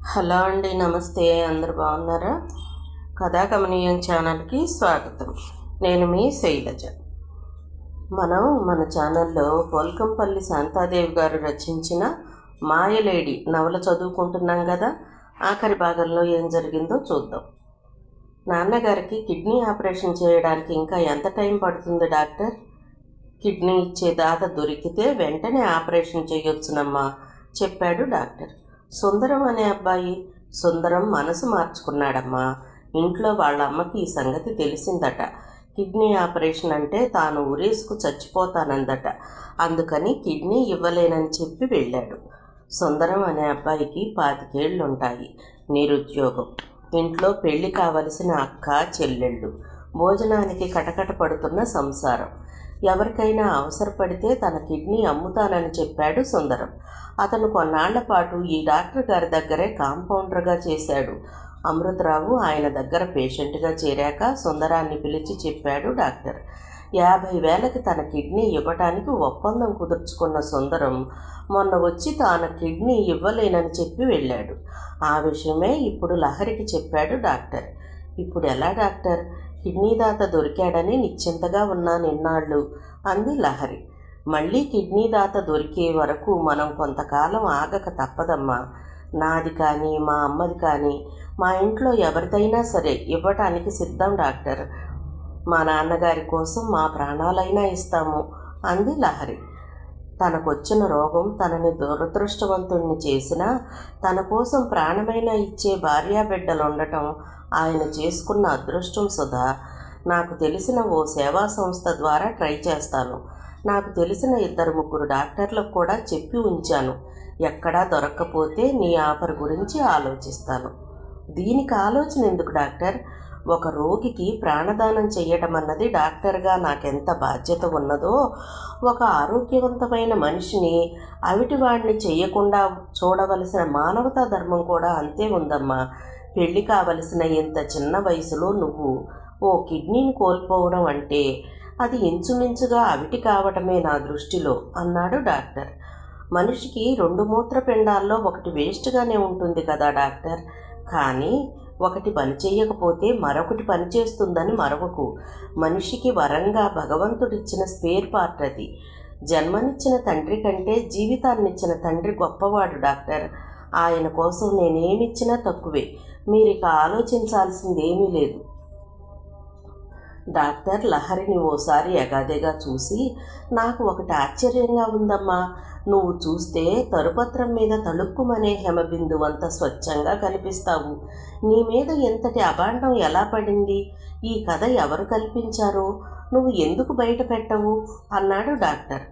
Hello అండి, నమస్తే. అందరు బాగున్నారా? కథాకమనీయం ఛానల్కి స్వాగతం. నేను మీ శైలజ. మన ఛానల్లో పోల్కంపల్లి శాంతాదేవి గారు రచించిన మాయలేడి నవల చదువుకుంటున్నాం కదా. ఆఖరి భాగంలో ఏం జరిగిందో చూద్దాం. నాన్నగారికి కిడ్నీ ఆపరేషన్ చేయడానికి ఇంకా ఎంత టైం పడుతుంది డాక్టర్? కిడ్నీ ఇచ్చే దాత దొరికితే వెంటనే ఆపరేషన్ చేయొచ్చునమ్మా, చెప్పాడు డాక్టర్. సుందరం అనే అబ్బాయి సుందరం మనసు మార్చుకున్నాడమ్మా. ఇంట్లో వాళ్ళ అమ్మకి ఈ సంగతి తెలిసిందట. కిడ్నీ ఆపరేషన్ అంటే తాను ఉరేసుకు చచ్చిపోతానందట. అందుకని కిడ్నీ ఇవ్వలేనని చెప్పి వెళ్ళాడు. సుందరం అనే అబ్బాయికి 25 ఏళ్లుంటాయి. నిరుద్యోగం. ఇంట్లో పెళ్లి కావలసిన అక్క చెల్లెళ్ళు. భోజనానికి కటకట పడుతున్న సంసారం. ఎవరికైనా అవసరపడితే తన కిడ్నీ అమ్ముతానని చెప్పాడు సుందరం. అతను కొన్నాళ్ల పాటు ఈ డాక్టర్ గారి దగ్గరే కాంపౌండర్గా చేశాడు. అమృతరావు ఆయన దగ్గర పేషెంట్గా చేరాక సుందరాన్ని పిలిచి చెప్పాడు డాక్టర్. 50,000కి తన కిడ్నీ ఇవ్వటానికి ఒప్పందం కుదుర్చుకున్న సుందరం మొన్న వచ్చి తాను కిడ్నీ ఇవ్వలేనని చెప్పి వెళ్ళాడు. ఆ విషయమే ఇప్పుడు లహరికి చెప్పాడు డాక్టర్. ఇప్పుడు ఎలా డాక్టర్? కిడ్నీ దాత దొరికాడని నిశ్చింతగా ఉన్నాను ఇన్నాళ్ళు, అంది లహరి. మళ్ళీ కిడ్నీ దాత దొరికే వరకు మనం కొంతకాలం ఆగక తప్పదమ్మా. నాది కానీ మా అమ్మది కానీ మా ఇంట్లో ఎవరిదైనా సరే ఇవ్వటానికి సిద్ధం డాక్టర్. మా నాన్నగారి కోసం మా ప్రాణాలైనా ఇస్తాము, అంది లహరి. తనకొచ్చిన రోగం తనని దురదృష్టవంతుణ్ణి చేసినా తన కోసం ప్రాణమైనా ఇచ్చే భార్యాబిడ్డలు ఉండటం ఆయన చేసుకున్న అదృష్టం సుధా. నాకు తెలిసిన ఓ సేవా సంస్థ ద్వారా ట్రై చేస్తాను. నాకు తెలిసిన 2-3 డాక్టర్లకు కూడా చెప్పి ఉంచాను. ఎక్కడా దొరక్కపోతే నీ ఆఫర్ గురించి ఆలోచిస్తాను. దీనికి ఆలోచన ఎందుకు డాక్టర్? ఒక రోగికి ప్రాణదానం చేయటం అన్నది డాక్టర్గా నాకెంత బాధ్యత ఉన్నదో, ఒక ఆరోగ్యవంతమైన మనిషిని అవిటివాడిని చెయ్యకుండా చూడవలసిన మానవతా ధర్మం కూడా అంతే ఉందమ్మా. పెళ్లి కావలసిన ఇంత చిన్న వయసులో నువ్వు ఓ కిడ్నీని కోల్పోవడం అంటే అది ఇంచుమించుగా అవిటి కావటమే నా దృష్టిలో, అన్నాడు డాక్టర్. మనిషికి 2 మూత్రపిండాల్లో ఒకటి వేస్ట్గానే ఉంటుంది కదా డాక్టర్. కానీ ఒకటి పని చేయకపోతే మరొకటి పనిచేస్తుందని మరొకకు. మనిషికి వరంగా భగవంతుడిచ్చిన స్పేర్ పార్ట్ అది. జన్మనిచ్చిన తండ్రి కంటే జీవితాన్నిచ్చిన తండ్రి గొప్పవాడు డాక్టర్. ఆయన కోసం నేనేమిచ్చినా తక్కువే. మీరిక ఆలోచించాల్సిందేమీ లేదు. డాక్టర్ లహరిని ఓసారి ఎగాదేగా చూసి, నాకు ఒకటి ఆశ్చర్యంగా ఉందమ్మా. నువ్వు చూస్తే తరుపత్రం మీద తళుక్కుమనే హెమబిందువంత స్వచ్ఛంగా కనిపిస్తావు. నీ మీద ఎంతటి అభాండం ఎలా పడింది? ఈ కథ ఎవరు కల్పించారో నువ్వు ఎందుకు బయట పెట్టవు, అన్నాడు డాక్టర్.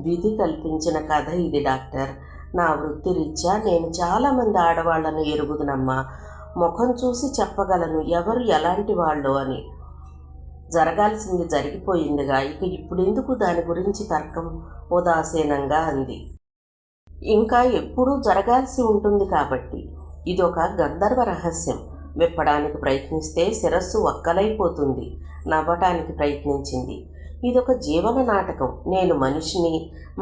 విధి కల్పించిన కథ ఇది డాక్టర్. నా వృత్తిరీత్యా నేను చాలామంది ఆడవాళ్లను ఎరుగుదునమ్మా. ముఖం చూసి చెప్పగలను ఎవరు ఎలాంటి వాళ్ళు అని. జరగాల్సింది జరిగిపోయిందిగా, ఇక ఇప్పుడెందుకు దాని గురించి తర్కం, ఉదాసీనంగా అంది. ఇంకా ఎప్పుడూ జరగాల్సి ఉంటుంది కాబట్టి. ఇదొక గంధర్వ రహస్యం. విప్పడానికి ప్రయత్నిస్తే శిరస్సు ఒక్కలైపోతుంది. నవ్వటానికి ప్రయత్నించింది. ఇదొక జీవన నాటకం. నేను మనిషిని,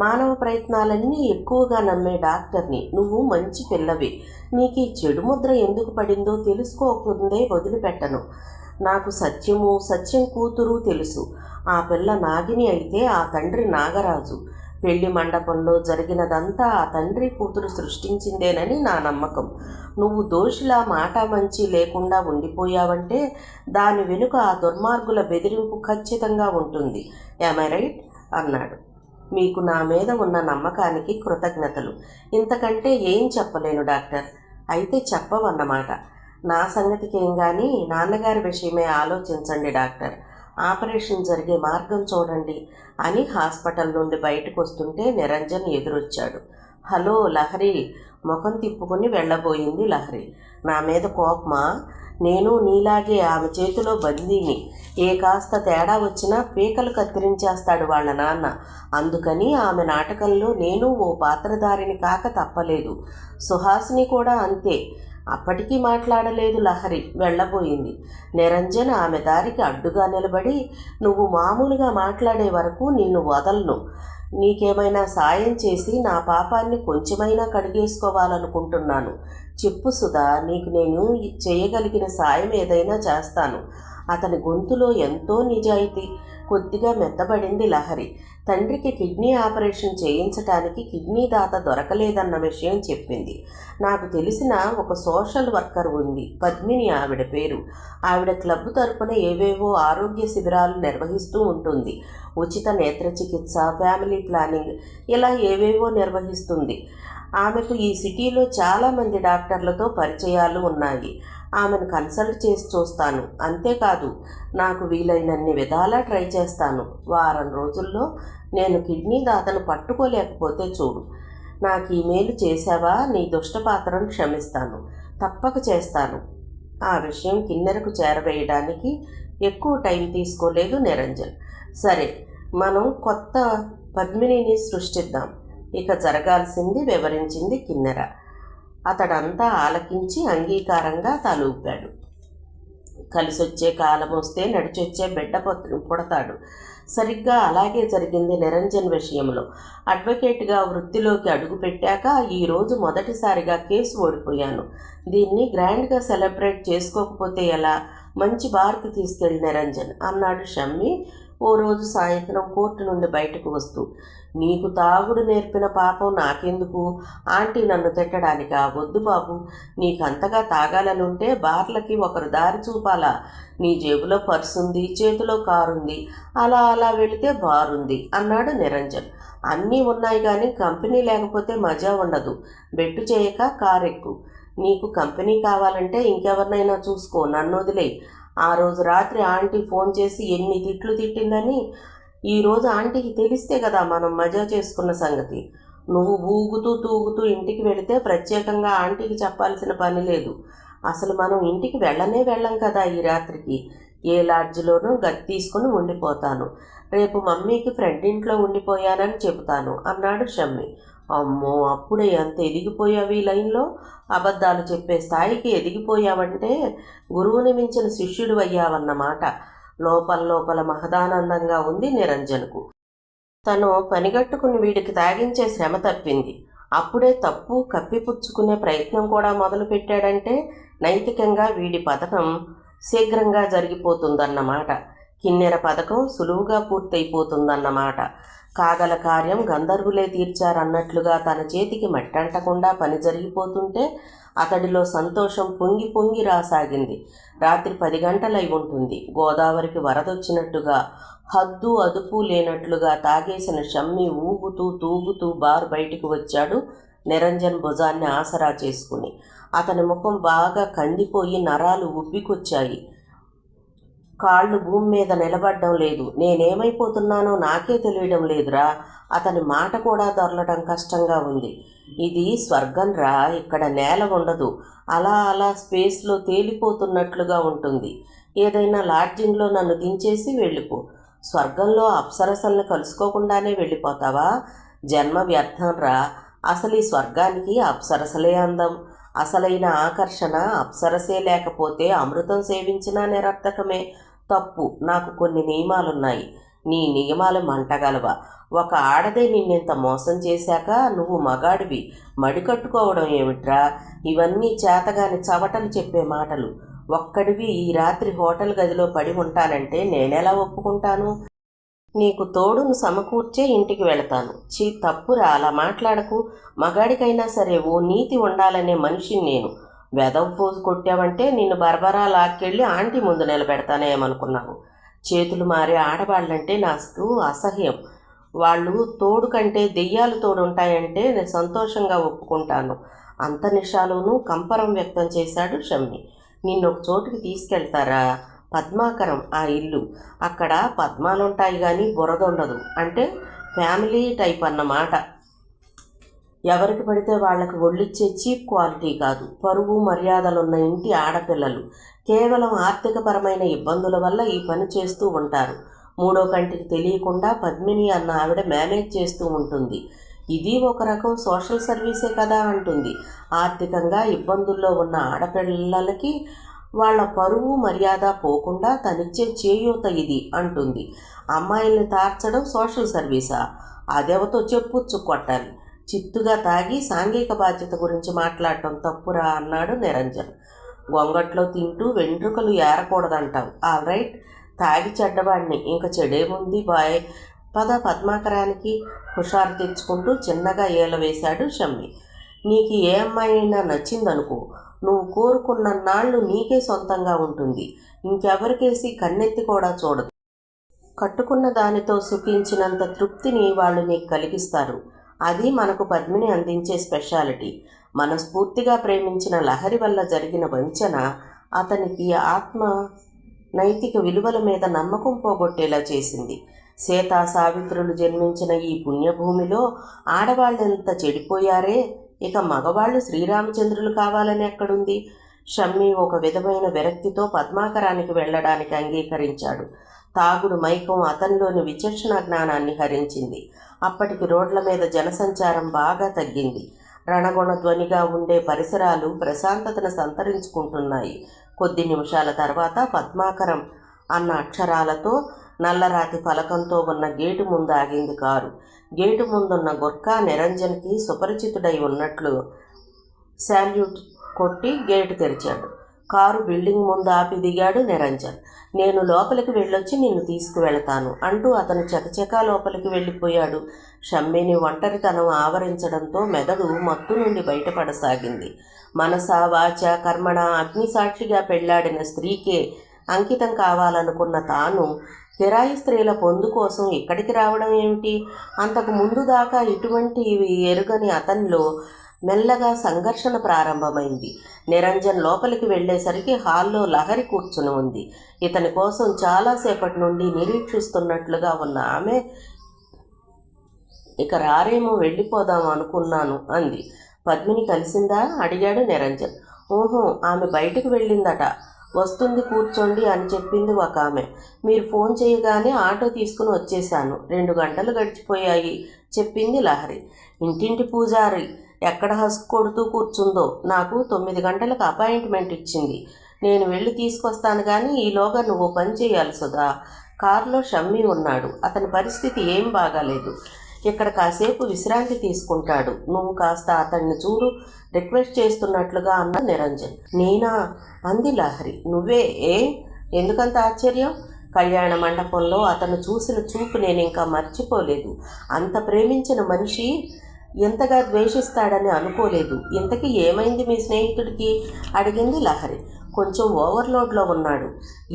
మానవ ప్రయత్నాలన్నీ ఎక్కువగా నమ్మే డాక్టర్ని. నువ్వు మంచి పిల్లవి. నీకు ఈ చెడు ముద్ర ఎందుకు పడిందో తెలుసుకోకుందే వదిలిపెట్టను. నాకు సత్యము, సత్యం కూతురు తెలుసు. ఆ పిల్ల నాగిని అయితే ఆ తండ్రి నాగరాజు. పెళ్లి మండపంలో జరిగినదంతా ఆ తండ్రి కూతురు సృష్టించిందేనని నా నమ్మకం. నువ్వు దోషిలా మాట మంచి లేకుండా ఉండిపోయావంటే దాని వెనుక ఆ దుర్మార్గుల బెదిరింపు ఖచ్చితంగా ఉంటుంది. యామ్ ఐ రైట్, అన్నాడు. మీకు నా మీద ఉన్న నమ్మకానికి కృతజ్ఞతలు. ఇంతకంటే ఏం చెప్పలేను డాక్టర్. అయితే చెప్పవన్నమాట. నా సంగతికేం కానీ నాన్నగారి విషయమే ఆలోచించండి డాక్టర్. ఆపరేషన్ జరిగే మార్గం చూడండి, అని హాస్పిటల్ నుండి బయటకు వస్తుంటే నిరంజన్ ఎదురొచ్చాడు. హలో లహరి, ముఖం తిప్పుకుని వెళ్ళబోయింది లహరి. నా మీద కోపమా? నేను నీలాగే ఆమె చేతిలో బందీని. ఏ కాస్త తేడా వచ్చినా పీకలు కత్తిరించేస్తాడు వాళ్ళ నాన్న. అందుకని ఆమె నాటకంలో నేను ఓ పాత్రధారిని కాక తప్పలేదు. సుహాసిని కూడా అంతే. అప్పటికీ మాట్లాడలేదు లహరి, వెళ్ళబోయింది. నిరంజన్ ఆమె దారికి అడ్డుగా నిలబడి, నువ్వు మామూలుగా మాట్లాడే వరకు నిన్ను వదలను. నీకేమైనా సాయం చేసి నా పాపాన్ని కొంచెమైనా కడిగేసుకోవాలనుకుంటున్నాను. చెప్పు సుధా, నీకు నేను చేయగలిగిన సాయం ఏదైనా చేస్తాను. అతని గొంతులో ఎంతో నిజాయితీ. కొద్దిగా మెత్తబడింది లహరి. తండ్రికి కిడ్నీ ఆపరేషన్ చేయించటానికి కిడ్నీ దాత దొరకలేదన్న విషయం చెప్పింది. నాకు తెలిసిన ఒక సోషల్ వర్కర్ ఉంది, పద్మిని ఆవిడ పేరు. ఆవిడ క్లబ్ తరపున ఏవేవో ఆరోగ్య శిబిరాలు నిర్వహిస్తూ ఉంటుంది. ఉచిత నేత్ర చికిత్స, ఫ్యామిలీ ప్లానింగ్, ఇలా ఏవేవో నిర్వహిస్తుంది. ఆమెకు ఈ సిటీలో చాలామంది డాక్టర్లతో పరిచయాలు ఉన్నాయి. ఆమెను కన్సల్ట్ చేసి చూస్తాను. అంతేకాదు, నాకు వీలైనన్ని విధాలా ట్రై చేస్తాను. వారం రోజుల్లో నేను కిడ్నీ దాతను పట్టుకోలేకపోతే చూడు. నాకు ఈమెయిల్ చేశావా? నీ దుష్టపాత్రను క్షమిస్తాను. తప్పక చేస్తాను. ఆ విషయం కిన్నెరకు చేరవేయడానికి ఎక్కువ టైం తీసుకోలేదు నిరంజన్. సరే, మనం కొత్త పద్మినిని సృష్టిద్దాం. ఇక జరగాల్సింది వివరించింది కిన్నెర. అతడంతా ఆలకించి అంగీకారంగా తలూపాడు. కలిసొచ్చే కాలం వస్తే నడిచొచ్చే బిడ్డ పుడతాడు. సరిగ్గా అలాగే జరిగింది నిరంజన్ విషయంలో. అడ్వకేట్గా వృత్తిలోకి అడుగుపెట్టాక ఈరోజు మొదటిసారిగా కేసు ఓడిపోయాను. దీన్ని గ్రాండ్గా సెలబ్రేట్ చేసుకోకపోతే ఎలా? మంచి బార్కి తీసుకెళ్ళి నిరంజన్ అన్నాడు షమ్మి ఓ రోజు సాయంత్రం కోర్టు నుండి బయటకు వస్తూ. నీకు తాగుడు నేర్పిన పాపం నాకెందుకు? ఆంటీ నన్ను తిట్టడానికా? వద్దు బాబు, నీకంతగా తాగాలనుంటే బార్లకి ఒకరు దారి చూపాలా? నీ జేబులో పర్సుంది, చేతిలో కారుంది, అలా అలా వెళితే బారుంది అన్నాడు నిరంజన్. అన్నీ ఉన్నాయి కానీ కంపెనీ లేకపోతే మజా ఉండదు. బెట్టు చేయక కారెక్కు. నీకు కంపెనీ కావాలంటే ఇంకెవరినైనా చూసుకో, నన్ను వదిలే. ఆ రోజు రాత్రి ఆంటీ ఫోన్ చేసి ఎన్ని తిట్లు తిట్టిందని ఈరోజు ఆంటీకి తెలిస్తే కదా మనం మజా చేసుకున్న సంగతి. నువ్వు ఊగుతూ తూగుతూ ఇంటికి వెళితే ప్రత్యేకంగా ఆంటీకి చెప్పాల్సిన పని లేదు. అసలు మనం ఇంటికి వెళ్ళం కదా ఈ రాత్రికి. ఏ లాడ్జిలోనూ గది తీసుకుని ఉండిపోతాను. రేపు మమ్మీకి ఫ్రెండ్ ఇంట్లో ఉండిపోయానని చెబుతాను అన్నాడు షమ్మి. అమ్మో, అప్పుడే అంత ఎదిగిపోయావు ఈ లైన్లో. అబద్ధాలు చెప్పే స్థాయికి ఎదిగిపోయావంటే గురువుని మించిన శిష్యుడు అయ్యావన్నమాట. లోపల మహదానందంగా ఉంది నిరంజన్కు. తను పనిగట్టుకుని వీడికి తాగించే శ్రమ తప్పింది. అప్పుడే తప్పు కప్పిపుచ్చుకునే ప్రయత్నం కూడా మొదలుపెట్టాడంటే నైతికంగా వీడి పథకం శీఘ్రంగా జరిగిపోతుందన్నమాట. కిన్నెర పథకం సులువుగా పూర్తయిపోతుందన్నమాట. కాగల కార్యం గంధర్వులే తీర్చారన్నట్లుగా తన చేతికి మట్టంటకుండా పని జరిగిపోతుంటే అతడిలో సంతోషం పొంగి పొంగి రాసాగింది. రాత్రి 10 గంటలై ఉంటుంది. గోదావరికి వరదొచ్చినట్టుగా, హద్దు అదుపు లేనట్లుగా తాగేసిన షమ్మి ఊగుతూ తూగుతూ బార్ బయటికి వచ్చాడు నిరంజన్ భుజాన్ని ఆసరా చేసుకుని. అతని ముఖం బాగా కందిపోయి నరాలు ఉబ్బికొచ్చాయి. కాళ్ళు భూమి మీద నిలబడ్డం లేదు. నేనేమైపోతున్నానో నాకే తెలియడం లేదురా. అతని మాట కూడా దొరలడం కష్టంగా ఉంది. ఇది స్వర్గం రా, ఇక్కడ నేల ఉండదు. అలా అలా స్పేస్లో తేలిపోతున్నట్లుగా ఉంటుంది. ఏదైనా లాడ్జింగ్లో నన్ను దించేసి వెళ్ళిపో. స్వర్గంలో అప్సరసల్ని కలుసుకోకుండానే వెళ్ళిపోతావా? జన్మ వ్యర్థం రా. అసలు ఈ స్వర్గానికి అప్సరసలే అందం. అసలైన ఆకర్షణ అప్సరసే. లేకపోతే అమృతం సేవించినా నిరర్థకమే. తప్పు. నాకు కొన్ని నియమాలున్నాయి. నీ నియమాలు మంటగలవా? ఒక ఆడదే నిన్నెంత మోసం చేశాక నువ్వు మగాడివి మడికట్టుకోవడం ఏమిట్రా? ఇవన్నీ చేతగాని చవటలు చెప్పే మాటలు. ఒక్కడివి ఈ రాత్రి హోటల్ గదిలో పడి ఉంటానంటే నేనెలా ఒప్పుకుంటాను? నీకు తోడును సమకూర్చే ఇంటికి వెళతాను. తప్పురా, అలా మాట్లాడకు. మగాడికైనా సరే ఓ నీతి ఉండాలనే మనిషిని నేను. వెదవ ఫోజు కొట్టావంటే నిన్ను బరబరా లాక్కెళ్ళి ఆంటీ ముందు నిలబెడతానేమనుకున్నావు? చేతులు మారే ఆడవాళ్ళంటే నాకు అసహ్యం. వాళ్ళు తోడు కంటే దెయ్యాలు తోడుంటాయంటే నేను సంతోషంగా ఒప్పుకుంటాను. అంత నిషాలోనూ కంపరం వ్యక్తం చేశాడు షమ్మి. నిన్ను ఒక చోటుకి తీసుకెళ్తారా? పద్మాకరం ఆ ఇల్లు. అక్కడ పద్మాలుంటాయి కానీ బురదుండదు. అంటే ఫ్యామిలీ టైప్ అన్నమాట. ఎవరికి పడితే వాళ్లకు ఒళ్ళిచ్చే చీప్ క్వాలిటీ కాదు. పరువు మర్యాదలున్న ఇంటి ఆడపిల్లలు. కేవలం ఆర్థికపరమైన ఇబ్బందుల వల్ల ఈ పని చేస్తూ ఉంటారు. మూడో కంటికి తెలియకుండా పద్మిని అన్న ఆవిడ మేనేజ్ చేస్తూ ఉంటుంది. ఇది ఒక రకం సోషల్ సర్వీసే కదా అంటుంది. ఆర్థికంగా ఇబ్బందుల్లో ఉన్న ఆడపిల్లలకి వాళ్ళ పరువు మర్యాద పోకుండా తనిచ్చే చేయూత ఇది అంటుంది. అమ్మాయిల్ని తార్చడం సోషల్ సర్వీసా? అదెవతో చెప్పుచ్చు కొట్టాలి. చిత్తుగా తాగి సాంఘిక బాధ్యత గురించి మాట్లాడటం తప్పురా అన్నాడు నిరంజన్. గొంగట్లో తింటూ వెంట్రుకలు ఏరకూడదంటావు. ఆల్ రైట్, తాగి చెడ్డవాడిని, ఇంకా చెడేముంది బాయ్, పద పద్మాకరానికి హుషారు తెచ్చుకుంటూ చిన్నగా ఏల వేశాడు షమ్మి. నీకు ఏ అమ్మాయి అయినా నచ్చిందనుకో, నువ్వు కోరుకున్న నాళ్ళు నీకే సొంతంగా ఉంటుంది, ఇంకెవరికేసి కన్నెత్తి కూడా చూడదు. కట్టుకున్న దానితో సుఖించినంత తృప్తిని వాళ్ళు నీకు కలిగిస్తారు. అది మనకు పద్మిని అందించే స్పెషాలిటీ. మనస్ఫూర్తిగా ప్రేమించిన లహరి వల్ల జరిగిన వంచన అతనికి ఆత్మ నైతిక విలువల మీద నమ్మకం పోగొట్టేలా చేసింది. సీతా సావిత్రులు జన్మించిన ఈ పుణ్యభూమిలో ఆడవాళ్ళెంత చెడిపోయారే, ఇక మగవాళ్ళు శ్రీరామచంద్రులు కావాలని ఎక్కడుంది? షమ్మి ఒక విధమైన విరక్తితో పద్మాకరానికి వెళ్ళడానికి అంగీకరించాడు. తాగుడు మైకం అతనిలోని విచక్షణ జ్ఞానాన్ని హరించింది. అప్పటికి రోడ్ల మీద జనసంచారం బాగా తగ్గింది. రణగుణ ధ్వనిగా ఉండే పరిసరాలు ప్రశాంతతను సంతరించుకుంటున్నాయి. కొద్ది నిమిషాల తర్వాత పద్మాకరం అన్న అక్షరాలతో నల్లరాతి ఫలకంతో ఉన్న గేటు ముందు ఆగింది కారు. గేటు ముందున్న గొర్కా నిరంజన్కి సుపరిచితుడై ఉన్నట్లు శాల్యూట్ కొట్టి గేటు తెరిచాడు. కారు బిల్డింగ్ ముందు ఆపి దిగాడు నిరంజన్. నేను లోపలికి వెళ్ళొచ్చి నిన్ను తీసుకువెళతాను అంటూ అతను చకచకా లోపలికి వెళ్ళిపోయాడు. షమ్మిని ఒంటరితనం ఆవరించడంతో మెదడు మత్తు నుండి బయటపడసాగింది. మనస వాచ కర్మణ అగ్నిసాక్షిగా పెళ్లాడిన స్త్రీకే అంకితం కావాలనుకున్న తాను కిరాయి స్త్రీల పొందు కోసం ఇక్కడికి రావడం ఏమిటి? అంతకు ముందు దాకా ఇటువంటివి ఎరుగని అతనిలో మెల్లగా సంఘర్షణ ప్రారంభమైంది. నిరంజన్ లోపలికి వెళ్ళేసరికి హాల్లో లహరి కూర్చుని ఉంది. ఇతని కోసం చాలాసేపటి నుండి నిరీక్షిస్తున్నట్లుగా ఉన్న ఆమె, ఇక రారేమో వెళ్ళిపోదాం అనుకున్నాను అంది. పద్మిని కలిసిందా అడిగాడు నిరంజన్. ఓహో, ఆమె బయటకు వెళ్ళిందట, వస్తుంది కూర్చోండి అని చెప్పింది ఒక ఆమె. మీరు ఫోన్ చేయగానే ఆటో తీసుకుని వచ్చేశాను, 2 గంటలు గడిచిపోయాయి చెప్పింది లహరి. ఇంటింటి పూజారి ఎక్కడ హస్క్ కొడుతూ కూర్చుందో, నాకు 9 గంటలకు అపాయింట్మెంట్ ఇచ్చింది. నేను వెళ్ళి తీసుకొస్తాను కానీ ఈలోగా నువ్వు పని చేయాలి సుధా. కారులో షమ్మి ఉన్నాడు, అతని పరిస్థితి ఏం బాగాలేదు. ఇక్కడ కాసేపు విశ్రాంతి తీసుకుంటాడు, నువ్వు కాస్త అతన్ని చూడు రిక్వెస్ట్ చేస్తున్నట్లుగా అన్న నిరంజన్. నేనా అంది లహరి. నువ్వే? ఎందుకంత ఆశ్చర్యం? కళ్యాణ మండపంలో అతను చూసిన చూపు నేను ఇంకా మర్చిపోలేదు. అంత ప్రేమించిన మనిషి ఎంతగా ద్వేషిస్తాడని అనుకోలేదు. ఇంతకీ ఏమైంది మీ స్నేహితుడికి అడిగింది లహరి. కొంచెం ఓవర్లోడ్లో ఉన్నాడు.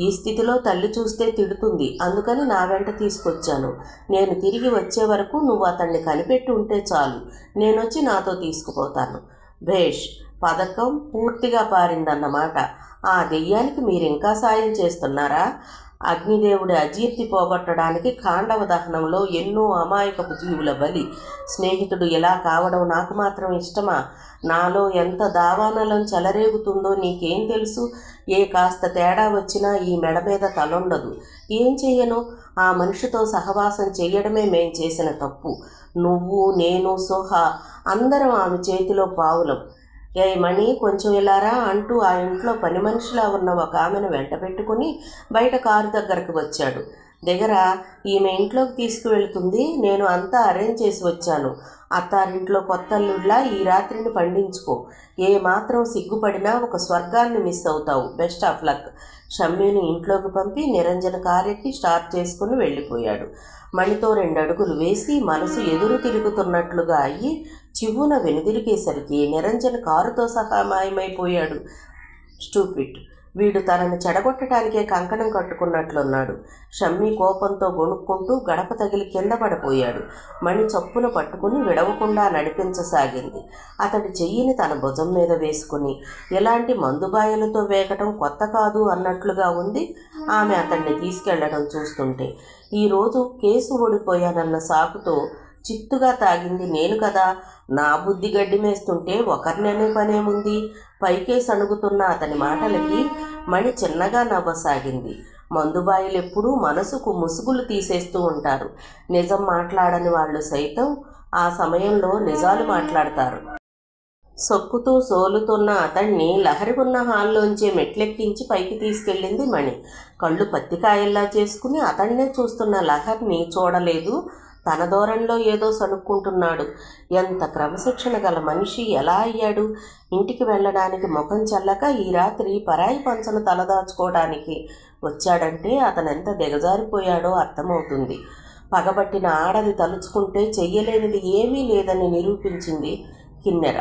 ఈ స్థితిలో తల్లి చూస్తే తిడుతుంది, అందుకని నా వెంట తీసుకొచ్చాను. నేను తిరిగి వచ్చే వరకు నువ్వు అతన్ని కనిపెట్టి ఉంటే చాలు, నేనొచ్చి నాతో తీసుకుపోతాను. భేష్, పథకం పూర్తిగా పారిందన్నమాట. ఆ దెయ్యానికి మీరింకా సాయం చేస్తున్నారా? అగ్నిదేవుడి అజీర్తి పోగొట్టడానికి ఖాండవ దహనంలో ఎన్నో అమాయకపు జీవుల బలి. స్నేహితుడు ఇలా కావడం నాకు మాత్రం ఇష్టమా? నాలో ఎంత దావానలం చెలరేగుతుందో నీకేం తెలుసు? ఏ కాస్త తేడా వచ్చినా ఈ మెడ మీద తలొండదు. ఏం చెయ్యను? ఆ మనిషితో సహవాసం చెయ్యడమే మేం చేసిన తప్పు. నువ్వు, నేను, సోహా అందరం ఆమె చేతిలో పావులం. ఏ మణి, కొంచెం ఇలారా అంటూ ఆ ఇంట్లో పని మనిషిలా ఉన్న ఒక ఆమెను వెంట పెట్టుకుని బయట కారు దగ్గరకు వచ్చాడు. దగ్గర ఈమె ఇంట్లోకి తీసుకువెళ్తుంది, నేను అంతా అరేంజ్ చేసి వచ్చాను. అత్తారింట్లో కొత్తల్లుళ్ళా ఈ రాత్రిని పండించుకో. ఏ మాత్రం సిగ్గుపడినా ఒక స్వర్గాన్ని మిస్ అవుతావు. Best of luck. షమ్మిని ఇంట్లోకి పంపి నిరంజన కారెక్కి స్టార్ట్ చేసుకుని వెళ్ళిపోయాడు. మణితో 2 అడుగులు వేసి మనసు ఎదురు తిరుగుతున్నట్లుగా అయ్యి చివ్వున వెనుదిరిగేసరికి నిరంజన్ కారుతో సహా మాయమైపోయాడు. స్టూపిడ్, వీడు తనని చెడగొట్టడానికే కంకణం కట్టుకున్నట్లున్నాడు. షమ్మి కోపంతో గొణుక్కుంటూ గడప తగిలి కింద పడిపోయాడు. మణి చప్పున పట్టుకుని విడవకుండా నడిపించసాగింది. అతడి చెయ్యిని తన భుజం మీద వేసుకుని, ఎలాంటి మందుబాయలతో వేగటం కొత్త కాదు అన్నట్లుగా ఉంది ఆమె అతన్ని తీసుకెళ్లడం చూస్తుంటే. ఈరోజు కేసు ఓడిపోయానన్న సాకుతో చిత్తుగా తాగింది నేను కదా. నా బుద్ధి గడ్డి మేస్తుంటే ఒకరిననే పనేముంది? పైకే సణుగుతున్న అతని మాటలకి మణి చిన్నగా నవ్వసాగింది. మందుబాయిలు ఎప్పుడూ మనసుకు ముసుగులు తీసేస్తూ ఉంటారు. నిజం మాట్లాడని వాళ్ళు సైతం ఆ సమయంలో నిజాలు మాట్లాడతారు. సొక్కుతూ సోలుతున్న అతన్ని లహరి ఉన్న హాల్లోంచే మెట్లెక్కించి పైకి తీసుకెళ్ళింది మణి. కళ్ళు పత్తికాయల్లా చేసుకుని అతన్నే చూస్తున్న లహర్ని చూడలేదు, తన ధోరణిలో ఏదో సణుక్కుంటున్నాడు. ఎంత క్రమశిక్షణ గల మనిషి ఎలా అయ్యాడు? ఇంటికి వెళ్ళడానికి ముఖం చల్లక ఈ రాత్రి పరాయి పంచను తలదాచుకోవడానికి వచ్చాడంటే అతనెంత దిగజారిపోయాడో అర్థమవుతుంది. పగబట్టిన ఆడది తలుచుకుంటే చెయ్యలేనిది ఏమీ లేదని నిరూపించింది కిన్నెర.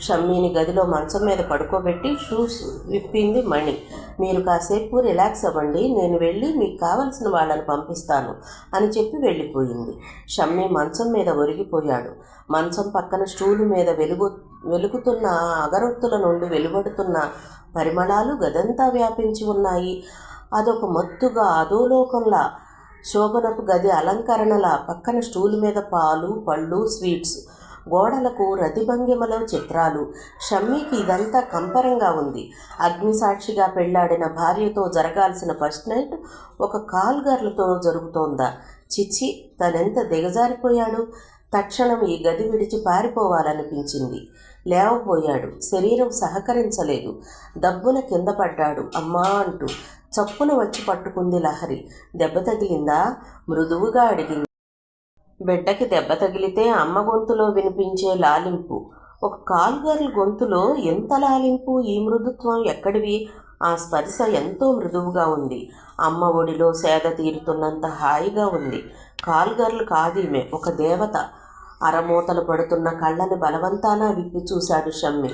షమ్మీని గదిలో మంచం మీద పడుకోబెట్టి షూస్ విప్పింది మణి. మీరు కాసేపు రిలాక్స్ అవ్వండి, నేను వెళ్ళి మీకు కావలసిన వాళ్ళని పంపిస్తాను అని చెప్పి వెళ్ళిపోయింది. షమ్మీ మంచం మీద ఒరిగిపోయాడు. మంచం పక్కన స్టూలు మీద వెలుగుతున్న అగరొత్తుల నుండి వెలువడుతున్న పరిమళాలు గదంతా వ్యాపించి ఉన్నాయి. అదొక మత్తుగా అధోలోకంలా, శోభనపు గది అలంకరణల పక్కన స్టూలు మీద పాలు, పళ్ళు, స్వీట్స్, గోడలకు రతిభంగిమలో చిత్రాలు. షమ్మీకి ఇదంతా కంపరంగా ఉంది. అగ్నిసాక్షిగా పెళ్లాడిన భార్యతో జరగాల్సిన ఫస్ట్ నైట్ ఒక కాల్ గర్లతో జరుగుతోందా? చిచ్చి, తనెంత దిగజారిపోయాడు! తక్షణం ఈ గది విడిచి పారిపోవాలనిపించింది. లేవపోయాడు. శరీరం సహకరించలేదు. దబ్బున కింద పడ్డాడు. అమ్మా అంటూ చప్పున వచ్చి పట్టుకుంది లహరి. దెబ్బ తగిలిందా? మృదువుగా అడిగింది. బిడ్డకి దెబ్బ తగిలితే అమ్మ గొంతులో వినిపించే లాలింపు, ఒక కాల్ గర్ల్ గొంతులో ఎంత లాలింపు! ఈ మృదుత్వం ఎక్కడివి? ఆ స్పర్శ ఎంతో మృదువుగా ఉంది. అమ్మ ఒడిలో సేద తీరుతున్నంత హాయిగా ఉంది. కాల్ గర్ల్ కాదీమె, ఒక దేవత. అరమూతలు పడుతున్న కళ్ళని బలవంతాన విప్పి చూశాడు షమ్మి.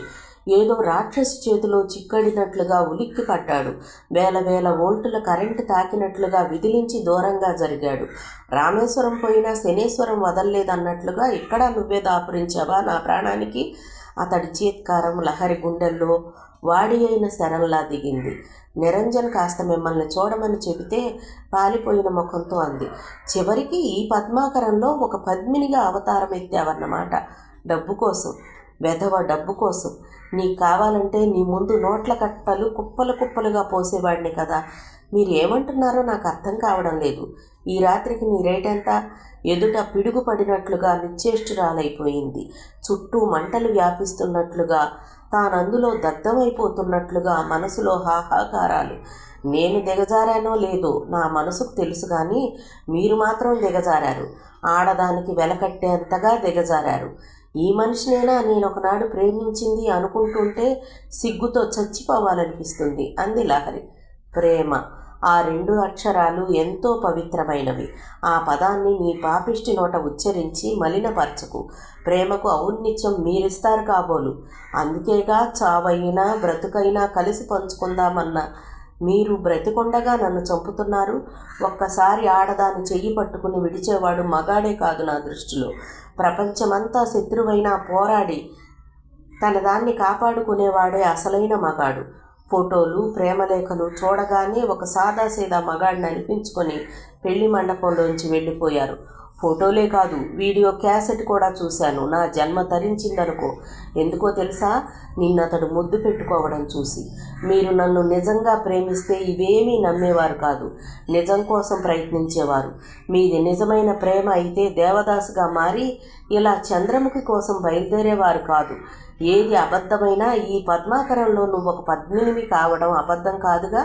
ఏదో రాక్షసి చేతిలో చిక్కడినట్లుగా ఉలిక్కి పడ్డాడు. వేల వేల వోల్టుల కరెంటు తాకినట్లుగా విదిలించి దూరంగా జరిగాడు. రామేశ్వరం పోయినా శనేశ్వరం వదల్లేదన్నట్లుగా ఇక్కడ నువ్వే దాపురించావా నా ప్రాణానికి? అతడి చీత్కారం లహరి గుండెల్లో వాడి అయిన శరంలా దిగింది. నిరంజన్ కాస్త మిమ్మల్ని చూడమని చెబితే పాలిపోయిన ముఖంతో అంది. చివరికి ఈ పద్మాకరంలో ఒక పద్మినిగా అవతారం ఎత్తావన్నమాట. డబ్బు కోసం, వెధవ డబ్బు కోసం. నీకు కావాలంటే నీ ముందు నోట్ల కట్టలు కుప్పలు కుప్పలుగా పోసేవాడిని కదా. మీరు ఏమంటున్నారో నాకు అర్థం కావడం లేదు. ఈ రాత్రికి నీ రేట్ ఎంత? ఎదుట పిడుగు పడినట్లుగా నిశ్చేష్టురాలైపోయింది. చుట్టూ మంటలు వ్యాపిస్తున్నట్లుగా, తానందులో దగ్ధమైపోతున్నట్లుగా మనసులో హాహాకారాలు. నేను దిగజారానో లేదో నా మనసుకు తెలుసు, కానీ మీరు మాత్రం దిగజారారు. ఆడదానికి వెలకట్టేంతగా దిగజారారు. ఈ మనిషినైనా నేను ఒకనాడు ప్రేమించింది అనుకుంటుంటే సిగ్గుతో చచ్చిపోవాలనిపిస్తుంది అంది లహరి. ప్రేమ, ఆ రెండు అక్షరాలు ఎంతో పవిత్రమైనవి. ఆ పదాన్ని నీ పాపిష్టి నోట ఉచ్చరించి మలినపరచకు. ప్రేమకు ఔన్నిత్యం మీరిస్తారు కాబోలు. అందుకేగా చావైనా బ్రతుకైనా కలిసి పంచుకుందామన్న మీరు బ్రతికొండగా నన్ను చంపుతున్నారు. ఒక్కసారి ఆడదాన్ని చెయ్యి పట్టుకుని విడిచేవాడు మగాడే కాదు నా దృష్టిలో. ప్రపంచమంతా శత్రువైనా పోరాడి తన దాన్ని కాపాడుకునేవాడే అసలైన మగాడు. ఫోటోలు, ప్రేమలేఖలు చూడగానే ఒక సాదాసీదా మగాడిని అనిపించుకొని పెళ్లి మండపంలోంచి వెళ్ళిపోయారు. ఫోటోలే కాదు, వీడియో క్యాసెట్ కూడా చూశాను. నా జన్మ తరించిందనుకో. ఎందుకో తెలుసా? నిన్నతడు ముద్దు పెట్టుకోవడం చూసి. మీరు నన్ను నిజంగా ప్రేమిస్తే ఇవేమీ నమ్మేవారు కాదు. నిజం కోసం ప్రయత్నించేవారు. మీది నిజమైన ప్రేమ అయితే దేవదాసుగా మారి ఇలా చంద్రముఖి కోసం బయలుదేరేవారు కాదు. ఏది అబద్ధమైనా ఈ పద్మాకరంలో నువ్వు ఒక పద్మినివి కావడం అబద్ధం కాదుగా.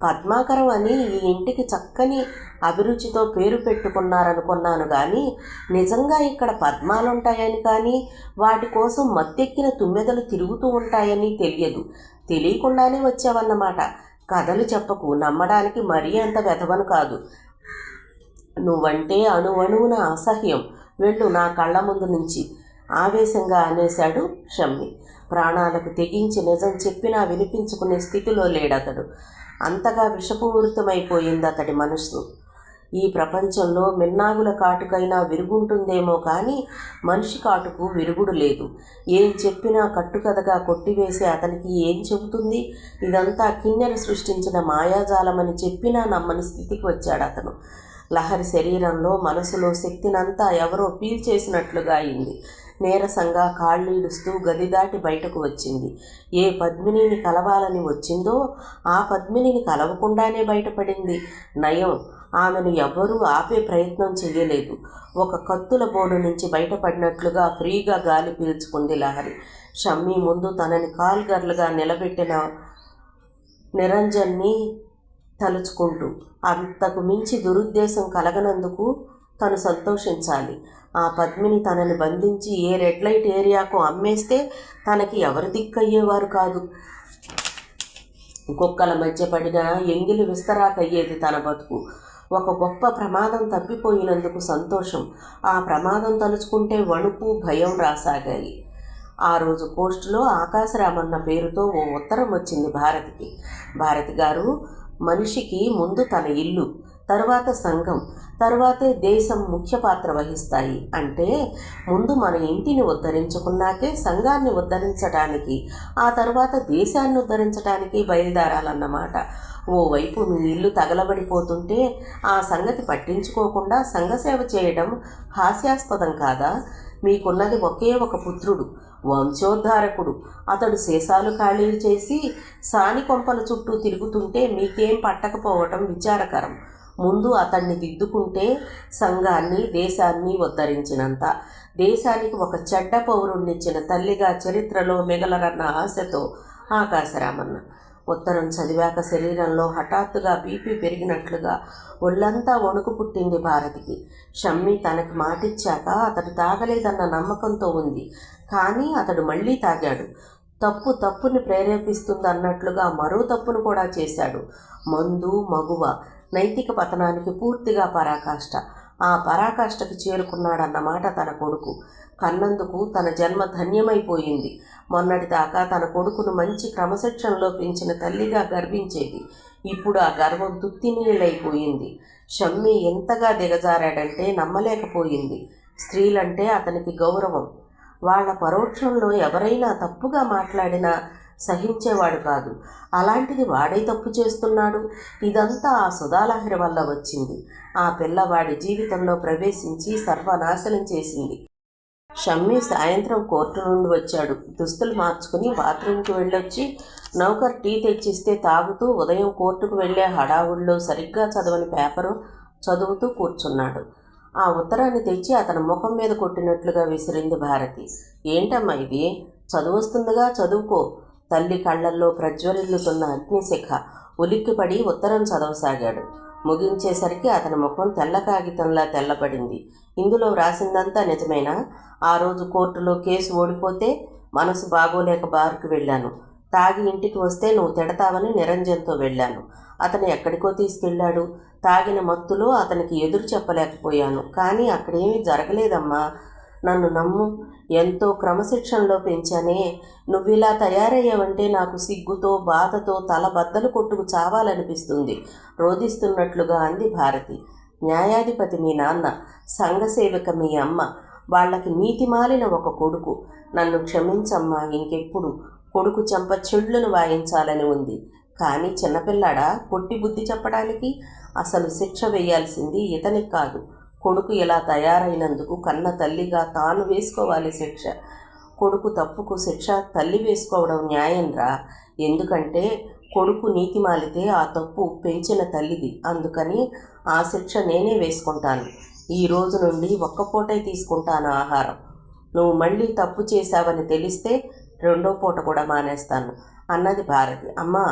పద్మాకరం అని ఈ ఇంటికి చక్కని అభిరుచితో పేరు పెట్టుకున్నారనుకున్నాను, కానీ నిజంగా ఇక్కడ పద్మాలుంటాయని కానీ వాటి కోసం మత్తెక్కిన తుమ్మెదలు తిరుగుతూ ఉంటాయని తెలియదు. తెలియకుండానే వచ్చావన్నమాట. కథలు చెప్పకు, నమ్మడానికి మరీ అంత వెధవను కాదు. నువ్వంటే అణువణువున అసహ్యం. వెళ్ళు నా కళ్ళ ముందు నుంచి, ఆవేశంగా అనేశాడు షమ్మి. ప్రాణాలకు తెగించి నిజం చెప్పినా వినిపించుకునే స్థితిలో లేడతడు. అంతగా విషపూరితమైపోయింది అతడి మనసు. ఈ ప్రపంచంలో మిన్నాగుల కాటుకైనా విరుగుంటుందేమో కానీ మనిషి కాటుకు విరుగుడు లేదు. ఏం చెప్పినా కట్టుకథగా కొట్టివేసే అతనికి ఏం చెబుతుంది? ఇదంతా కిన్నెర సృష్టించిన మాయాజాలమని చెప్పినా నమ్మని స్థితికి వచ్చాడు అతను. లహరి శరీరంలో, మనసులో శక్తినంతా ఎవరో పీల్చేసినట్లుగా అయింది. నీరసంగా కాళ్ళీడుస్తూ గది దాటి బయటకు వచ్చింది. ఏ పద్మినిని కలవాలని వచ్చిందో ఆ పద్మినిని కలవకుండానే బయటపడింది. నయం, ఆమెను ఎవ్వరూ ఆపే ప్రయత్నం చెయ్యలేదు. ఒక కత్తుల బోను నుంచి బయటపడినట్లుగా ఫ్రీగా గాలి పీల్చుకుంది లహరి. షమ్మీ ముందు తనని కాల్ గర్లుగా నిలబెట్టిన నిరంజన్ని తలుచుకుంటూ అంతకు మించి దురుద్దేశం కలగనందుకు తను సంతోషించాలి. ఆ పద్మిని తనని బంధించి ఏ రెడ్ లైట్ ఏరియాకు అమ్మేస్తే తనకి ఎవరు దిక్కయ్యేవారు కాదు. కుక్కల మధ్య పడిన ఎంగిలి విస్తరాకయ్యేది తన బతుకు. ఒక గొప్ప ప్రమాదం తప్పిపోయినందుకు సంతోషం, ఆ ప్రమాదం తలుచుకుంటే వణుకు, భయం రాసాగాయి. ఆ రోజు పోస్టులో ఆకాశరామన్న పేరుతో ఓ ఉత్తరం వచ్చింది భారతికి. భారతి గారు, మనిషికి ముందు తన ఇల్లు, తరువాత సంఘం, తరువాతే దేశం ముఖ్య పాత్ర వహిస్తాయి. అంటే ముందు మన ఇంటిని ఉద్ధరించుకున్నాకే సంఘాన్ని ఉద్ధరించడానికి, ఆ తరువాత దేశాన్ని ఉద్ధరించడానికి బయలుదేరాలన్నమాట. ఓవైపు మీ ఇల్లు తగలబడిపోతుంటే ఆ సంగతి పట్టించుకోకుండా సంఘసేవ చేయడం హాస్యాస్పదం కాదా? మీకున్నది ఒకే ఒక పుత్రుడు, వంశోద్ధారకుడు. అతడు శేషాలు ఖాళీ చేసి సాని కొంపల చుట్టూ తిరుగుతుంటే మీకేం పట్టకపోవటం విచారకరం. ముందు అతన్ని దిద్దుకుంటే సంఘాన్ని, దేశాన్ని ఉద్ధరించినంత. దేశానికి ఒక చెడ్డ పౌరుణ్ణిచ్చిన తల్లిగా చరిత్రలో మిగలరన్న ఆశతో ఆకాశరామన్న. ఉత్తరం చదివాక శరీరంలో హఠాత్తుగా బీపీ పెరిగినట్లుగా ఒళ్ళంతా వణుకు పుట్టింది భారతికి. షమ్మి తనకి మాటిచ్చాక అతడు తాగలేదన్న నమ్మకంతో ఉంది. కానీ అతడు మళ్ళీ తాగాడు. తప్పుని ప్రేరేపిస్తుందన్నట్లుగా మరో తప్పును కూడా చేశాడు. మందు, మగువ, నైతిక పతనానికి పూర్తిగా పరాకాష్ట. ఆ పరాకాష్ఠకు చేరుకున్నాడన్నమాట తన కొడుకు. కన్నందుకు తన జన్మ ధన్యమైపోయింది. మొన్నటిదాకా తన కొడుకును మంచి క్రమశిక్షణలో పెంచిన తల్లిగా గర్వించేది. ఇప్పుడు ఆ గర్వం తుత్తినీళ్ళైపోయింది. షమ్మి ఎంతగా దిగజారాడంటే నమ్మలేకపోయింది. స్త్రీలంటే అతనికి గౌరవం. వాళ్ళ పరోక్షంలో ఎవరైనా తప్పుగా మాట్లాడినా సహించేవాడు కాదు. అలాంటిది వాడే తప్పు చేస్తున్నాడు. ఇదంతా ఆ సుధాలహరి వల్ల వచ్చింది. ఆ పిల్లవాడి జీవితంలో ప్రవేశించి సర్వనాశనం చేసింది. షమ్మి సాయంత్రం కోర్టు నుండి వచ్చాడు. దుస్తులు మార్చుకుని బాత్రూంకి వెళ్ళొచ్చి నౌకర్ టీ తెచ్చిస్తే తాగుతూ ఉదయం కోర్టుకు వెళ్ళే హడావుల్లో సరిగ్గా చదవని పేపరు చదువుతూ కూర్చున్నాడు. ఆ ఉత్తరాన్ని తెచ్చి అతని ముఖం మీద కొట్టినట్లుగా విసిరింది భారతి. ఏంటమ్మా ఇది? చదువొస్తుందిగా, చదువుకో. తల్లి కళ్ళల్లో ప్రజ్వరిల్లుతున్న అగ్నిశిఖ. ఉలిక్కిపడి ఉత్తరం చదవసాగాడు. ముగించేసరికి అతని ముఖం తెల్ల కాగితంలా తెల్లబడింది. ఇందులో వ్రాసిందంతా నిజమేనా? ఆ రోజు కోర్టులో కేసు ఓడిపోతే మనసు బాగోలేక బార్కు వెళ్ళాను. తాగి ఇంటికి వస్తే నువ్వు తిడతావని నిరంజన్తో వెళ్ళాను. అతను ఎక్కడికో తీసుకెళ్ళాడు. తాగిన మత్తులో అతనికి ఎదురు చెప్పలేకపోయాను. కానీ అక్కడేమీ జరగలేదమ్మా. నన్ను నమ్ము. ఎంతో క్రమశిక్షణలో పెంచానే. నువ్విలా తయారయ్యావంటే నాకు సిగ్గుతో, బాధతో తల బద్దలు కొట్టుకు చావాలనిపిస్తుంది రోధిస్తున్నట్లుగా అంది భారతి. న్యాయాధిపతి మీ నాన్న, సంఘసేవిక మీ అమ్మ, వాళ్ళకి నీతిమాలిన ఒక కొడుకు. నన్ను క్షమించమ్మా. ఇంకెప్పుడు కొడుకు చెంప చెళ్ళును వాయించాలని ఉంది. కానీ చిన్నపిల్లాడా కొట్టి బుద్ధి చెప్పడానికి? అసలు శిక్ష వేయాల్సింది ఇతనికి కాదు, కొడుకు ఇలా తయారైనందుకు కన్న తల్లిగా తాను వేసుకోవాలి శిక్ష. కొడుకు తప్పుకు శిక్ష తల్లి వేసుకోవడం న్యాయంరా. ఎందుకంటే కొడుకు నీతి మాలితే ఆ తప్పు పెంచిన తల్లిది. అందుకని ఆ శిక్ష నేనే వేసుకుంటాను. ఈ రోజు నుండి ఒక్క పూటే తీసుకుంటాను ఆహారం. నువ్వు మళ్ళీ తప్పు చేశావని తెలిస్తే రెండో పూట కూడా మానేస్తాను అన్నది భారతి. అమ్మా,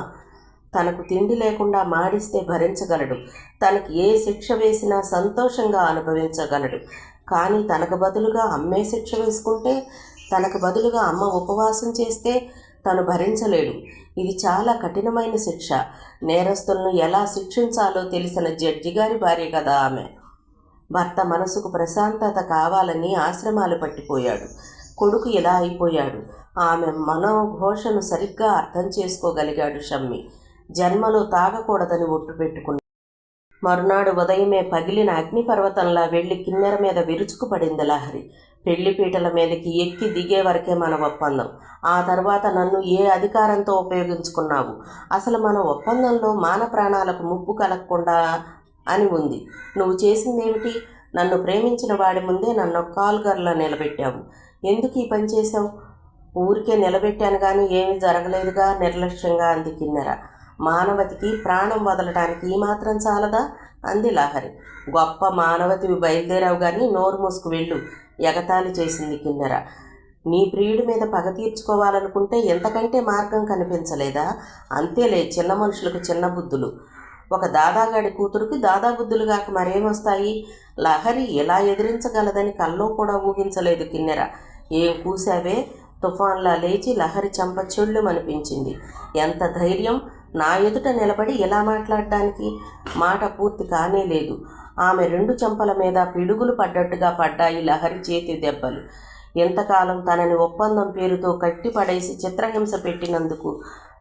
తనకు తిండి లేకుండా మాడిస్తే భరించగలడు. తనకి ఏ శిక్ష వేసినా సంతోషంగా అనుభవించగలడు. కానీ తనకు బదులుగా అమ్మే శిక్ష వేసుకుంటే, తనకు బదులుగా అమ్మ ఉపవాసం చేస్తే తను భరించలేడు. ఇది చాలా కఠినమైన శిక్ష. నేరస్తులను ఎలా శిక్షించాలో తెలిసిన జడ్జి గారి భార్య కదా ఆమె. భర్త మనసుకు ప్రశాంతత కావాలని ఆశ్రమాలు పట్టిపోయాడు. కొడుకు ఇలా అయిపోయాడు. ఆమె మనోఘోషను సరిగ్గా అర్థం చేసుకోగలిగాడు షమ్మి. జన్మలో తాగకూడదని ఒట్టు పెట్టుకున్నాడు. మరునాడు ఉదయమే పగిలిన అగ్నిపర్వతంలా వెళ్ళి కిన్నెర మీద విరుచుకుపడింది లహరి. పెళ్లిపీటల మీదకి ఎక్కి దిగే వరకే మన ఒప్పందం. ఆ తర్వాత నన్ను ఏ అధికారంతో ఉపయోగించుకున్నావు? అసలు మన ఒప్పందంలో మాన ప్రాణాలకు ముప్పు కలగకుండా అని ఉంది. నువ్వు చేసిందేమిటి? నన్ను ప్రేమించిన వాడి ముందే నన్ను కాల్గర్లో నిలబెట్టావు. ఎందుకు ఈ పని చేశావు? ఊరికే నిలబెట్టాను కానీ ఏమీ జరగలేదుగా, నిర్లక్ష్యంగా అంది కిన్నెర. మానవతికి ప్రాణం వదలడానికి ఈ మాత్రం చాలదా అంది లహరి. గొప్ప మానవతివి బయలుదేరావు కానీ నోరు మూసుకు వెళ్ళు ఎగతాళి చేసింది కిన్నెర. నీ ప్రియుడి మీద పగ తీర్చుకోవాలనుకుంటే ఎంతకంటే మార్గం కనిపించలేదా? అంతేలే, చిన్న మనుషులకు చిన్న బుద్ధులు. ఒక దాదాగాడి కూతురుకి దాదా బుద్ధులు కాక మరేమొస్తాయి? లహరి ఎలా ఎదిరించగలదని కల్లో కూడా ఊహించలేదు కిన్నెర. ఏం కూసావే? తుఫాన్లా లేచి లహరి చెంప చెళ్ళుమనిపించింది. ఎంత ధైర్యం నా ఎదుట నిలబడి ఎలా మాట్లాడడానికి? మాట పూర్తి కానే లేదు. ఆమె 2 చెంపల మీద పిడుగులు పడ్డట్టుగా పడ్డాయి లహరి చేతి దెబ్బలు. ఎంతకాలం తనని ఒప్పందం పేరుతో కట్టిపడేసి చిత్రహింస పెట్టినందుకు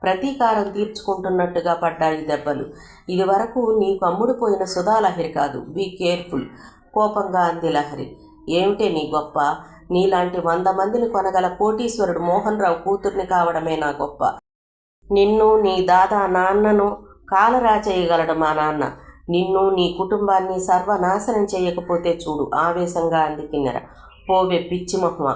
ప్రతీకారం తీర్చుకుంటున్నట్టుగా పడ్డాయి దెబ్బలు. ఇది వరకు నీకు అమ్ముడుపోయిన సుధాలహరి కాదు, బీ కేర్ఫుల్, కోపంగా అంది లహరి. ఏమిటే నీ గొప్ప? నీలాంటి 100 మందిని కొనగల కోటీశ్వరుడు మోహన్ రావు కూతుర్ని కావడమే నా గొప్ప. నిన్ను, నీ దాదా నాన్నను కాలరాచేయగలడు మా నాన్న. నిన్ను, నీ కుటుంబాన్ని సర్వనాశనం చేయకపోతే చూడు, ఆవేశంగా అంది కిన్నెర. పోవే పిచ్చి మొహమ,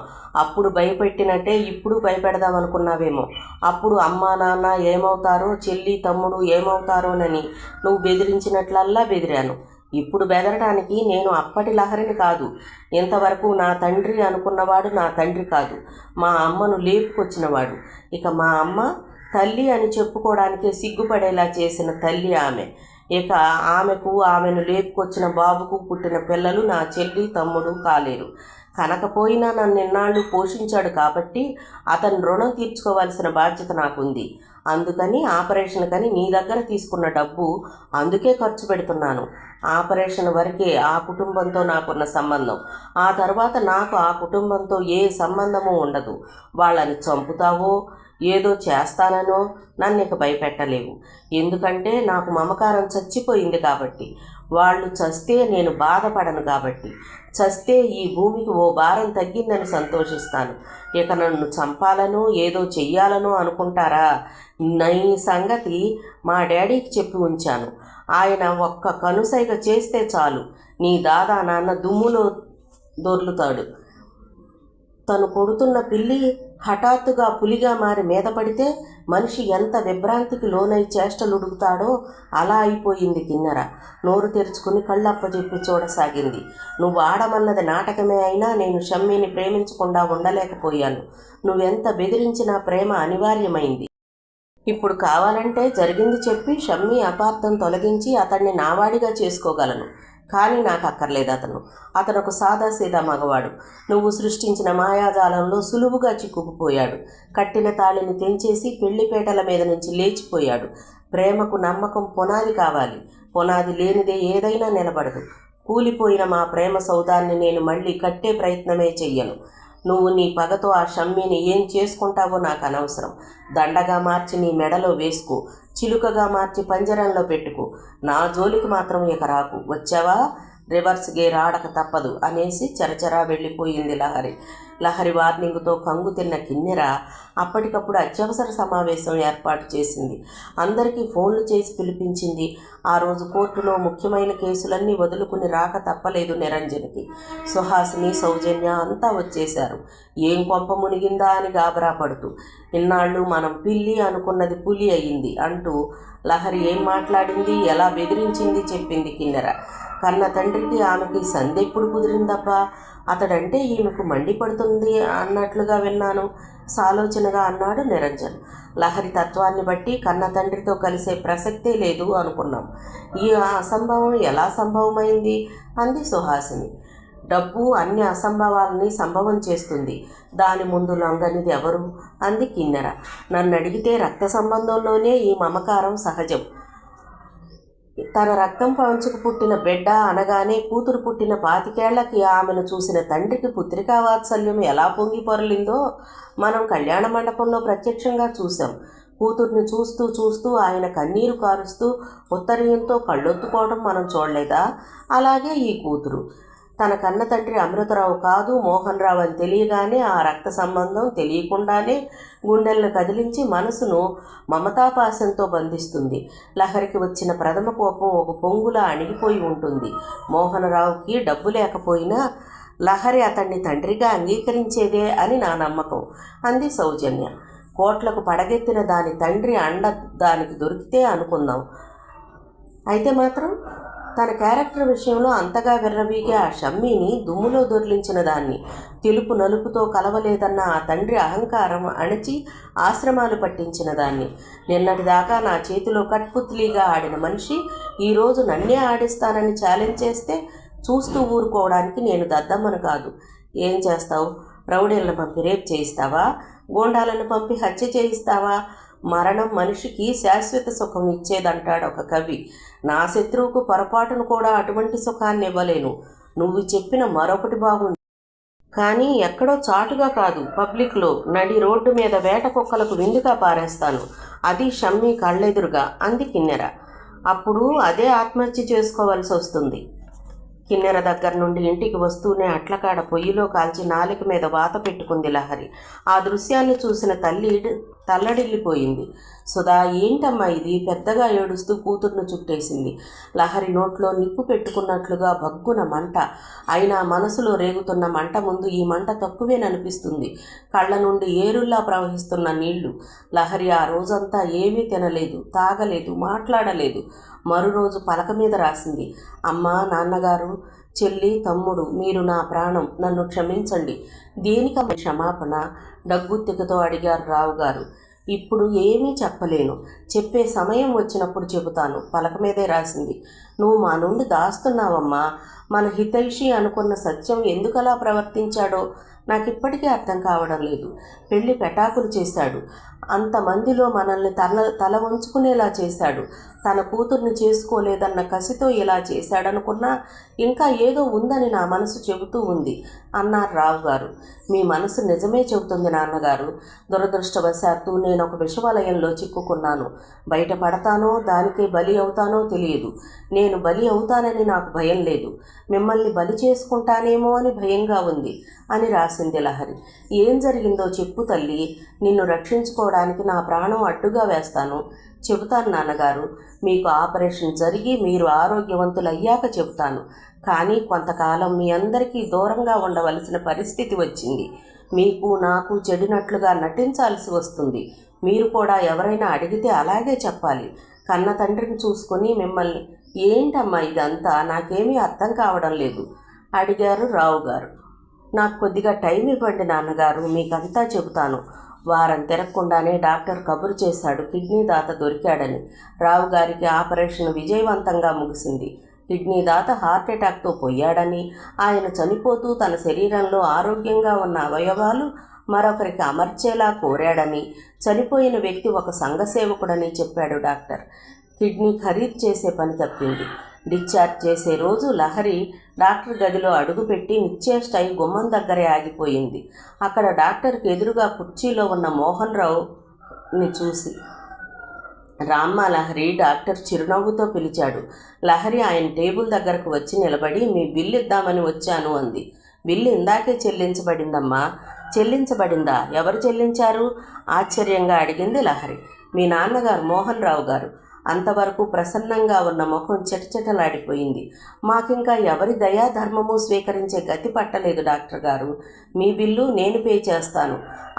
అప్పుడు భయపెట్టినట్టే ఇప్పుడు భయపెడదామనుకున్నావేమో. అప్పుడు అమ్మా నాన్న ఏమవుతారో, చెల్లి తమ్ముడు ఏమవుతారోనని నువ్వు బెదిరించినట్లల్లా బెదిరాను. ఇప్పుడు బెదరడానికి నేను అప్పటి లహరిని కాదు. ఇంతవరకు నా తండ్రి అనుకున్నవాడు నా తండ్రి కాదు, మా అమ్మను లేపుకొచ్చినవాడు. ఇక మా అమ్మ తల్లి అని చెప్పుకోవడానికే సిగ్గుపడేలా చేసిన తల్లి ఆమె. ఇక ఆమెను లేపుకొచ్చిన బాబుకు పుట్టిన పిల్లలు నా చెల్లి తమ్ముడు కాలేరు. కనకపోయినా నన్ను ఇన్నాళ్ళు పోషించాడు కాబట్టి అతని రుణం తీర్చుకోవాల్సిన బాధ్యత నాకుంది. అందుకని ఆపరేషన్కని నీ దగ్గర తీసుకున్న డబ్బు అందుకే ఖర్చు పెడుతున్నాను. ఆపరేషన్ వరకే ఆ కుటుంబంతో నాకున్న సంబంధం. ఆ తర్వాత నాకు ఆ కుటుంబంతో ఏ సంబంధము ఉండదు. వాళ్ళని చంపుతావో ఏదో చేస్తాననో నన్ను ఇక భయపెట్టలేవు. ఎందుకంటే నాకు మమకారం చచ్చిపోయింది కాబట్టి. వాళ్ళు చస్తే నేను బాధపడను కాబట్టి. చస్తే ఈ భూమికి ఓ భారం తగ్గిందని సంతోషిస్తాను. ఇక నన్ను చంపాలనో ఏదో చెయ్యాలనో అనుకుంటారా? నీ సంగతి మా డాడీకి చెప్పి ఉంచాను. ఆయన ఒక్క కనుసైగ చేస్తే చాలు నీ దాదా నాన్న దుమ్ములో దొర్లుతాడు. తను కొడుతున్న పిల్లి హఠాత్తుగా పులిగా మారి మీద పడితే మనిషి ఎంత విభ్రాంతికి లోనై చేష్టలుడుగుతాడో అలా అయిపోయింది కిన్నెర. నోరు తెరుచుకుని కళ్ళప్పజెప్పి చూడసాగింది. నువ్వు ఆడమన్నది నాటకమే అయినా నేను షమ్మీని ప్రేమించకుండా ఉండలేకపోయాను. నువ్వెంత బెదిరించినా ప్రేమ అనివార్యమైంది. ఇప్పుడు కావాలంటే జరిగింది చెప్పి షమ్మీ అపార్థం తొలగించి అతన్ని నావాడిగా చేసుకోగలను. కానీ నాకు అక్కర్లేదు. అతను ఒక సాదాసీదా మగవాడు. నువ్వు సృష్టించిన మాయాజాలంలో సులువుగా చిక్కుకుపోయాడు. కట్టిన తాళిని తెంచేసి పెళ్లిపేటల మీద నుంచి లేచిపోయాడు. ప్రేమకు నమ్మకం పునాది కావాలి. పునాది లేనిదే ఏదైనా నిలబడదు. కూలిపోయిన మా ప్రేమ సౌధాన్ని నేను మళ్ళీ కట్టే ప్రయత్నమే చెయ్యను. నువ్వు నీ పగతో ఆ షమ్మీని ఏం చేసుకుంటావో నాకు అనవసరం. దండగా మార్చి నీ మెడలో వేసుకో, చిలుకగా మార్చి పంజరంలో పెట్టుకో. నా జోలికి మాత్రం ఇక రాకు. వచ్చావా? రివర్స్ గేర్ ఆడక తప్పదు అనేసి చరచరా వెళ్ళిపోయింది లహరి వార్నింగ్తో కంగు తిన్న కిన్నెర అప్పటికప్పుడు అత్యవసర సమావేశం ఏర్పాటు చేసింది. అందరికీ ఫోన్లు చేసి పిలిపించింది. ఆ రోజు కోర్టులో ముఖ్యమైన కేసులన్నీ వదులుకుని రాక తప్పలేదు నిరంజన్కి. సుహాసిని, సౌజన్య అంతా వచ్చేశారు. ఏం కొంప మునిగిందా అని గాబరా పడుతూ. ఇన్నాళ్ళు మనం పిల్లి అనుకున్నది పులి అయ్యింది అంటూ లహరి ఏం మాట్లాడింది, ఎలా బెదిరించింది చెప్పింది కిన్నెర. కన్న తండ్రికి ఆమెకి సందెప్పుడు కుదిరిందబ్బా? అతడంటే ఈమెకు మండిపడుతుంది అన్నట్లుగా విన్నాను, సాలోచనగా అన్నాడు నిరంజన్. లహరి తత్వాన్ని బట్టి కన్న తండ్రితో కలిసే ప్రసక్తే లేదు అనుకున్నాం. ఈ అసంభవం ఎలా సంభవమైంది అంది సుహాసిని. డబ్బు అన్ని అసంభవాలని సంభవం చేస్తుంది. దాని ముందు లొంగనిది ఎవరు అంది కిన్నెర. నన్ను అడిగితే రక్త సంబంధంలోనే ఈ మమకారం సహజం. తన రక్తం పంచుకు పుట్టిన బిడ్డ అనగానే కూతురు పుట్టిన 25 ఏళ్లకి ఆమెను చూసిన తండ్రికి పుత్రికా వాత్సల్యం ఎలా పొంగి పొరలిందో మనం కళ్యాణ మండపంలో ప్రత్యక్షంగా చూసాం. కూతుర్ని చూస్తూ చూస్తూ ఆయన కన్నీరు కారుస్తూ ఉత్తరీయంతో కళ్ళొత్తుకోవడం మనం చూడలేదా? అలాగే ఈ కూతురు తన కన్న తండ్రి అమృతరావు కాదు మోహన్ రావు అని తెలియగానే ఆ రక్త సంబంధం తెలియకుండానే గుండెలను కదిలించి మనసును మమతాపాశంతో బంధిస్తుంది. లహరికి వచ్చిన ప్రథమ కోపం ఒక పొంగులా అణిగిపోయి ఉంటుంది. మోహన్ రావుకి డబ్బు లేకపోయినా లహరి అతన్ని తండ్రిగా అంగీకరించేదే అని నా నమ్మకం అంది సౌజన్య. కోట్లకు పడగెత్తిన దాని తండ్రి అండ దానికి దొరికితే అనుకుందాం. అయితే మాత్రం తన క్యారెక్టర్ విషయంలో అంతగా విర్రవీగే ఆ షమ్మీని దుమ్ములో దొర్లించిన దాన్ని, తెలుపు నలుపుతో కలవలేదన్న ఆ తండ్రి అహంకారం అణచి ఆశ్రమాలు పట్టించిన దాన్ని, నిన్నటిదాకా నా చేతిలో కట్పుత్లీగా ఆడిన మనిషి ఈరోజు నన్నే ఆడిస్తానని ఛాలెంజ్ చేస్తే చూస్తూ ఊరుకోవడానికి నేను దద్దమ్మను కాదు. ఏం చేస్తావు? రౌడీలను పంపి రేప్ చేయిస్తావా? గూండాలను పంపి హత్య చేయిస్తావా? మరణం మనిషికి శాశ్వత సుఖం ఇచ్చేదంటాడు ఒక కవి. నా శత్రువుకు పొరపాటును కూడా అటువంటి సుఖాన్ని ఇవ్వలేను. నువ్వు చెప్పిన మరొకటి బాగుంది, కానీ ఎక్కడో చాటుగా కాదు, పబ్లిక్లో నడి రోడ్డు మీద వేట కుక్కలకు విందుగా పారేస్తాను. అది షమ్మి కళ్ళెదురుగా అంది కిన్నెర. అప్పుడు అదే ఆత్మహత్య చేసుకోవాల్సి వస్తుంది. కిన్నెర దగ్గర నుండి ఇంటికి వస్తూనే అట్లకాడ పొయ్యిలో కాల్చి నాలుక మీద వాత పెట్టుకుంది లహరి. ఆ దృశ్యాన్ని చూసిన తల్లి తల్లడిల్లిపోయింది. సుధా, ఏంటమ్మా ఇది? పెద్దగా ఏడుస్తూ కూతుర్ను చుట్టేసింది. లహరి నోట్లో నిప్పు పెట్టుకున్నట్లుగా భగ్గున మంట. అయినా మనసులో రేగుతున్న మంట ముందు ఈ మంట తక్కువేననిపిస్తుంది. కళ్ళ నుండి ఏరుల్లా ప్రవహిస్తున్న నీళ్లు. లహరి ఆ రోజంతా ఏమీ తినలేదు, తాగలేదు, మాట్లాడలేదు. మరురోజు పలక మీద రాసింది, అమ్మా, నాన్నగారు, చెల్లి, తమ్ముడు, మీరు నా ప్రాణం, నన్ను క్షమించండి. దేనికమ్మ క్షమాపణ? డగ్గుత్తికతో అడిగారు రావుగారు. ఇప్పుడు ఏమీ చెప్పలేను, చెప్పే సమయం వచ్చినప్పుడు చెబుతాను. పలక మీదే రాసింది, నువ్వు మా నుండి దాస్తున్నావమ్మా. మన హితైషి అనుకున్న సత్యం ఎందుకలా ప్రవర్తించాడో నాకిప్పటికీ అర్థం కావడం లేదు. పెళ్లి పెటాకులు చేశాడు, అంతమందిలో మనల్ని తల వంచుకునేలా చేశాడు. తన కూతుర్ని చేసుకోలేదన్న కసితో ఇలా చేశాడనుకున్నా ఇంకా ఏదో ఉందని నా మనసు చెబుతూ ఉంది అన్నారు రావుగారు. మీ మనసు నిజమే చెబుతుంది నాన్నగారు. దురదృష్టవశాత్తు నేను ఒక విషవలయంలో చిక్కుకున్నాను. బయటపడతానో దానికే బలి అవుతానో తెలియదు. నేను బలి అవుతానని నాకు భయం లేదు, మిమ్మల్ని బలి చేసుకుంటానేమో అని భయంగా ఉంది అని రాసింది లహరి. ఏం జరిగిందో చెప్పు తల్లి, నిన్ను రక్షించుకోవడానికి నా ప్రాణం అడ్డుగా వేస్తాను. చెబుతాను నాన్నగారు, మీకు ఆపరేషన్ జరిగి మీరు ఆరోగ్యవంతులయ్యాక చెబుతాను. కానీ కొంతకాలం మీ అందరికీ దూరంగా ఉండవలసిన పరిస్థితి వచ్చింది. మీకు నాకు చెడినట్లుగా నటించాల్సి వస్తుంది. మీరు కూడా ఎవరైనా అడిగితే అలాగే చెప్పాలి. కన్న తండ్రిని చూసుకొని మిమ్మల్ని. ఏంటమ్మా ఇదంతా? నాకేమీ అర్థం కావడం లేదు అడిగారు రావుగారు. నాకు కొద్దిగా టైం ఇవ్వండి నాన్నగారు, మీకంతా చెబుతాను. వారం తిరగకుండానే డాక్టర్ కబురు చేశాడు కిడ్నీ దాత దొరికాడని. రావుగారికి ఆపరేషన్ విజయవంతంగా ముగిసింది. కిడ్నీ దాత హార్ట్అటాక్తో పోయాడని, ఆయన చనిపోతూ తన శరీరంలో ఆరోగ్యంగా ఉన్న అవయవాలు మరొకరికి అమర్చేలా కోరాడని, చనిపోయిన వ్యక్తి ఒక సంఘసేవకుడని చెప్పాడు డాక్టర్. కిడ్నీ ఖరీదు చేసే పని తప్పింది. డిశ్చార్జ్ చేసే రోజు లహరి డాక్టర్ గదిలో అడుగుపెట్టి నిశ్చేష్టై గుమ్మం దగ్గరే ఆగిపోయింది. అక్కడ డాక్టర్కి ఎదురుగా కుర్చీలో ఉన్న మోహన్ రావుని చూసి, రామ్మ లహరి, డాక్టర్ చిరునవ్వుతో పిలిచాడు. లహరి ఆయన టేబుల్ దగ్గరకు వచ్చి నిలబడి, మీ బిల్లు ఇద్దామని వచ్చాను అంది. బిల్లు ఇందాకే చెల్లించబడిందమ్మా. చెల్లించబడిందా? ఎవరు చెల్లించారు? ఆశ్చర్యంగా అడిగింది లహరి. మీ నాన్నగారు మోహన్ రావు గారు. అంతవరకు ప్రసన్నంగా ఉన్న ముఖం చిటచిటలాడిపోయింది. మాకింకా ఎవరి దయాధర్మము స్వీకరించే గతి పట్టలేదు డాక్టర్ గారు. మీ బిల్లు నేను పే చేస్తాను,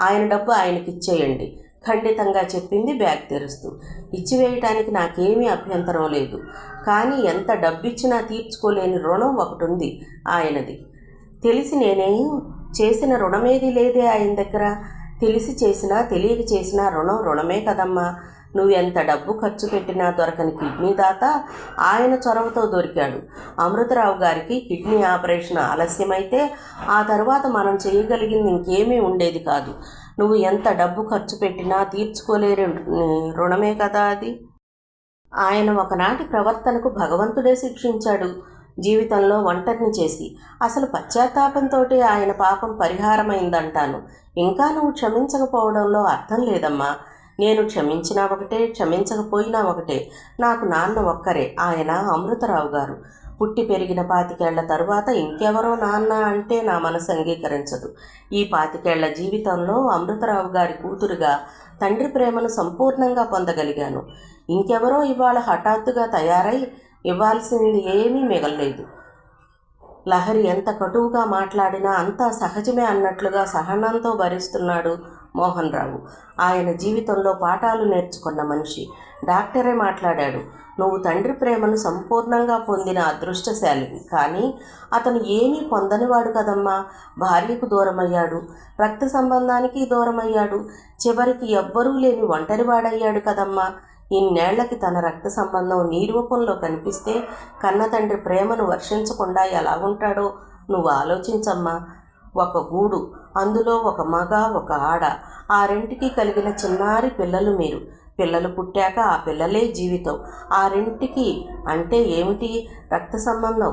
ఆయన డబ్బు ఆయనకిచ్చేయండి ఖండితంగా చెప్పింది బ్యాగ్ తెరుస్తూ. ఇచ్చివేయటానికి నాకేమీ అభ్యంతరం లేదు, కానీ ఎంత డబ్బిచ్చినా తీర్చుకోలేని రుణం ఒకటి ఉంది ఆయనది. తెలిసి నేనేం చేసిన రుణమేది లేదే ఆయన దగ్గర. తెలిసి చేసినా తెలియక చేసినా రుణం రుణమే కదమ్మా. నువ్వెంత డబ్బు ఖర్చు పెట్టినా దొరకని కిడ్నీ దాత ఆయన చొరవతో దొరికాడు. అమృతరావు గారికి కిడ్నీ ఆపరేషన్ ఆలస్యమైతే ఆ తర్వాత మనం చేయగలిగింది ఇంకేమీ ఉండేది కాదు. నువ్వు ఎంత డబ్బు ఖర్చు పెట్టినా తీర్చుకోలేని రుణమే కదా అది. ఆయన ఒకనాటి ప్రవర్తనకు భగవంతుడే శిక్షించాడు, జీవితంలో ఒంటరిని చేసి. అసలు పశ్చాత్తాపంతో ఆయన పాపం పరిహారమైందంటాను. ఇంకా నువ్వు క్షమించకపోవడంలో అర్థం లేదమ్మా. నేను క్షమించినా ఒకటే, క్షమించకపోయినా ఒకటే. నాకు నాన్న ఒక్కరే, ఆయన అమృతరావు గారు. పుట్టి పెరిగిన 25 ఏళ్ల తరువాత ఇంకెవరో నాన్న అంటే నా మనసు అంగీకరించదు. ఈ 25 ఏళ్ల జీవితంలో అమృతరావు గారి కూతురుగా తండ్రి ప్రేమను సంపూర్ణంగా పొందగలిగాను. ఇంకెవరో ఇవాళ హఠాత్తుగా తయారై ఇవ్వాల్సింది ఏమీ మిగలలేదు. లహరి ఎంత కటువుగా మాట్లాడినా అంతా సహజమే అన్నట్లుగా సహనంతో భరిస్తున్నాడు మోహన్ రావు. ఆయన జీవితంలో పాఠాలు నేర్చుకున్న మనిషి. డాక్టరే మాట్లాడాడు, నువ్వు తండ్రి ప్రేమను సంపూర్ణంగా పొందిన అదృష్టశాలివి. కానీ అతను ఏమీ పొందనివాడు కదమ్మా. భార్యకు దూరమయ్యాడు, రక్త సంబంధానికి దూరమయ్యాడు, చివరికి ఎవ్వరూ లేని ఒంటరివాడయ్యాడు కదమ్మా. ఇన్నేళ్లకి తన రక్త సంబంధం నీ రూపంలో కనిపిస్తే కన్నతండ్రి ప్రేమను వర్షించకుండా ఎలా ఉంటాడో నువ్వు ఆలోచించమ్మా. ఒక గూడు, అందులో ఒక మగ ఒక ఆడ, ఆ రెంటికి కలిగిన చిన్నారి పిల్లలు మీరు. పిల్లలు పుట్టాక ఆ పిల్లలే జీవితం. ఆ రెంటికి అంటే ఏమిటి? రక్త సంబంధం.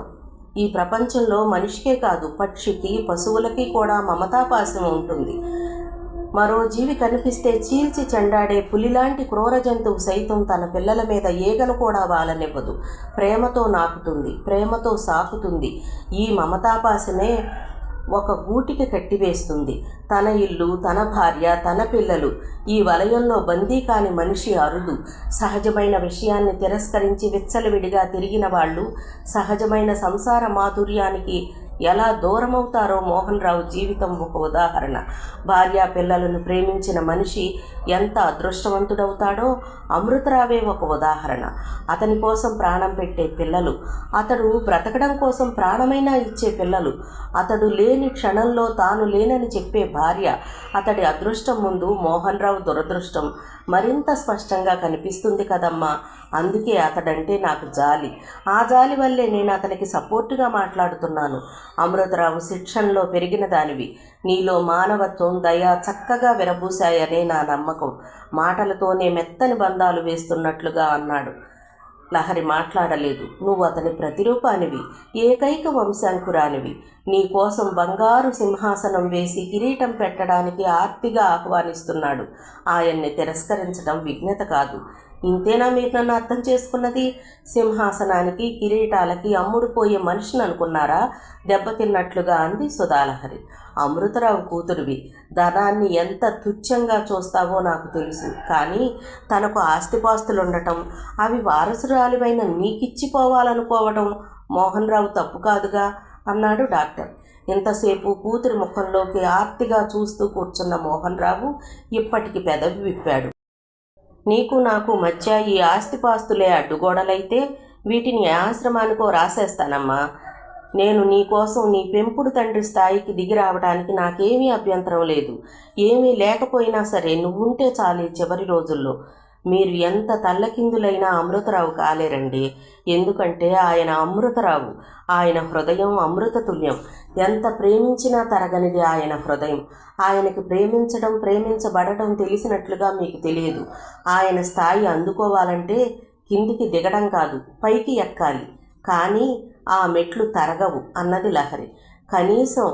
ఈ ప్రపంచంలో మనిషికే కాదు, పక్షికి పశువులకి కూడా మమతాపాసం ఉంటుంది. మరో జీవి కనిపిస్తే చీల్చి చెండాడే పులిలాంటి క్రూర జంతువు సైతం తన పిల్లల మీద ఈగను కూడా వాలనివ్వదు. ప్రేమతో నాకుతుంది, ప్రేమతో సాకుతుంది. ఈ మమతాపాసమే ఒక గూటికి కట్టివేస్తుంది. తన ఇల్లు, తన భార్య, తన పిల్లలు, ఈ వలయంలో బందీ కాని మనిషి అరుదు. సహజమైన విషయాన్ని తిరస్కరించి విచ్చలవిడిగా తిరిగిన వాళ్ళు సహజమైన సంసార మాధుర్యానికి ఎలా దూరమవుతారో మోహన్ రావు జీవితం ఒక ఉదాహరణ. భార్య పిల్లలను ప్రేమించిన మనిషి ఎంత అదృష్టవంతుడవుతాడో అమృతరావే ఒక ఉదాహరణ. అతని కోసం ప్రాణం పెట్టే పిల్లలు, అతడు బ్రతకడం కోసం ప్రాణమైనా ఇచ్చే పిల్లలు, అతడు లేని క్షణంలో తాను లేనని చెప్పే భార్య. అతడి అదృష్టం ముందు మోహన్ రావు దురదృష్టం మరింత స్పష్టంగా కనిపిస్తుంది కదమ్మా. అందుకే అతడంటే నాకు జాలి. ఆ జాలి వల్లే నేను అతనికి సపోర్టుగా మాట్లాడుతున్నాను. అమృతరావు శిక్షణలో పెరిగిన దానివి. నీలో మానవత్వం, దయ చక్కగా విరబూశాయనే నా నమ్మకం. మాటలతోనే మెత్తని బంధాలు వేస్తున్నట్లుగా అన్నాడు. లహరి మాట్లాడలేదు. నువ్వు అతని ప్రతిరూపానివి, ఏకైక వంశాంకురానివి. నీ కోసం బంగారు సింహాసనం వేసి కిరీటం పెట్టడానికి ఆర్తిగా ఆహ్వానిస్తున్నాడు. ఆయన్ని తిరస్కరించడం విఘ్నత కాదు. ఇంతేనా మీరు నన్ను అర్థం చేసుకున్నది? సింహాసనానికి కిరీటాలకి అమ్ముడుపోయే మనిషిని అనుకున్నారా? దెబ్బతిన్నట్లుగా అంది సుధాలహరి. అమృతరావు కూతురువి. ధనాన్ని ఎంత తుచ్చంగా చూస్తావో నాకు తెలుసు. కానీ తనకు ఆస్తిపాస్తులుండటం, అవి వారసురాలివైన నీకిచ్చిపోవాలనుకోవడం మోహన్ రావు తప్పు కాదుగా అన్నాడు డాక్టర్. ఇంతసేపు కూతురి ముఖంలోకి ఆర్తిగా చూస్తూ కూర్చున్న మోహన్ రావు ఇప్పటికి పెదవి విప్పాడు. నీకు నాకు మధ్య ఈ ఆస్తిపాస్తులే అడ్డుగోడలైతే వీటిని ఆశ్రమానికో రాసేస్తానమ్మా. నేను నీకోసం నీ పెంపుడు తండ్రి స్థాయికి దిగి రావడానికి నాకేమీ అభ్యంతరం లేదు. ఏమీ లేకపోయినా సరే నువ్వుంటే చాలు చివరి రోజుల్లో. మీరు ఎంత తల్లకిందులైనా అమృతరావు కాలేరండి. ఎందుకంటే ఆయన అమృతరావు. ఆయన హృదయం అమృతతుల్యం. ఎంత ప్రేమించినా తరగనిది ఆయన హృదయం. ఆయనకి ప్రేమించడం, ప్రేమించబడటం తెలిసినట్లుగా మీకు తెలియదు. ఆయన స్థాయి అందుకోవాలంటే కిందికి దిగడం కాదు, పైకి ఎక్కాలి. కానీ ఆ మెట్లు తరగవు అన్నది లహరి. కనీసం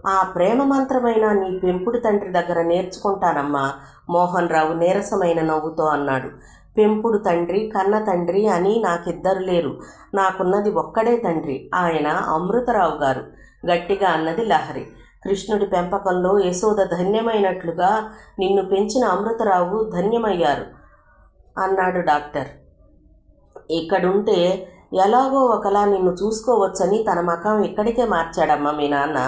ఆ ప్రేమ మంత్రమైన నీ పెంపుడు తండ్రి దగ్గర నేర్చుకుంటానమ్మా, మోహన్ రావు నీరసమైన నవ్వుతో అన్నాడు. పెంపుడు తండ్రి, కన్న తండ్రి అని నాకిద్దరు లేరు. నాకున్నది ఒక్కడే తండ్రి, ఆయన అమృతరావు గారు గట్టిగా అన్నది లహరి. కృష్ణుడి పెంపకంలో యశోద ధన్యమైనట్లుగా నిన్ను పెంచిన అమృతరావు ధన్యమయ్యారు అన్నాడు డాక్టర్. ఇక్కడుంటే ఎలాగో ఒకలా నిన్ను చూసుకోవచ్చని తన మకం ఇక్కడికే మార్చాడమ్మా మీ నాన్న.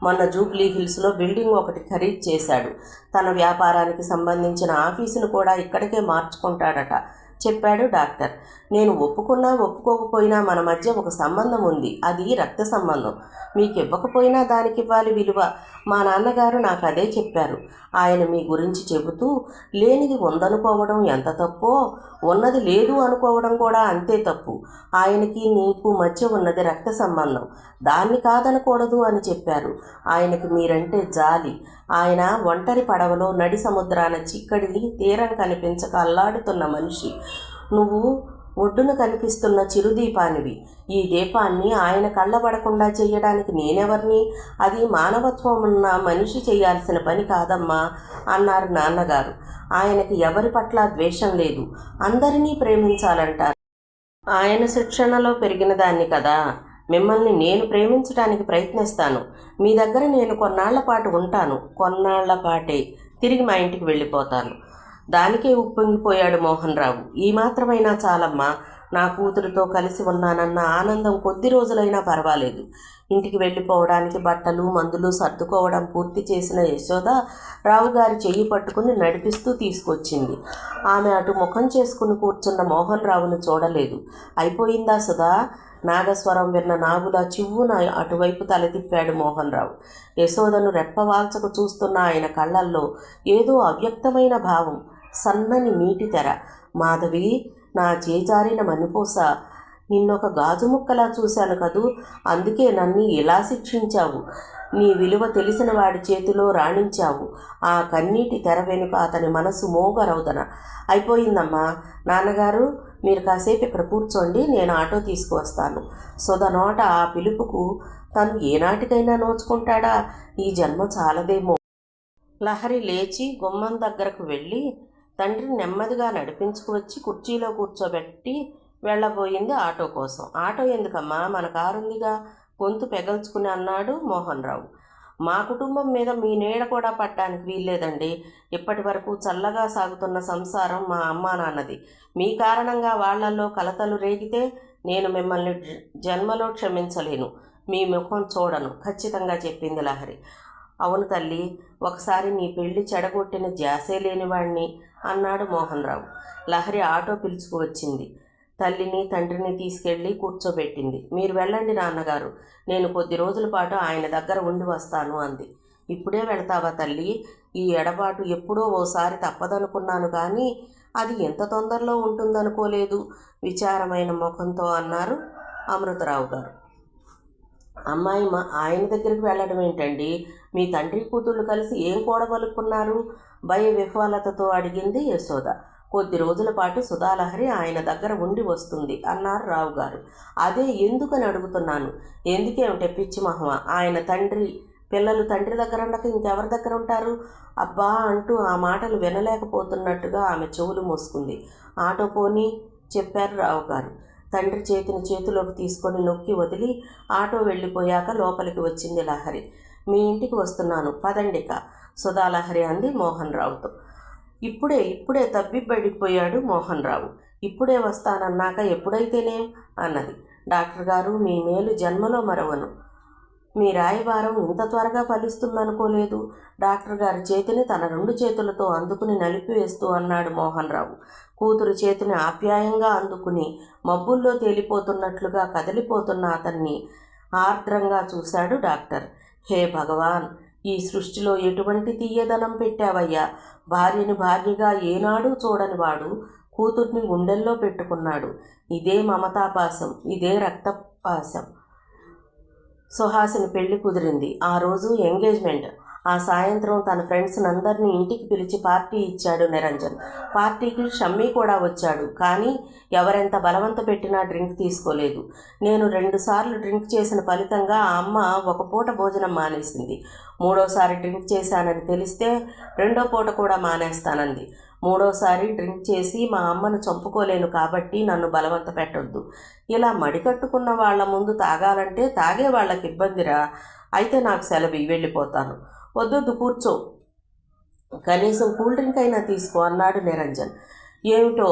మొన్న జూబ్లీ హిల్స్లో బిల్డింగ్ ఒకటి ఖరీదు చేశాడు. తన వ్యాపారానికి సంబంధించిన ఆఫీసును కూడా ఇక్కడికే మార్చుకుంటాడట చెప్పాడు డాక్టర్. నేను ఒప్పుకున్నా ఒప్పుకోకపోయినా మన మధ్య ఒక సంబంధం ఉంది. అది రక్త సంబంధం. మీకు ఇవ్వకపోయినా దానికి ఇవ్వాలి విలువ. మా నాన్నగారు నాకు అదే చెప్పారు. ఆయన మీ గురించి చెబుతూ లేనిది ఉందనుకోవడం ఎంత తప్పో ఉన్నది లేదు అనుకోవడం కూడా అంతే తప్పు. ఆయనకి నీకు మధ్య ఉన్నది రక్త సంబంధం, దాన్ని కాదనకూడదు అని చెప్పారు. ఆయనకి మీరంటే జాలి. ఆయన ఒంటరి పడవలో నడి సముద్రాన చిక్కడి తీరం కనిపించక అల్లాడుతున్న మనిషి. నువ్వు ఒడ్డున కనిపిస్తున్న చిరుదీపానివి. ఈ దీపాన్ని ఆయన కళ్ళబడకుండా చేయడానికి నేనెవర్ని? అది మానవత్వం ఉన్న మనిషి చేయాల్సిన పని కాదమ్మా అన్నారు నాన్నగారు. ఆయనకి ఎవరి పట్ల ద్వేషం లేదు, అందరినీ ప్రేమించాలంటారు. ఆయన శిక్షణలో పెరిగిన దాన్ని కదా. మిమ్మల్ని నేను ప్రేమించడానికి ప్రయత్నిస్తాను. మీ దగ్గర నేను కొన్నాళ్ల పాటు ఉంటాను. కొన్నాళ్ల పాటే తిరిగి మా ఇంటికి వెళ్ళిపోతాను. దానికే ఉప్పొంగిపోయాడు మోహన్ రావు. ఈ మాత్రమైనా చాలమ్మా. నా కూతురితో కలిసి ఉన్నానన్న ఆనందం కొద్ది రోజులైనా పర్వాలేదు. ఇంటికి వెళ్ళిపోవడానికి బట్టలు మందులు సర్దుకోవడం పూర్తి చేసిన యశోద రావుగారి చెయ్యి పట్టుకుని నడిపిస్తూ తీసుకొచ్చింది. ఆమె అటు ముఖం చేసుకుని కూర్చున్న మోహన్ రావును చూడలేదు. అయిపోయిందా సుధా? నాగస్వరం విన్న నాగులా చివ్వున అటువైపు తలతిప్పాడు మోహన్ రావు. యశోదను రెప్పవాల్చకు చూస్తున్న ఆయన కళ్ళల్లో ఏదో అవ్యక్తమైన భావం. సన్నని నీటి తెర. మాధవి, నా చేజారిన మణిపూస, నిన్నొక గాజు ముక్కలా చూశాను కదూ, అందుకే నన్ను ఇలా శిక్షించావు. నీ విలువ తెలిసిన వాడి చేతిలో రాణించావు. ఆ కన్నీటి తెర వెనుక అతని మనసు మోగరవుదన. అయిపోయిందమ్మా. నాన్నగారు, మీరు కాసేపు ఇక్కడ కూర్చోండి, నేను ఆటో తీసుకువస్తాను. సుధ నోట ఆ పిలుపుకు తను ఏనాటికైనా నోచుకుంటాడా? ఈ జన్మ చాలదేమో. లహరి లేచి గుమ్మం దగ్గరకు వెళ్ళి తండ్రిని నెమ్మదిగా నడిపించుకువచ్చి కుర్చీలో కూర్చోబెట్టి వెళ్ళబోయింది ఆటో కోసం. ఆటో ఎందుకమ్మా, మన కారుందిగా, గొంతు పెగల్చుకుని అన్నాడు మోహన్ రావు. మా కుటుంబం మీద మీ నీడ కూడా పట్టడానికి వీల్లేదండి. ఇప్పటి వరకు చల్లగా సాగుతున్న సంసారం మా అమ్మా నాన్నది. మీ కారణంగా వాళ్లల్లో కలతలు రేగితే నేను మిమ్మల్ని జన్మలో క్షమించలేను. మీ ముఖం చూడను, ఖచ్చితంగా చెప్పింది లహరి. అవును తల్లి, ఒకసారి నీ పెళ్లి చెడగొట్టిన జాసే లేనివాణ్ణి అన్నాడు మోహన్ రావు. లహరి ఆటో పిలుచుకువచ్చింది. తల్లిని తండ్రిని తీసుకెళ్ళి కూర్చోబెట్టింది. మీరు వెళ్ళండి నాన్నగారు, నేను కొద్ది రోజుల పాటు ఆయన దగ్గర ఉండి వస్తాను అంది. ఇప్పుడే వెళతావా తల్లి? ఈ ఎడబాటు ఎప్పుడో ఓసారి తప్పదనుకున్నాను కానీ అది ఎంత తొందరలో ఉంటుందనుకోలేదు, విచారమైన ముఖంతో అన్నారు అమృతరావు గారు. అమ్మాయి ఆయన దగ్గరికి వెళ్ళడం ఏంటండి? మీ తండ్రి కూతుళ్ళు కలిసి ఏం కూడబలుక్కున్నారు? భయ విఫలతతో అడిగింది యశోద. కొద్ది రోజుల పాటు సుధాలహరి ఆయన దగ్గర ఉండి వస్తుంది అన్నారు రావు గారు. అదే ఎందుకని అడుగుతున్నాను. ఎందుకేమిటే పిచ్చి మహమ, ఆయన తండ్రి పిల్లలు తండ్రి దగ్గర ఉండక ఇంకెవరి దగ్గర ఉంటారు? అబ్బా అంటూ ఆ మాటలు వినలేకపోతున్నట్టుగా ఆమె చెవులు మూసుకుంది. ఆటో పోనీ చెప్పారు రావు గారు. తండ్రి చేతిని చేతిలోకి తీసుకొని నొక్కి వదిలి ఆటో వెళ్ళిపోయాక లోపలికి వచ్చింది లహరి. మీ ఇంటికి వస్తున్నాను, పదండిక, సుధాలహరి అంది మోహన్ రావుతో. ఇప్పుడే తబ్బిబ్బడిపోయాడు మోహన్ రావు. ఇప్పుడే వస్తానన్నాక ఎప్పుడైతేనేం అన్నది. డాక్టర్ గారు, మీ మేలు జన్మలో మరవను. మీ రాయబారం ఇంత త్వరగా ఫలిస్తుందనుకోలేదు. డాక్టర్ గారి చేతిని తన 2 చేతులతో అందుకుని నలిపివేస్తూ అన్నాడు మోహన్ రావు. కూతురు చేతిని ఆప్యాయంగా అందుకుని మబ్బుల్లో తేలిపోతున్నట్లుగా కదిలిపోతున్న అతన్ని ఆర్ద్రంగా చూశాడు డాక్టర్. హే భగవాన్, ఈ సృష్టిలో ఎటువంటి తీయదనం పెట్టావయ్యా. భార్యని భార్యగా ఏనాడూ చూడని వాడు కూతుర్ని గుండెల్లో పెట్టుకున్నాడు. ఇదే మమతాపాసం, ఇదే రక్తపాసం. సుహాసిని పెళ్లి కుదిరింది. ఆ రోజు ఎంగేజ్మెంట్. ఆ సాయంత్రం తన ఫ్రెండ్స్ అందరినీ ఇంటికి పిలిచి పార్టీ ఇచ్చాడు నిరంజన్. పార్టీకి షమ్మీ కూడా వచ్చాడు. కానీ ఎవరెంత బలవంత పెట్టినా డ్రింక్ తీసుకోలేదు. నేను 2 సార్లు డ్రింక్ చేసిన ఫలితంగా ఆ అమ్మ ఒక పూట భోజనం మానేసింది. 3వసారి డ్రింక్ చేశానని తెలిస్తే 2వ పూట కూడా మానేస్తానంది. 3వసారి డ్రింక్ చేసి మా అమ్మను చంపుకోలేను కాబట్టి నన్ను బలవంత పెట్టొద్దు. ఇలా మడికట్టుకున్న వాళ్ల ముందు తాగాలంటే తాగే వాళ్ళకి ఇబ్బందిరా. అయితే నాకు సెలవు, వెళ్ళిపోతాను. వద్దొద్దు, కూర్చో, కనీసం కూల్ డ్రింక్ అయినా తీసుకో అన్నాడు నిరంజన్. ఏమిటో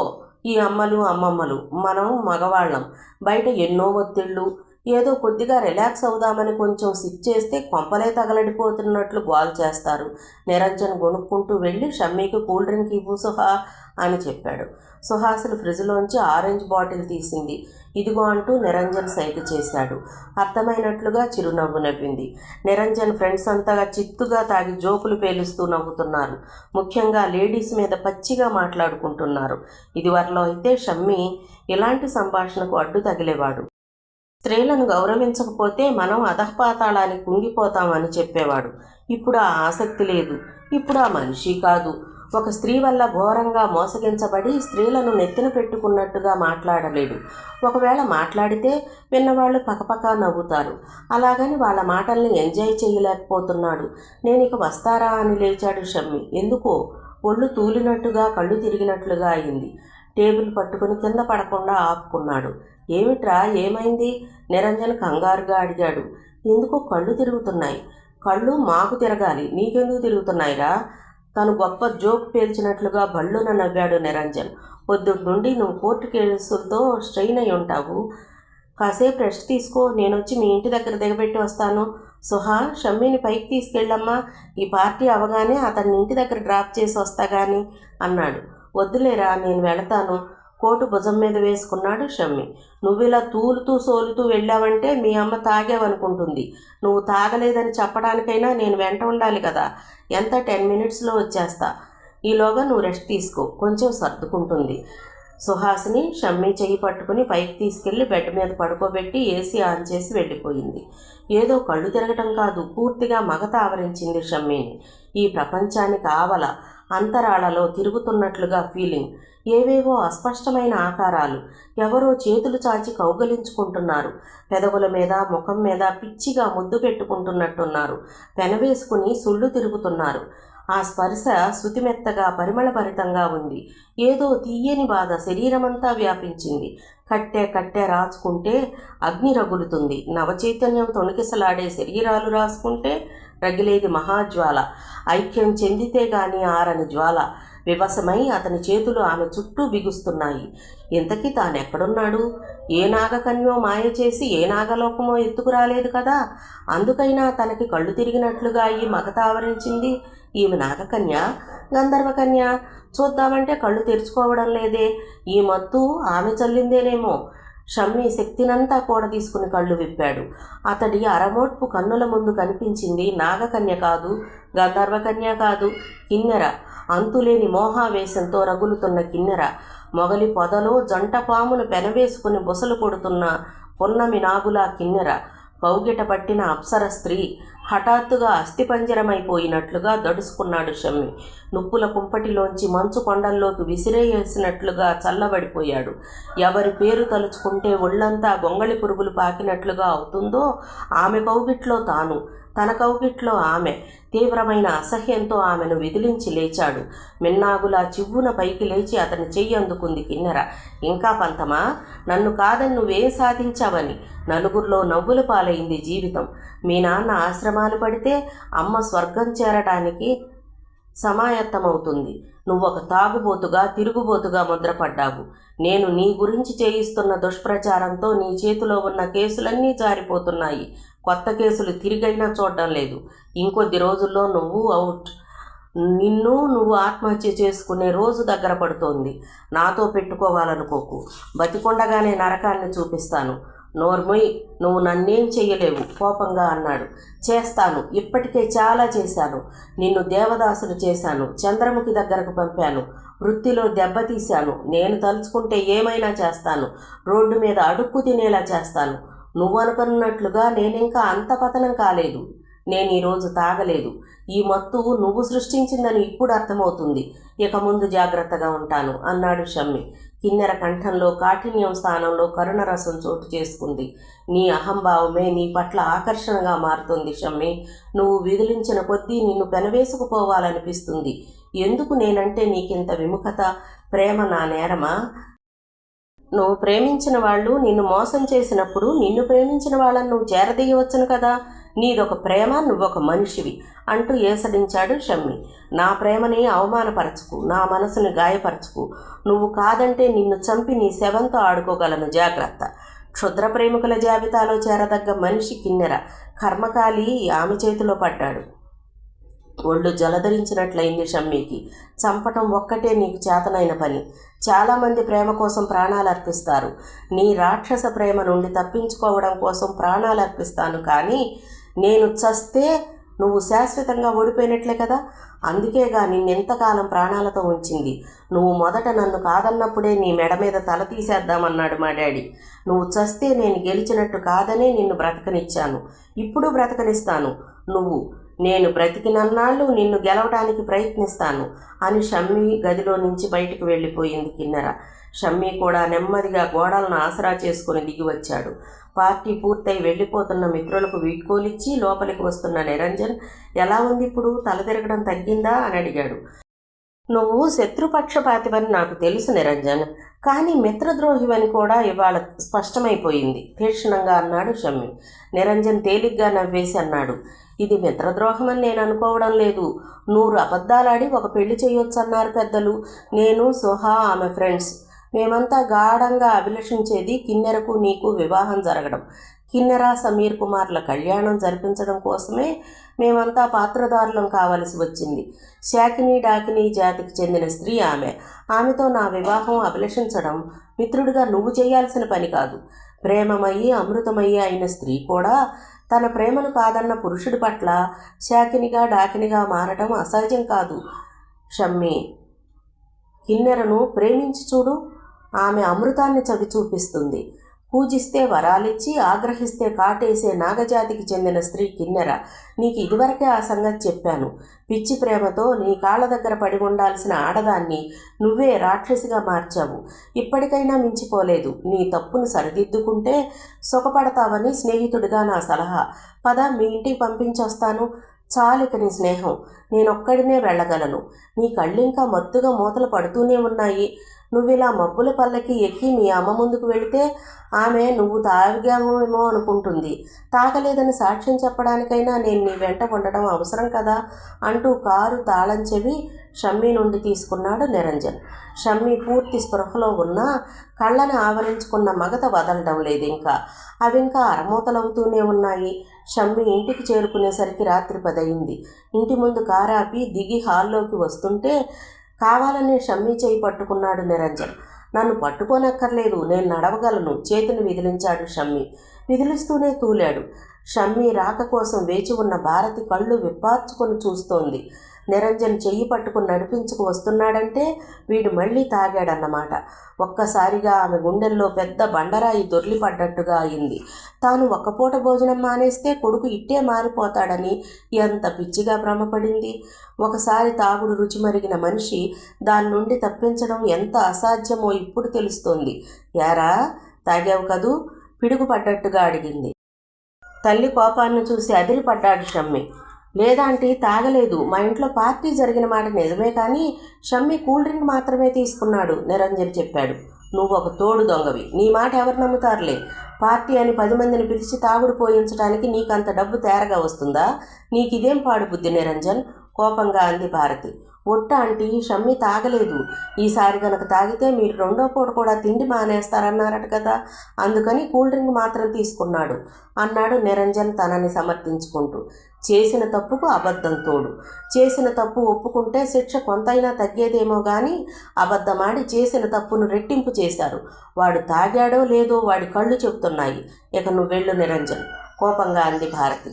ఈ అమ్మలు అమ్మమ్మలు, మనం మగవాళ్ళం, బయట ఎన్నో ఒత్తిళ్ళు. ఏదో కొద్దిగా రిలాక్స్ అవుదామని కొంచెం సిప్ చేస్తే కొంపలే తగలడిపోతున్నట్లు గోల్ చేస్తారు. నిరంజన్ గొనుక్కుంటూ వెళ్ళి షమ్మీకి కూల్ డ్రింక్ ఇవ్వు సుహా అని చెప్పాడు. సుహాసులు ఫ్రిడ్జ్లోంచి ఆరెంజ్ బాటిల్ తీసింది. ఇదిగో అంటూ నిరంజన్ సైగ చేశాడు. అర్థమైనట్లుగా చిరునవ్వు నవ్వింది. నిరంజన్ ఫ్రెండ్స్ అంతా చిత్తుగా తాగి జోకులు పేలుస్తూ నవ్వుతున్నారు. ముఖ్యంగా లేడీస్ మీద పచ్చిగా మాట్లాడుకుంటున్నారు. ఇదివరలో అయితే షమ్మీ ఇలాంటి సంభాషణకు అడ్డు తగిలేవాడు. స్త్రీలను గౌరవించకపోతే మనం అధఃపాతాళానికి కుంగిపోతామని చెప్పేవాడు. ఇప్పుడు ఆ ఆసక్తి లేదు. ఇప్పుడు ఆ మనిషి కాదు. ఒక స్త్రీ వల్ల ఘోరంగా మోసగించబడి స్త్రీలను నెత్తిన పెట్టుకున్నట్టుగా మాట్లాడలేడు. ఒకవేళ మాట్లాడితే విన్నవాళ్ళు పకపకా నవ్వుతారు. అలాగని వాళ్ళ మాటల్ని ఎంజాయ్ చేయలేకపోతున్నాడు. నేను ఇక వస్తారా అని లేచాడు షమ్మి. ఎందుకో ఒళ్ళు తూలినట్టుగా కళ్ళు తిరిగినట్లుగా అయింది. టేబుల్ పట్టుకుని కింద పడకుండా ఆపుకున్నాడు. ఏమిట్రా, ఏమైంది? నిరంజన్ కంగారుగా అడిగాడు. ఎందుకో కళ్ళు తిరుగుతున్నాయి. కళ్ళు మాకు తిరగాలి, నీకెందుకు తిరుగుతున్నాయిరా? తను గొప్ప జోక్ పేల్చినట్లుగా బళ్ళున నవ్వాడు నిరంజన్. పొద్దుటి నుండి నువ్వు కోర్టు కేసులతో స్ట్రెయిన్ అయి ఉంటావు. కాసేపు రెస్ట్ తీసుకో, నేనొచ్చి మీ ఇంటి దగ్గర దిగబెట్టి వస్తాను. సుహా, షమ్మీని పైకి తీసుకెళ్ళమ్మా. ఈ పార్టీ అవగానే అతన్ని ఇంటి దగ్గర డ్రాప్ చేసి వస్తా గాని అన్నాడు. వద్దులేరా, నేను వెళతాను, కోటు భుజం మీద వేసుకున్నాడు షమ్మి. నువ్విలా తూలుతూ సోలుతూ వెళ్ళావంటే మీ అమ్మ తాగావనుకుంటుంది. నువ్వు తాగలేదని చెప్పడానికైనా నేను వెంట ఉండాలి కదా. ఎంత 10 మినిట్స్లో వచ్చేస్తా. ఈలోగా నువ్వు రెస్ట్ తీసుకో, కొంచెం సర్దుకుంటుంది. సుహాసిని షమ్మీ చెయ్యి పట్టుకుని పైకి తీసుకెళ్లి బెడ్ మీద పడుకోబెట్టి ఏసీ ఆన్ చేసి వెళ్ళిపోయింది. ఏదో కళ్ళు తిరగటం కాదు, పూర్తిగా మగత ఆవరించింది షమ్మీని. ఈ ప్రపంచానికి ఆవల అంతరాళలో తిరుగుతున్నట్లుగా ఫీలింగ్. ఏవేవో అస్పష్టమైన ఆకారాలు. ఎవరో చేతులు చాచి కౌగలించుకుంటున్నారు. పెదవుల మీద ముఖం మీద పిచ్చిగా ముద్దు పెట్టుకుంటున్నట్టున్నారు. పెనవేసుకుని సుళ్ళు తిరుగుతున్నారు. ఆ స్పర్శ శృతిమెత్తగా పరిమళభరితంగా ఉంది. ఏదో తీయని బాధ శరీరమంతా వ్యాపించింది. కట్టె రాచుకుంటే అగ్ని రగులుతుంది. నవచైతన్యం తొణికిసలాడే శరీరాలు రాసుకుంటే రగిలేది మహాజ్వాల. ఐక్యం చెందితే గాని ఆరని జ్వాల. వివశమై అతని చేతులు ఆమె చుట్టూ బిగుస్తున్నాయి. ఇంతకీ తానెక్కడున్నాడు? ఏ నాగకన్యో మాయ చేసి ఏ నాగలోకమో ఎత్తుకురాలేదు కదా. అందుకైనా తనకి కళ్ళు తిరిగినట్లుగా ఈ మగత ఆవరించింది. ఈమె నాగకన్య, గంధర్వకన్య? చూద్దామంటే కళ్ళు తెరుచుకోవడం లేదే. ఈ మత్తు ఆమె చల్లిందేనేమో. షమ్మీ శక్తినంతా కూడా తీసుకుని కళ్ళు విప్పాడు. అతడి అరమోట్పు కన్నుల ముందు కనిపించింది నాగకన్య కాదు, గంధర్వకన్య కాదు, కిన్నెర. అంతులేని మోహావేశంతో రగులుతున్న కిన్నెర. మొగలి పొదలో జంట పామును పెనవేసుకుని బుసలు కొడుతున్న పున్నమి నాగులా కిన్నెర. కౌగిట పట్టిన అప్సర స్త్రీ. హఠాత్తుగా అస్థిపంజరమైపోయినట్లుగా దడుసుకున్నాడు షమ్మి. నుప్పుల కుంపటిలోంచి మంచు కొండల్లోకి విసిరేసినట్లుగా చల్లబడిపోయాడు. ఎవరి పేరు తలుచుకుంటే ఒళ్ళంతా గొంగళి పురుగులు పాకినట్లుగా అవుతుందో ఆమె కౌగిట్లో తాను, తన కౌగిట్లో ఆమె. తీవ్రమైన అసహ్యంతో ఆమెను విదిలించి లేచాడు. మిన్నాగులా చివ్వున పైకి లేచి అతని చెయ్యి అందుకుంది కిన్నెర. ఇంకా పంతమా? నన్ను కాదని నువ్వేం సాధించావని. నలుగురిలో నవ్వుల పాలైంది జీవితం. మీ నాన్న ఆశ్రమాలు పడితే అమ్మ స్వర్గం చేరటానికి సమాయత్తమవుతుంది. నువ్వొక తాగుబోతుగా, తిరుగుబోతుగా ముద్రపడ్డావు. నేను నీ గురించి చేయిస్తున్న దుష్ప్రచారంతో నీ చేతిలో ఉన్న కేసులన్నీ జారిపోతున్నాయి. కొత్త కేసులు తిరిగైనా చూడడం లేదు. ఇంకొద్ది రోజుల్లో నువ్వు అవుట్. నువ్వు ఆత్మహత్య చేసుకునే రోజు దగ్గర పడుతోంది. నాతో పెట్టుకోవాలనుకోకు. బతికొండగానే నరకాన్ని చూపిస్తాను. నోర్మొయ్, నువ్వు నన్నేం చెయ్యలేవు కోపంగా అన్నాడు. చేస్తాను, ఇప్పటికే చాలా చేశాను. నిన్ను దేవదాసులు చేశాను, చంద్రముఖి దగ్గరకు పంపాను, వృత్తిలో దెబ్బతీశాను. నేను తలుచుకుంటే ఏమైనా చేస్తాను. రోడ్డు మీద అడుక్కు తినేలా చేస్తాను. నువ్వు అనుకున్నట్లుగా నేనింకా అంత పతనం కాలేదు. నేను ఈరోజు తాగలేదు. ఈ మత్తు నువ్వు సృష్టించిందని ఇప్పుడు అర్థమవుతుంది. ఇక ముందు జాగ్రత్తగా ఉంటాను అన్నాడు షమ్మి. కిన్నెర కంఠంలో కాఠిన్యం స్థానంలో కరుణరసం చోటు చేసుకుంది. నీ అహంభావమే నీ పట్ల ఆకర్షణగా మారుతుంది షమ్మి. నువ్వు విదిలించిన కొద్దీ నిన్ను పెనవేసుకుపోవాలనిపిస్తుంది. ఎందుకు నేనంటే నీకింత విముఖత? ప్రేమ నా నేరమా? నువ్వు ప్రేమించిన వాళ్ళు నిన్ను మోసం చేసినప్పుడు నిన్ను ప్రేమించిన వాళ్ళని నువ్వు చేరదీయవచ్చును కదా. నీదొక ప్రేమ, నువ్వొక మనిషివి అంటూ ఏసడించాడు షమ్మి. నా ప్రేమని అవమానపరచుకు, నా మనసుని గాయపరచుకు. నువ్వు కాదంటే నిన్ను చంపి నీ శవంతో ఆడుకోగలను, జాగ్రత్త. క్షుద్ర ప్రేమికుల జాబితాలో చేరదగ్గ మనిషి కిన్నెర. కర్మకాలి ఆమె చేతిలో పడ్డాడు. ఒళ్ళు జలధరించినట్లయింది షమ్మీకి. చంపటం ఒక్కటే నీకు చేతనైన పని. చాలామంది ప్రేమ కోసం ప్రాణాలు అర్పిస్తారు. నీ రాక్షస ప్రేమ నుండి తప్పించుకోవడం కోసం ప్రాణాలు అర్పిస్తాను, కానీ నేను చస్తే నువ్వు శాశ్వతంగా ఓడిపోయినట్లే కదా. అందుకేగా నిన్నెంతకాలం ప్రాణాలతో ఉంచింది. నువ్వు మొదట నన్ను కాదన్నప్పుడే నీ మెడ మీద తల తీసేద్దామన్నాడు మా డాడీ. నువ్వు చస్తే నేను గెలిచినట్టు కాదనే నిన్ను బ్రతకనిచ్చాను. ఇప్పుడు బ్రతకనిస్తాను. నేను బ్రతికినన్నాళ్ళు నిన్ను గెలవడానికి ప్రయత్నిస్తాను అని షమ్మీ గదిలో నుంచి బయటికి వెళ్ళిపోయింది కిన్నెర. షమ్మీ కూడా నెమ్మదిగా గోడలను ఆసరా చేసుకుని దిగి వచ్చాడు. పార్టీ పూర్తయి వెళ్ళిపోతున్న మిత్రులకు వీడ్కోలిచ్చి లోపలికి వస్తున్న నిరంజన్, ఎలా ఉంది ఇప్పుడు? తల తిరగడం తగ్గిందా అని అడిగాడు. నువ్వు శత్రుపక్షపాతివని నాకు తెలుసు నిరంజన్, కానీ మిత్రద్రోహివని కూడా ఇవాళ స్పష్టమైపోయింది తీక్షణంగా అన్నాడు షమ్మి. నిరంజన్ తేలిగ్గా నవ్వేసి అన్నాడు, ఇది మిత్రద్రోహమని నేను అనుకోవడం లేదు. 100 అబద్ధాలాడి ఒక పెళ్లి చేయొచ్చన్నారు పెద్దలు. నేను, సుహా, ఆమె ఫ్రెండ్స్ మేమంతా గాఢంగా అభిలషించేది కిన్నెరకు నీకు వివాహం జరగడం. కిన్నెర సమీర్ కుమార్ల కళ్యాణం జరిపించడం కోసమే మేమంతా పాత్రదారులం కావలసి వచ్చింది. శాకిని డాకిని జాతికి చెందిన స్త్రీ ఆమెతో నా వివాహం అభిలషించడం మిత్రుడిగా నువ్వు చేయాల్సిన పని కాదు. ప్రేమమయ్యి అమృతమయ్యి అయిన స్త్రీ కూడా తన ప్రేమను కాదన్న పురుషుడి పట్ల శాకినిగా డాకినిగా మారటం అసహజం కాదు. షమ్మి, కిన్నెరను ప్రేమించి చూడు, ఆమె అమృతాన్ని చవి చూపిస్తుంది. పూజిస్తే వరాలిచ్చి ఆగ్రహిస్తే కాటేసే నాగజాతికి చెందిన స్త్రీ కిన్నెర. నీకు ఇదివరకే ఆ సంగతి చెప్పాను. పిచ్చి ప్రేమతో నీ కాళ్ళ దగ్గర పడి ఉండాల్సిన ఆడదాన్ని నువ్వే రాక్షసిగా మార్చావు. ఇప్పటికైనా మించిపోలేదు. నీ తప్పును సరిదిద్దుకుంటే సుఖపడతావని స్నేహితుడిగా నా సలహా. పద, మీ ఇంటికి పంపించొస్తాను. చాలిక నీ స్నేహం. నేనొక్కడినే వెళ్ళగలను. నీ కళ్ళింకా మత్తుగా మూతలు పడుతూనే ఉన్నాయి. నువ్విలా మబ్బుల పల్లకి ఎక్కి మీ అమ్మ ముందుకు వెళితే ఆమె నువ్వు తాగామేమో అనుకుంటుంది. తాగలేదని సాక్ష్యం చెప్పడానికైనా నేను నీ వెంట ఉండడం అవసరం కదా అంటూ కారు తాళం చెవి షమ్మి నుండి తీసుకున్నాడు నిరంజన్. షమ్మి పూర్తి స్పృహలో ఉన్నా కళ్ళని ఆవరించుకున్న మగత వదలడం లేదు. అవింకా అరమూతలవుతూనే ఉన్నాయి. షమ్మి ఇంటికి చేరుకునేసరికి రాత్రి 10 అయింది. ఇంటి ముందు కారాపి దిగి హాల్లోకి వస్తుంటే కావాలనే షమ్మి చేయి పట్టుకున్నాడు నిరంజన్. నన్ను పట్టుకోనక్కర్లేదు, నేను నడవగలను, చేతిని విదిలించాడు షమ్మి. విదిలిస్తూనే తూలాడు. షమ్మి రాక కోసం వేచి ఉన్న భారతి కళ్ళు విప్పార్చుకొని చూస్తోంది. నిరంజన్ చెయ్యి పట్టుకుని నడిపించుకు వస్తున్నాడంటే వీడు మళ్ళీ తాగాడన్నమాట. ఒక్కసారిగా ఆమె గుండెల్లో పెద్ద బండరాయి దొర్లిపడ్డట్టుగా అయింది. తాను ఒక్కపూట భోజనం మానేస్తే కొడుకు ఇట్టే మారిపోతాడని ఎంత పిచ్చిగా భ్రమపడింది. ఒకసారి తాగుడు రుచి మరిగిన మనిషి దాని నుండి తప్పించడం ఎంత అసాధ్యమో ఇప్పుడు తెలుస్తోంది. యారా, తాగావు కదూ? పిడుగుపడ్డట్టుగా అడిగింది. తల్లి కోపాన్ని చూసి అదిరిపడ్డాడు షమ్మి. లేదాంటీ, తాగలేదు. మా ఇంట్లో పార్టీ జరిగిన మాట నిజమే, కానీ షమ్మి కూల్ డ్రింక్ మాత్రమే తీసుకున్నాడు, నిరంజన్ చెప్పాడు. నువ్వు ఒక తోడు దొంగవి. నీ మాట ఎవరు నమ్ముతారులే. పార్టీ అని 10 మందిని పిలిచి తాగుడు పోయించడానికి నీకంత డబ్బు తేరగా వస్తుందా? నీకిదేం పాడు బుద్ధి నిరంజన్, కోపంగా అంది భారతి. ఒట్ట ఆంటీ, షమ్మి తాగలేదు. ఈసారి గనక తాగితే మీరు 2వ పూట కూడా తిండి మానేస్తారన్నారట కదా, అందుకని కూల్ డ్రింక్ మాత్రం తీసుకున్నాడు అన్నాడు నిరంజన్ తనని సమర్థించుకుంటూ. చేసిన తప్పుకు అబద్ధం తోడు. చేసిన తప్పు ఒప్పుకుంటే శిక్ష కొంతైనా తగ్గేదేమో కానీ అబద్ధమాడి చేసిన తప్పును రెట్టింపు చేశారు. వాడు తాగాడో లేదో వాడి కళ్ళు చెబుతున్నాయి. ఇక నువ్వు వెళ్ళు నిరంజన్, కోపంగా అంది భారతి.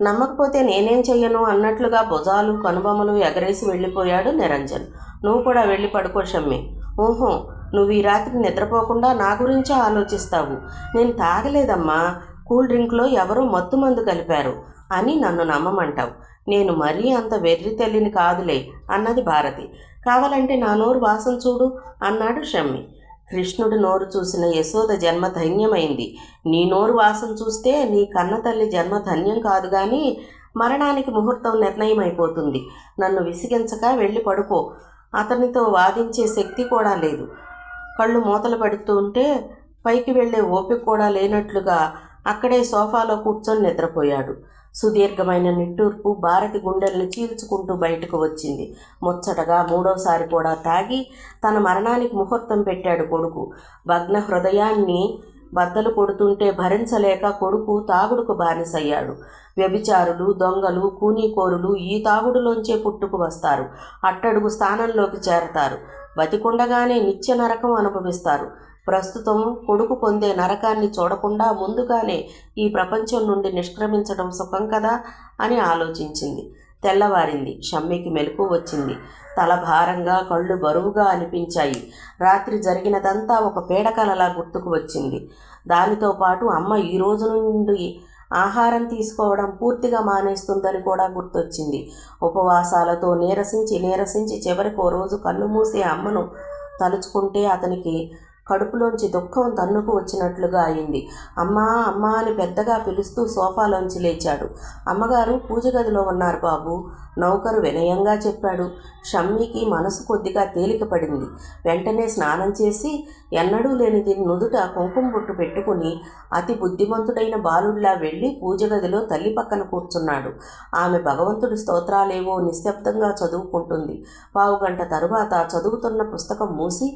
నమ్మకపోతే నేనేం చెయ్యను అన్నట్లుగా భుజాలు కనుబొమ్మలు ఎగరేసి వెళ్ళిపోయాడు నిరంజన్. నువ్వు కూడా వెళ్ళి పడుకో షమ్మి. ఓహో, నువ్వు ఈ రాత్రి నిద్రపోకుండా నా గురించే ఆలోచిస్తావు. నేను తాగలేదమ్మా, కూల్ డ్రింక్లో ఎవరో మత్తుమందు కలిపారు అని నన్ను నమ్మమంటావు. నేను మరీ అంత వెర్రి తల్లిని కాదులే అన్నది భారతి. కావాలంటే నా నోరు వాసన చూడు అన్నాడు షమ్మి. కృష్ణుడి నోరు చూసిన యశోద జన్మ ధన్యమైంది. నీ నోరు వాసన చూస్తే నీ కన్న తల్లి జన్మ ధన్యం కాదు కానీ మరణానికి ముహూర్తం నిర్ణయం అయిపోతుంది. నన్ను విసిగించక వెళ్ళి పడుకో. అతనితో వాదించే శక్తి కూడా లేదు. కళ్ళు మూతలు పడుతుంటే పైకి వెళ్లే ఓపిక కూడా లేనట్లుగా అక్కడే సోఫాలో కూర్చొని నిద్రపోయాడు. సుదీర్ఘమైన నిట్టూర్పు భారతి గుండెల్ని చీల్చుకుంటూ బయటకు వచ్చింది. ముచ్చటగా 3వసారి కూడా తాగి తన మరణానికి ముహూర్తం పెట్టాడు కొడుకు. భగ్న హృదయాన్ని బద్దలు కొడుతుంటే భరించలేక కొడుకు తాగుడుకు బానిసయ్యాడు. వ్యభిచారులు, దొంగలు, కూనీకోరులు ఈ తాగుడులోంచే పుట్టుకు వస్తారు. అట్టడుగు స్థానంలోకి చేరతారు. బతికుండగానే నిత్య నరకం అనుభవిస్తారు. ప్రస్తుతం కొడుకు పొందే నరకాన్ని చూడకుండా ముందుగానే ఈ ప్రపంచం నుండి నిష్క్రమించడం సుఖం కదా అని ఆలోచించింది. తెల్లవారింది. షమ్మికి మెలకు వచ్చింది. తల భారంగా, కళ్ళు బరువుగా అనిపించాయి. రాత్రి జరిగినదంతా ఒక పీడకలలా గుర్తుకు వచ్చింది. దానితో పాటు అమ్మ ఈ రోజు నుండి ఆహారం తీసుకోవడం పూర్తిగా మానేస్తుందని కూడా గుర్తొచ్చింది. ఉపవాసాలతో నీరసించి చివరికి ఓ రోజు కన్ను మూసే అమ్మను తలుచుకుంటే అతనికి కడుపులోంచి దుఃఖం తన్నుకు వచ్చినట్లుగా అయింది. అమ్మా అమ్మా అని పెద్దగా పిలుస్తూ సోఫాలోంచి లేచాడు. అమ్మగారు పూజ గదిలో ఉన్నారు బాబు, నౌకరు వినయంగా చెప్పాడు. షమ్మికి మనసు కొద్దిగా తేలిక పడింది. వెంటనే స్నానం చేసి ఎన్నడూ లేనిది నుదుట కుంకుమ బొట్టు పెట్టుకుని అతి బుద్ధిమంతుడైన బాలుడిలా వెళ్ళి పూజ గదిలో తల్లి పక్కన కూర్చున్నాడు. ఆమె భగవంతుడి స్తోత్రాలేవో నిశ్శబ్దంగా చదువుకుంటుంది. 1/2 గంట తరువాత చదువుతున్న పుస్తకం మూసి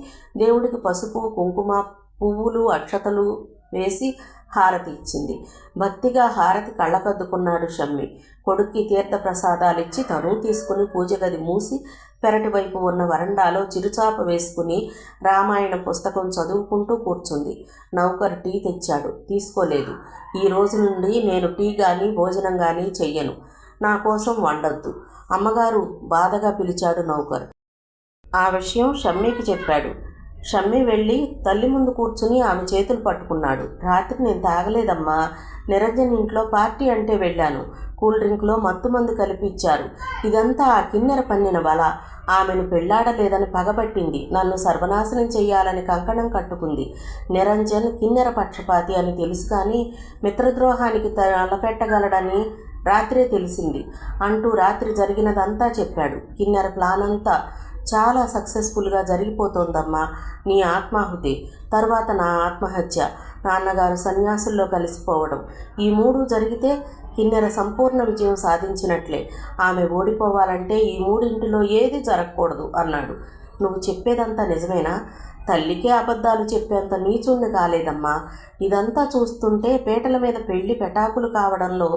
దేవుడికి పసుపు, కుంకుమ, పువ్వులు, అక్షతలు వేసి హారతి ఇచ్చింది. భక్తిగా హారతి కళ్ళకద్దుకున్నాడు షమ్మి. కొడుక్కి తీర్థప్రసాదాలిచ్చి తను తీసుకుని పూజ గది మూసి పెరటి వైపు ఉన్న వరండాలో చిరుచాప వేసుకుని రామాయణ పుస్తకం చదువుకుంటూ కూర్చుంది. నౌకరు టీ తెచ్చాడు. తీసుకోలేదు. ఈ రోజు నుండి నేను టీ కానీ భోజనం కానీ చెయ్యను. నా కోసం వండొద్దు. అమ్మగారు బాధగా పిలిచాడు నౌకరు. ఆ విషయం షమ్మీకి చెప్పాడు. షమ్మీ వెళ్ళి తల్లి ముందు కూర్చుని ఆమె చేతులు పట్టుకున్నాడు. రాత్రి నేను తాగలేదమ్మా. నిరంజన్ ఇంట్లో పార్టీ అంటే వెళ్ళాను. కూల్ డ్రింక్లో మత్తుమందు కలిపి ఇచ్చారు. ఇదంతా ఆ కిన్నెర పన్నిన వల. ఆమెను పెళ్లాడలేదని పగబట్టింది. నన్ను సర్వనాశనం చెయ్యాలని కంకణం కట్టుకుంది. నిరంజన్ కిన్నెర పక్షపాతి అని తెలుసు, కానీ మిత్రద్రోహానికి తలపెట్టగలడని రాత్రే తెలిసింది అంటూ రాత్రి జరిగినదంతా చెప్పాడు. కిన్నెర ప్లాన్ అంతా చాలా సక్సెస్ఫుల్గా జరిగిపోతోందమ్మా. నీ ఆత్మాహుతి, తర్వాత నా ఆత్మహత్య, నాన్నగారు సన్యాసుల్లో కలిసిపోవడం, ఈ మూడు జరిగితే కిన్నెర సంపూర్ణ విజయం సాధించినట్లే. ఆమె ఓడిపోవాలంటే ఈ మూడింటిలో ఏది జరగకూడదు అన్నాడు. నువ్వు చెప్పేదంతా నిజమేనా? తల్లికే అబద్ధాలు చెప్పేంత నీచుణ్ణి కాలేదమ్మా. ఇదంతా చూస్తుంటే పీటల మీద పెళ్లి పెటాకులు కావడంలో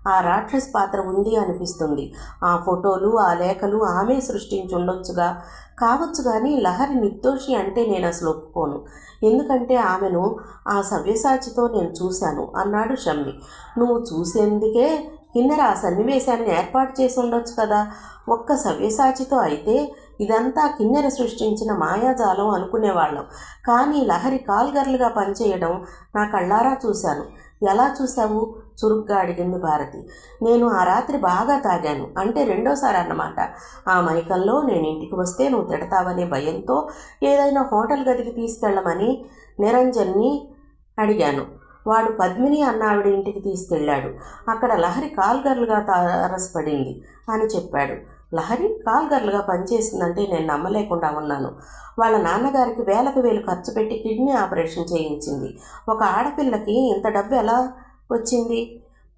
ఆ రాక్షస్ పాత్ర ఉంది అనిపిస్తుంది. ఆ ఫోటోలు, ఆ లేఖలు ఆమె సృష్టించుండొచ్చుగా, కావచ్చు, కానీ లహరి నిర్దోషి అంటే నేను అసలు ఒప్పుకోను. ఎందుకంటే ఆమెను ఆ సవ్యసాచితో నేను చూశాను అన్నాడు షమ్మి. నువ్వు చూసేందుకే కిన్నెర ఆ సన్నివేశాన్ని ఏర్పాటు చేసి ఉండొచ్చు కదా. ఒక్క సవ్యసాచితో అయితే ఇదంతా కిన్నెర సృష్టించిన మాయాజాలం అనుకునేవాళ్ళం. కానీ లహరి కాల్గర్లుగా పనిచేయడం నా కళ్ళారా చూశాను. ఎలా చూశావు? చురుగ్గా అడిగింది భారతి. నేను ఆ రాత్రి బాగా తాగాను, అంటే రెండోసారి అన్నమాట. ఆ మైకంలో నేను ఇంటికి వస్తే నువ్వు తిడతావనే భయంతో ఏదైనా హోటల్ గదికి తీసుకెళ్ళమని నిరంజన్ని అడిగాను. వాడు పద్మిని అన్న ఆవిడ ఇంటికి తీసుకెళ్ళాడు. అక్కడ లహరి కాల్గర్లుగా తారసపడింది అని చెప్పాడు. లహరి కాల్గర్లుగా పనిచేసిందంటే నేను నమ్మలేకుండా ఉన్నాను. వాళ్ళ నాన్నగారికి వేలకు వేలు ఖర్చు పెట్టి కిడ్నీ ఆపరేషన్ చేయించింది. ఒక ఆడపిల్లకి ఇంత డబ్బు ఎలా వచ్చింది?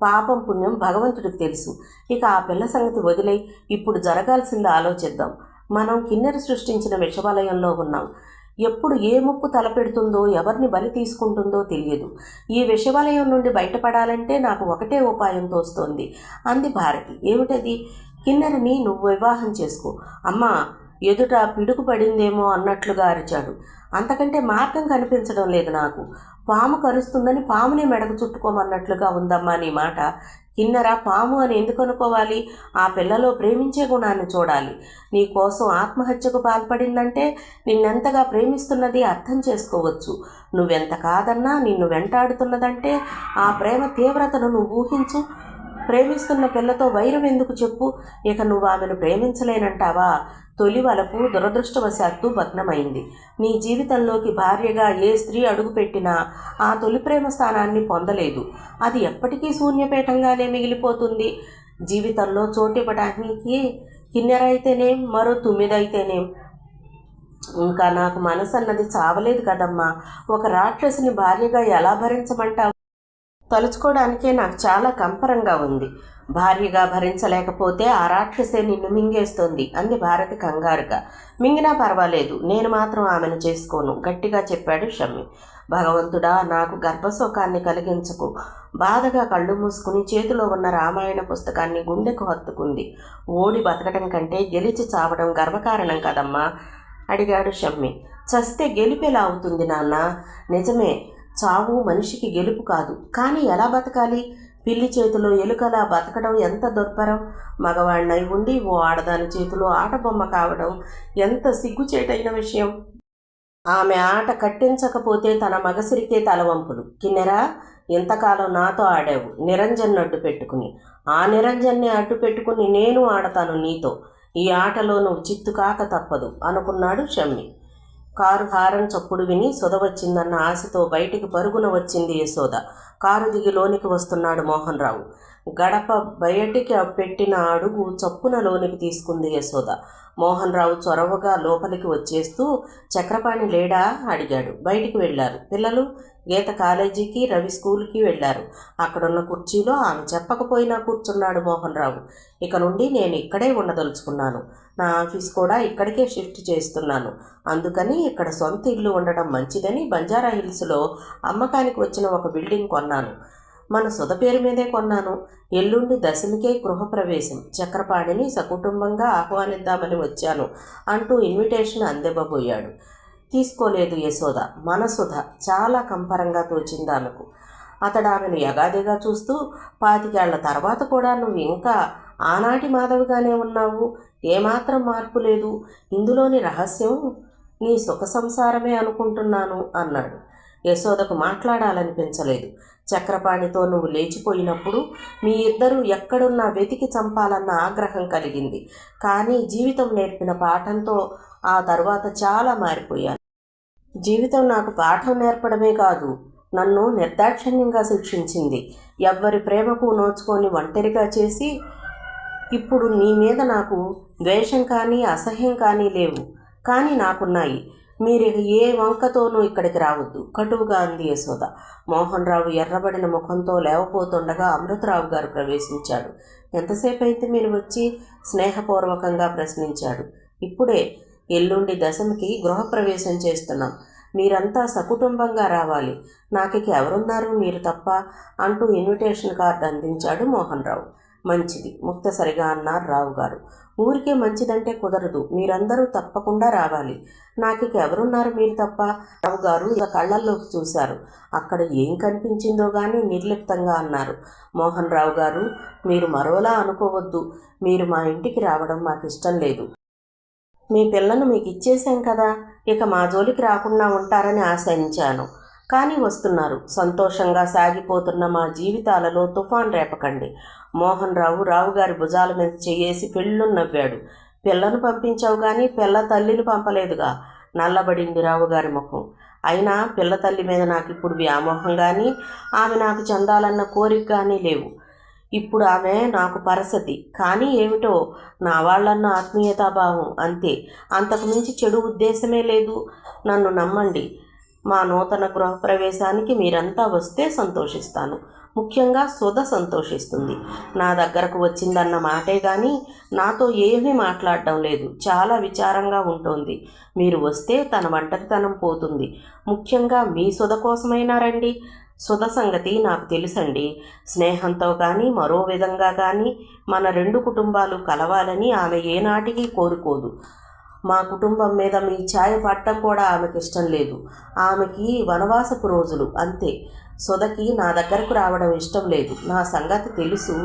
పాపం పుణ్యం భగవంతుడికి తెలుసు. ఇక ఆ పిల్ల సంగతి వదిలే, ఇప్పుడు జరగాల్సింది ఆలోచిద్దాం. మనం కిన్నెర సృష్టించిన విషవలయంలో ఉన్నాం. ఎప్పుడు ఏ ముప్పు తలపెడుతుందో, ఎవరిని బలి తీసుకుంటుందో తెలియదు. ఈ విషవలయం నుండి బయటపడాలంటే నాకు ఒకటే ఉపాయం తోస్తోంది అంది భారతి. ఏమిటది? కిన్నెరని నువ్వు వివాహం చేసుకో. అమ్మా ఎదుట పిడుగు పడిందేమో అన్నట్లుగా అరిచాడు. అంతకంటే మార్గం కనిపించడం లేదు నాకు. పాము కరుస్తుందని పామునే మెడకు చుట్టుకోమన్నట్లుగా ఉందమ్మా నీ మాట. కిన్నెర పాము అని ఎందుకు అనుకోవాలి? ఆ పిల్లలో ప్రేమించే గుణాన్ని చూడాలి. నీ కోసం ఆత్మహత్యకు పాల్పడిందంటే నిన్నెంతగా ప్రేమిస్తున్నది అర్థం చేసుకోవచ్చు. నువ్వెంత కాదన్నా నిన్ను వెంటాడుతున్నదంటే ఆ ప్రేమ తీవ్రతను నువ్వు ఊహించు. ప్రేమిస్తున్న పిల్లతో వైరం ఎందుకు చెప్పు? ఇక నువ్వు ఆమెను ప్రేమించలేనంటావా? తొలి వలపు దురదృష్టవశాత్తు భగ్నమైంది. నీ జీవితంలోకి భార్యగా ఏ స్త్రీ అడుగుపెట్టినా ఆ తొలి ప్రేమ స్థానాన్ని పొందలేదు. అది ఎప్పటికీ శూన్యపేటంగానే మిగిలిపోతుంది. జీవితంలో చోటివ్వడానికి కిన్నెర అయితేనేం, మరో తుమ్మిదైతేనేం. ఇంకా నాకు మనసు అన్నది చావలేదు కదమ్మా. ఒక రాక్షసిని భార్యగా ఎలా భరించమంటావు? తలుచుకోవడానికే నాకు చాలా కంపరంగా ఉంది. భార్యగా భరించలేకపోతే ఆ రాక్షసే నిన్ను మింగేస్తోంది అంది భారతి కంగారుగా. మింగినా పర్వాలేదు, నేను మాత్రం ఆమెను చేసుకోను గట్టిగా చెప్పాడు షమ్మి. భగవంతుడా, నాకు గర్భశోకాన్ని కలిగించకు. బాధగా కళ్ళు మూసుకుని చేతిలో ఉన్న రామాయణ పుస్తకాన్ని గుండెకు హత్తుకుంది. ఓడి బతకడం కంటే గెలిచి చావడం గర్వకారణం కదమ్మా అడిగాడు షమ్మి. చస్తే గెలిపేలా అవుతుంది నాన్న. నిజమే, చావు మనిషికి గెలుపు కాదు, కానీ ఎలా బతకాలి? పిల్లి చేతిలో ఎలుకలా బతకడం ఎంత దుర్భరం. మగవాడినై ఉండి ఓ ఆడదాని చేతిలో ఆటబొమ్మ కావడం ఎంత సిగ్గుచేటైన విషయం. ఆమె ఆట కట్టించకపోతే తన మగసిరికే తలవంపులు. కిన్నెరా, ఎంతకాలం నాతో ఆడావు నిరంజన్ అడ్డు పెట్టుకుని. ఆ నిరంజన్ని అడ్డు పెట్టుకుని నేను ఆడతాను నీతో. ఈ ఆటలో నువ్వు చిత్తు కాక తప్పదు అనుకున్నాడు షమ్మి. కారు హారన్ చప్పుడు విని సుధ వచ్చిందన్న ఆశతో బయటికి పరుగున వచ్చింది యశోద. కారు దిగి లోనికి వస్తున్నాడు మోహన్ రావు. గడప బయటికి పెట్టిన అడుగు చప్పున లోనికి తీసుకుంది యశోద. మోహన్ రావు చొరవగా లోపలికి వచ్చేస్తూ చక్రపాణి లేడా అడిగాడు. బయటికి వెళ్ళారు. పిల్లలు గీత కాలేజీకి, రవి స్కూల్కి వెళ్ళారు. అక్కడున్న కుర్చీలో ఆమె చెప్పకపోయినా కూర్చున్నాడు మోహన్ రావు. ఇక నుండి నేను ఇక్కడే ఉండదలుచుకున్నాను. నా ఆఫీస్ కూడా ఇక్కడికే షిఫ్ట్ చేస్తున్నాను. అందుకని ఇక్కడ సొంత ఇల్లు ఉండడం మంచిదని బంజారా హిల్స్లో అమ్మకానికి వచ్చిన ఒక బిల్డింగ్ కొన్నాను. మన సుధ పేరు మీదే కొన్నాను. ఎల్లుండి దశమికే గృహప్రవేశం. చక్రపాణిని సకుటుంబంగా ఆహ్వానిద్దామని వచ్చాను అంటూ ఇన్విటేషన్ అందివ్వబోయాడు. తీసుకోలేదు యశోద. మన సుధ చాలా కంపరంగా తోచింది ఆమెకు. అతడు ఆమెను యగాదిగా చూస్తూ, 25 ఏళ్ల తర్వాత కూడా నువ్వు ఇంకా ఆనాటి మాధవిగానే ఉన్నావు, ఏమాత్రం మార్పు లేదు. ఇందులోని రహస్యం నీ సుఖ సంసారమే అనుకుంటున్నాను అన్నాడు. యశోదకు మాట్లాడాలనిపించలేదు. చక్రపాణితో నువ్వు లేచిపోయినప్పుడు మీ ఇద్దరూ ఎక్కడున్నా వెతికి చంపాలన్న ఆగ్రహం కలిగింది. కానీ జీవితం నేర్పిన పాఠంతో ఆ తర్వాత చాలా మారిపోయాను. జీవితం నాకు పాఠం నేర్పడమే కాదు, నన్ను నిర్దాక్షిణ్యంగా శిక్షించింది. ఎవ్వరి ప్రేమకు నోచుకొని ఒంటరిగా చేసి ఇప్పుడు నీ మీద నాకు ద్వేషం కానీ అసహ్యం కానీ లేవు. కానీ నాకున్నాయి. మీరు ఏ వంకతోనూ ఇక్కడికి రావద్దు, కటువుగా అంది యశోద. మోహన్ రావు ఎర్రబడిన ముఖంతో లేవపోతుండగా అమృతరావు గారు ప్రవేశించాడు. ఎంతసేపు అయితే మీరు వచ్చి? స్నేహపూర్వకంగా ప్రశ్నించాడు. ఇప్పుడే. ఎల్లుండి దశమికి గృహప్రవేశం చేస్తున్నాం. మీరంతా సకుటుంబంగా రావాలి. నాకిక ఎవరున్నారు మీరు తప్ప అంటూ ఇన్విటేషన్ కార్డు అందించాడు మోహన్ రావు. మంచిది, ముక్తసరిగా అన్నారు రావు గారు. ఊరికే మంచిదంటే కుదరదు, మీరందరూ తప్పకుండా రావాలి. నాకిక ఎవరున్నారు మీరు తప్ప? రావు గారు ఇక కళ్ళల్లోకి చూశారు. అక్కడ ఏం కనిపించిందో గానీ నిర్లిప్తంగా అన్నారు. మోహన్ రావు గారు, మీరు మరోలా అనుకోవద్దు. మీరు మా ఇంటికి రావడం మాకు ఇష్టం లేదు. మీ పిల్లను మీకు ఇచ్చేశాం కదా, ఇక మా జోలికి రాకుండా ఉంటారని ఆశించాను. కానీ వస్తున్నారు. సంతోషంగా సాగిపోతున్న మా జీవితాలలో తుఫాన్ రేపకండి. మోహన్ రావు రావుగారి భుజాల మీద చేయేసి పెళ్ళును నవ్వాడు. పిల్లను పంపించావు కానీ పిల్ల తల్లిని పంపలేదుగా. నల్లబడింది రావుగారి ముఖం. అయినా పిల్ల తల్లి మీద నాకు ఇప్పుడు వ్యామోహం కానీ ఆమె నాకు చెందాలన్న కోరిక కానీ లేవు. ఇప్పుడు ఆమె నాకు పరసతి. కానీ ఏమిటో నా వాళ్ళన్న ఆత్మీయతాభావం అంతే. అంతకుమించి చెడు ఉద్దేశమే లేదు. నన్ను నమ్మండి. మా నూతన గృహప్రవేశానికి మీరంతా వస్తే సంతోషిస్తాను. ముఖ్యంగా సుధ సంతోషిస్తుంది. నా దగ్గరకు వచ్చిందన్న మాటే కానీ నాతో ఏమీ మాట్లాడడం లేదు. చాలా విచారంగా ఉంటుంది. మీరు వస్తే తన ఒంటరితనం పోతుంది. ముఖ్యంగా మీ సుధ కోసమైనా రండి. సుధ సంగతి నాకు తెలుసండి. స్నేహంతో కానీ మరో విధంగా కానీ మన రెండు కుటుంబాలు కలవాలని ఆమె ఏనాటికి కోరుకోదు. మా కుటుంబం మీద మీ ఛాయ పట్టడం కూడా ఆమెకి ఇష్టం లేదు. ఆమెకి వనవాసపు రోజులు అంతే. సుధకి నా దగ్గరకు రావడం ఇష్టం లేదు. నా సంగతి తెలుసు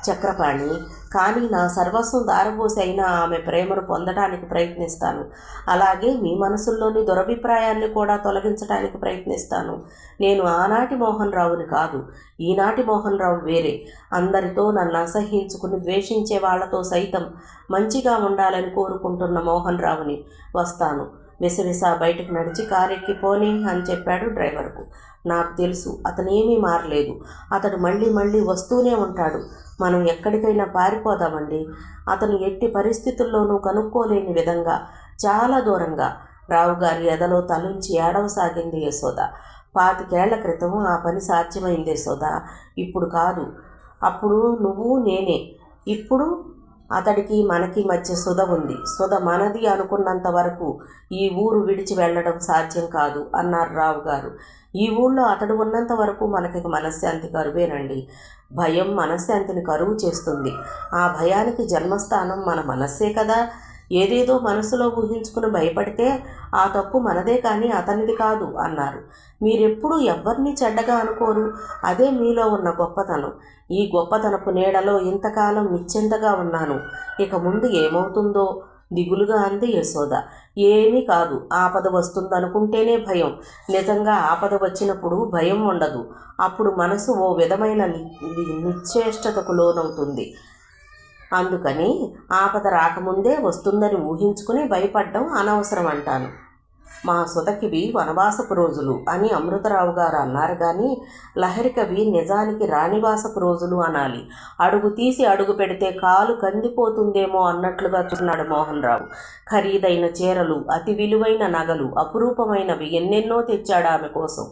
చక్రపాణి. కానీ నా సర్వస్వం దారపోసి అయినా ఆమె ప్రేమను పొందడానికి ప్రయత్నిస్తాను. అలాగే మీ మనసుల్లోని దురభిప్రాయాన్ని కూడా తొలగించడానికి ప్రయత్నిస్తాను. నేను ఆనాటి మోహన్ రావుని కాదు. ఈనాటి మోహన్ రావు వేరే. అందరితో నన్ను అసహ్యించుకుని ద్వేషించే వాళ్లతో సైతం మంచిగా ఉండాలని కోరుకుంటున్న మోహన్ రావుని. వస్తాను. విసవిస బయటకు నడిచి కారెక్కి పోనీ అని చెప్పాడు డ్రైవర్కు. నాకు తెలుసు అతనేమీ మారలేదు. అతడు మళ్ళీ మళ్ళీ వస్తూనే ఉంటాడు. మనం ఎక్కడికైనా పారిపోదామండి. అతను ఎట్టి పరిస్థితుల్లోనూ కనుక్కోలేని విధంగా చాలా దూరంగా. రావుగారి ఎదలో తలుంచి ఏడవసాగింది యశోద. 25 ఏళ్ల క్రితం ఆ పని సాధ్యమైంది యశోద. ఇప్పుడు కాదు. అప్పుడు నువ్వు నేనే. ఇప్పుడు అతడికి మనకి మధ్య సుధ ఉంది. సుధ మనది అనుకున్నంత వరకు ఈ ఊరు విడిచి వెళ్ళడం సాధ్యం కాదు అన్నారు రావు గారు. ఈ ఊళ్ళో అతడు ఉన్నంత వరకు మనకి మనశ్శాంతి కరువేనండి. భయం మనశ్శాంతిని కరువు చేస్తుంది. ఆ భయానికి జన్మస్థానం మన మనస్సే కదా. ఏదేదో మనసులో ఊహించుకుని భయపడితే ఆ తప్పు మనదే కానీ అతనిది కాదు అన్నారు. మీరెప్పుడూ ఎవ్వరినీ చెడ్డగా అనుకోరు. అదే మీలో ఉన్న గొప్పతనం. ఈ గొప్పతనపు నీడలో ఇంతకాలం నిశ్చింతగా ఉన్నాను. ఇక ముందు ఏమవుతుందో దిగులుగా అంది యశోద. ఏమీ కాదు. ఆపద వస్తుందనుకుంటేనే భయం. నిజంగా ఆపద వచ్చినప్పుడు భయం ఉండదు. అప్పుడు మనసు ఓ విధమైన నిశ్చేష్టతకు లోనవుతుంది. అందుకని ఆపద రాకముందే వస్తుందని ఊహించుకుని భయపడ్డం అనవసరం అంటాను. మా సుధకివి వనవాసపు రోజులు అని అమృతరావు గారు అన్నారు కానీ లహరికవి నిజానికి రాణివాసపు రోజులు అనాలి. అడుగు తీసి అడుగు పెడితే కాలు కందిపోతుందేమో అన్నట్లుగా చూస్తున్నాడు మోహన్ రావు. ఖరీదైన చీరలు, అతి విలువైన నగలు, అపురూపమైనవి ఎన్నెన్నో తెచ్చాడు ఆమె కోసం.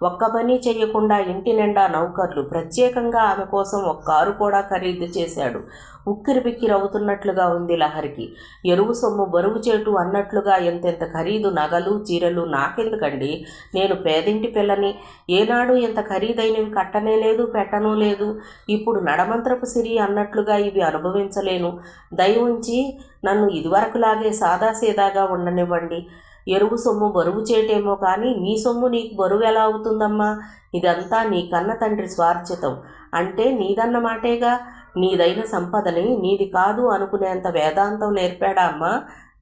ఒక్క పని చేయకుండా ఇంటి నిండా నౌకర్లు. ప్రత్యేకంగా ఆమె కోసం ఒక కారు కూడా ఖరీదు చేశాడు. ఉక్కిరి బిక్కిరి అవుతున్నట్లుగా ఉంది లహరికి. ఎరువు సొమ్ము బరువు చేటు అన్నట్లుగా ఎంతెంత ఖరీదు నగలు చీరలు నాకెందుకండి? నేను పేదింటి పిల్లని. ఏనాడు ఇంత ఖరీదైనవి కట్టనే లేదు, పెట్టనూ లేదు. ఇప్పుడు నడమంత్రపు సిరి అన్నట్లుగా ఇవి అనుభవించలేను. దయ ఉంచి నన్ను ఇదివరకులాగే సాదాసీదాగా ఉండనివ్వండి. ఎరువు సొమ్ము బరువు చేటేమో కానీ నీ సొమ్ము నీకు బరువు ఎలా అవుతుందమ్మా? ఇదంతా నీ కన్న తండ్రి స్వార్జితం. అంటే నీదన్నమాటేగా. నీదైన సంపదని నీది కాదు అనుకునేంత వేదాంతం నేర్పాడా అమ్మా